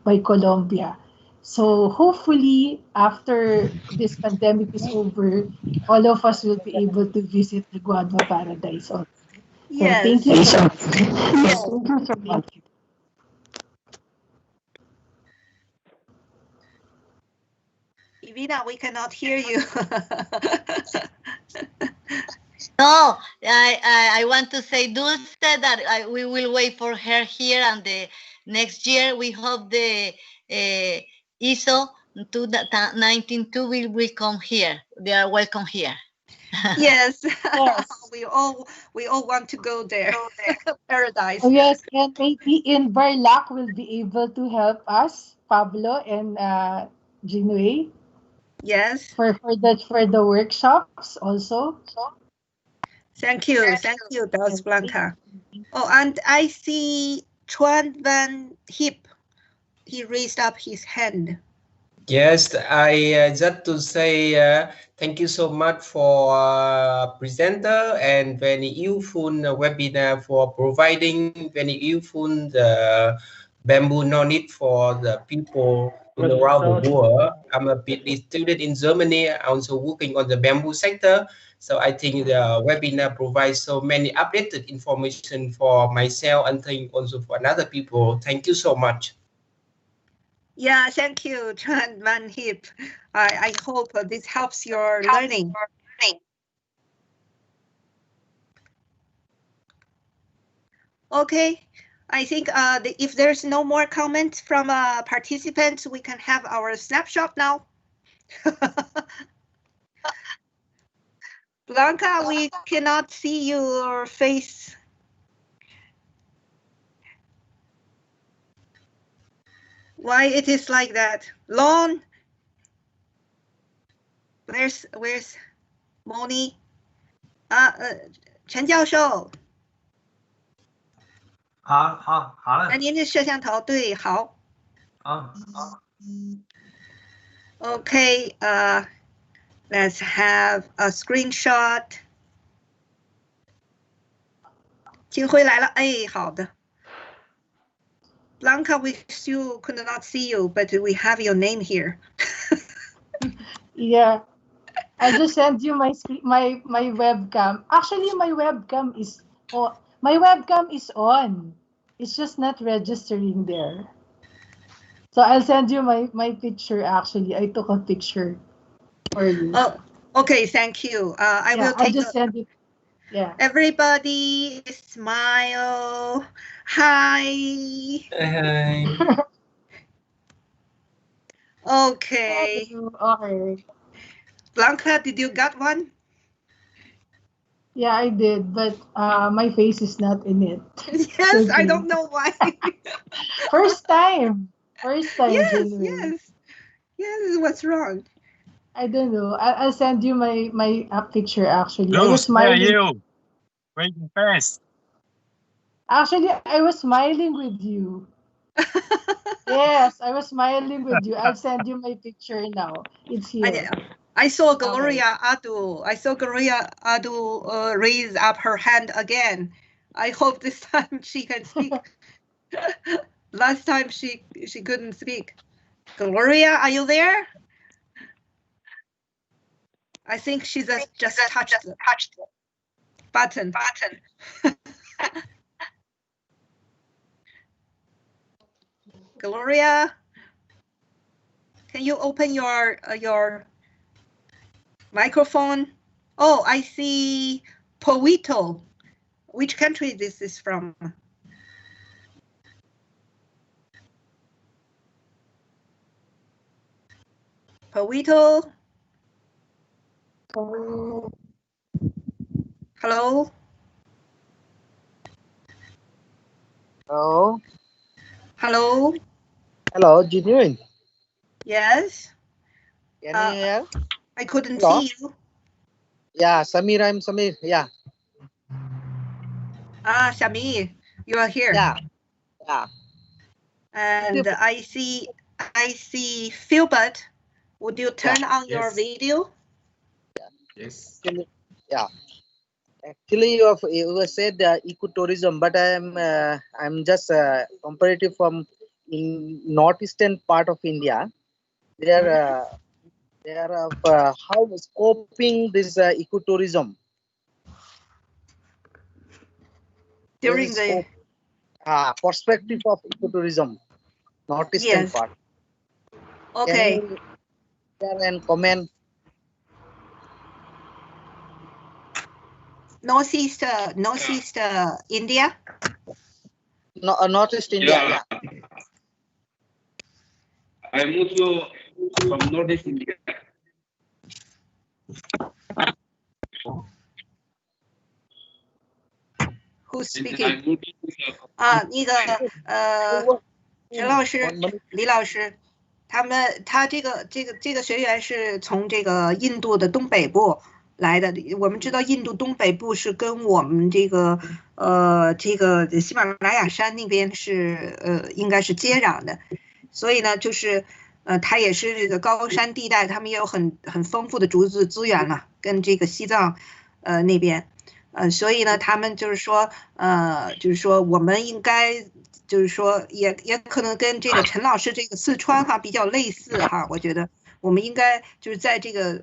by Colombia. So hopefully, after this pandemic is over, all of us will be able to visit the Guadua Paradise also.
Yes.
So thank you so much. Thank you so much.
Ivina, we cannot hear you.
No, I want to say, Dulce, that we will wait for her here, and the next year we hope the ISO 192 will come here. They are welcome here.
Yes. we all want to go there. Paradise.
Oh, yes, and maybe INBAR LAC will be able to help us, Pablo and Jinwei.
Yes.
For the workshops also.
Thank you, Daus Blanca. Oh, and I see Chuan Van Hip. He raised up his hand.
Yes, I just to say thank you so much for presenter and very useful webinar for providing very useful bamboo knowledge for the people around the world. I'm a PhD student in Germany, also working on the bamboo sector. So I think the webinar provides so many updated information for myself and think also for other people. Thank you so much.
Yeah, thank you, Chuan Van Hip. I hope this helps your learning. Okay, I think if there's no more comments from participants, we can have our snapshot now. Blanca, we cannot see your face. Why it is like that? Lon, where's Moni? 陈教授。
好了。
那您的摄像头对，好。Okay, let's have a screenshot. 请回来了，哎，好的。Blanca, we still could not see you, but we have your name here.
Yeah, I just sent you my webcam. Actually, my webcam is on. It's just not registering there. So I'll send you my picture. Actually, I took a picture for you.
Oh, okay. Thank you. I will take.
I'll just send it. Yeah.
Everybody smile. Hi.
Hi.
Okay.
Okay.
Blanca, did you got one?
Yeah, I did, but my face is not in it.
Yes, I don't know why.
First time.
Yes. What's wrong?
I don't know. I'll send you my picture actually. I was
Bruce, where are
smiling.
you? Waiting first.
Actually, I was smiling with you. Yes, I was smiling with you. I'll send you my picture now. It's here.
I saw
Okay.
Gloria Adu. I saw Gloria Adu raise up her hand again. I hope this time she can speak. Last time she couldn't speak. Gloria, are you there? I think she just touched the button. Gloria, can you open your microphone? Oh, I see Powito. Which country this is from? Powito. Hello.
Hello.
Hello.
Hello, Genuine.
Yes.
Can you hear?
I couldn't
Hello?
see you.
Yeah, Samir, I'm Samir. Yeah.
Shamir, you are here.
Yeah. Yeah.
And I see Philbert. Would you turn on your
Yes.
video?
Yes.
Yeah. Actually, you said ecotourism, but I'm just comparative from in northeastern part of India. They are how scoping this ecotourism
During the
perspective of ecotourism, northeastern
yes.
part.
Okay.
Can you share and comment?
Northeast India.
No, Northeast India. Yeah.
I'm also from Northeast India.
Who's speaking? 那个陈老师、李老师，他这个学员是从这个印度的东北部来的。我们知道印度东北部是跟我们这个喜马拉雅山那边是应该是接壤的，所以呢就是它也是这个高山地带，他们也有很丰富的竹子资源了，跟这个西藏那边。所以呢，他们就是说我们应该就是说也可能跟这个陈老师这个四川哈比较类似哈，我觉得我们应该就是在这个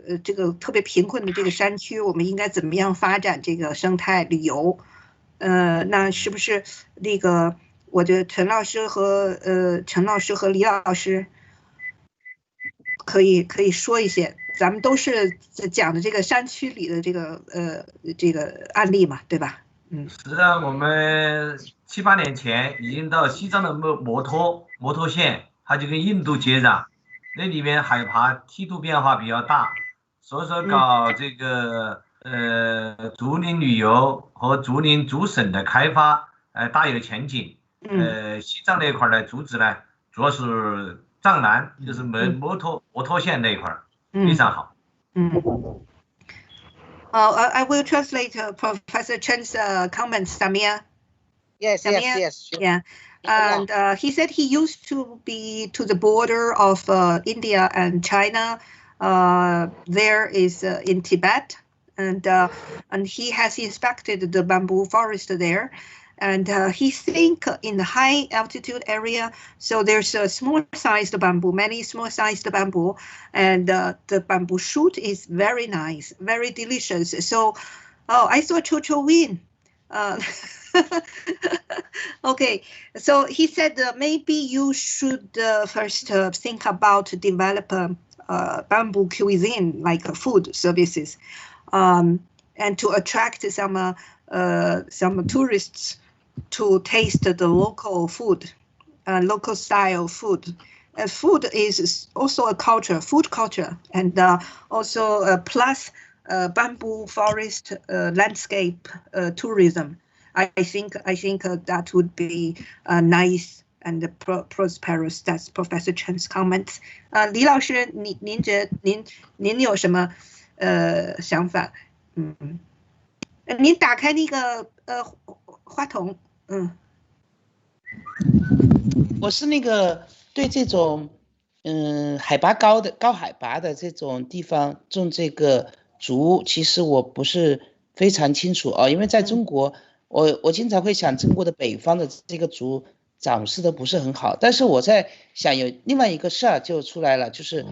特别贫困的这个山区，我们应该怎么样发展这个生态旅游？那是不是那个？我觉得陈老师和李老师可以说一些。咱们都是讲的这个山区里的这个案例嘛，对吧？
实际上我们7、8年前已经到西藏的摩托县，它就跟印度接壤，那里面海拔梯度变化比较大，所以说搞这个竹林旅游和竹林竹省的开发，大有前景。西藏那块的竹子呢，主要是藏南，就是摩托县那一块。非常好。
I will translate Professor Chen's comments, Samir.
Yes,
Samir?
yes.
Yeah. And he said he used to be to the border of India and China. There is in Tibet, and he has inspected the bamboo forest there. And he think in the high altitude area, so there's a small-sized bamboo, many small-sized bamboo, and the bamboo shoot is very nice, very delicious. So, I saw Cho win. Okay, so he said maybe you should first think about develop bamboo cuisine, like food services, and to attract some tourists to taste the local food, local style food. Food is also a culture, food culture, and also plus bamboo forest landscape tourism. I think that would be nice and prosperous. That's Professor Chen's comments. 李老师，您有什么想法？您打开那个话筒，
我是那个对这种高海拔的这种地方种这个竹，其实我不是非常清楚啊，因为在中国，我经常会想中国的北方的这个竹长势都不是很好，但是我在想有另外一个事儿就出来了，就是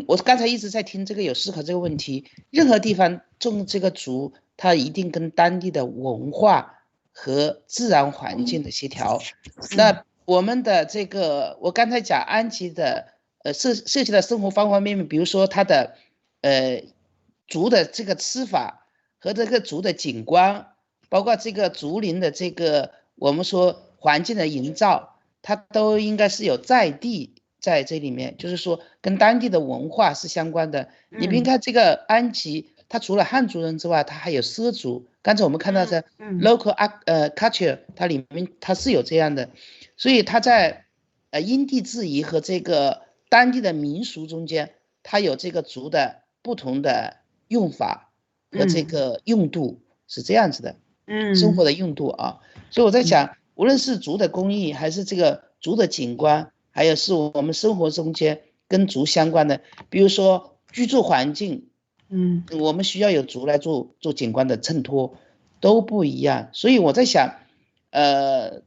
我刚才一直在听这个有思考这个问题，任何地方种这个竹，它一定跟当地的文化和自然环境的协调。那我们的这个，我刚才讲安吉的涉及到生活方方面面，比如说它的竹的这个吃法和这个竹的景观，包括这个竹林的这个我们说环境的营造，它都应该是有在地在这里面，就是说跟当地的文化是相关的。你别看这个安吉，它除了汉族人之外，它还有畲族。刚才我们看到的 local culture， 它里面它是有这样的。所以它在因地制宜和这个当地的民俗中间，它有这个竹的不同的用法和这个用度是这样子的，生活的用度啊。所以我在想，无论是竹的工艺，还是这个竹的景观，还有是我们生活中间跟竹相关的，比如说居住环境，我们需要有竹来做景观的衬托，都不一样。所以我在想。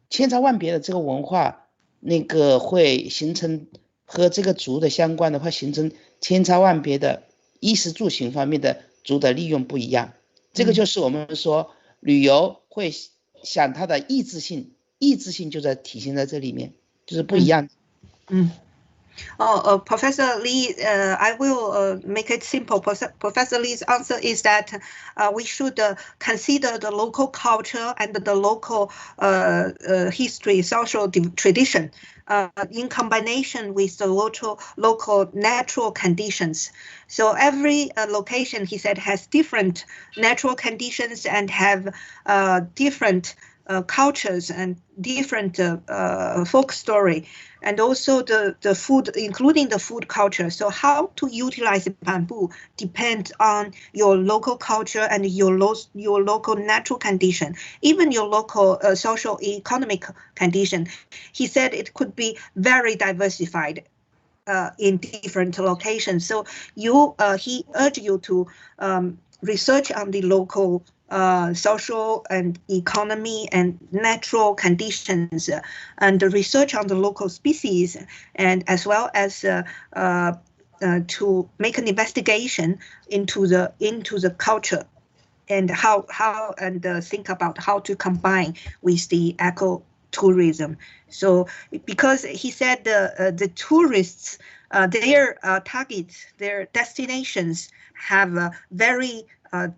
千差万别的这个文化，那个会形成和这个竹的相关的，会形成千差万别的衣食住行方面的竹的利用不一样。这个就是我们说旅游会想它的异质性就在体现在这里面，就是不一样。
Professor Lee, I will make it simple. Professor Lee's answer is that we should consider the local culture and the local history, social tradition in combination with the local natural conditions. So every location, he said, has different natural conditions and have different cultures and different folk story, and also the food, including the food culture. So how to utilize bamboo depends on your local culture and your local natural condition, even your local social economic condition. He said it could be very diversified in different locations. So he urged you to research on the local social and economy and natural conditions, and the research on the local species, and as well as to make an investigation into the culture and how and think about how to combine with the ecotourism. So because he said the tourists, their targets, their destinations have very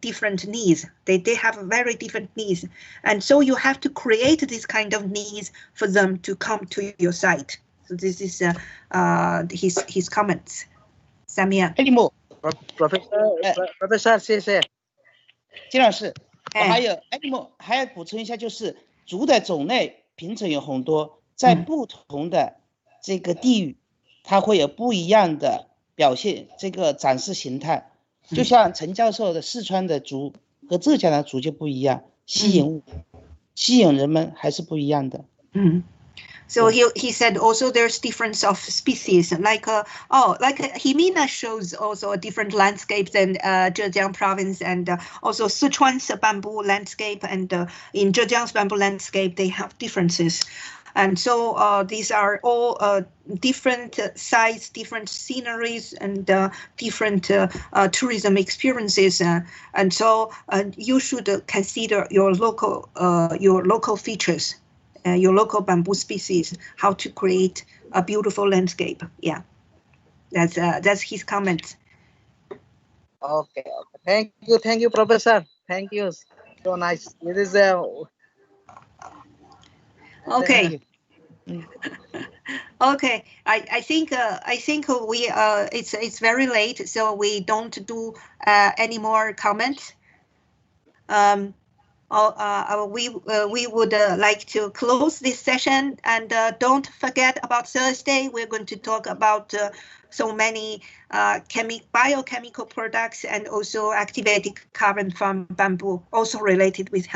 different needs. They have very different needs, and so you have to create this kind of needs for them to come to your site. So this is his comments. Samia.
Professor, 谢谢。
金老师，我还要补充一下，就是竹的种类品种有很多，在不同的这个地域，它会有不一样的表现，这个展示形态。就像陈教授的四川的竹和浙江的竹就不一样，吸引人们还是不一样的。
So he said also there's difference of species, like Himina shows also a different landscape than Zhejiang province, and also Sichuan's bamboo landscape, and in Zhejiang's bamboo landscape they have differences. And so these are all different sites, different sceneries, and different tourism experiences. And so you should consider your local features, your local bamboo species, how to create a beautiful landscape. Yeah, that's his comment.
Okay. Thank you, Professor. Thank you. So nice. It is
Okay. Okay. I think we it's very late, so we don't do any more comments. we would like to close this session, and don't forget about Thursday. We're going to talk about so many biochemical products and also activated carbon from bamboo, also related with health.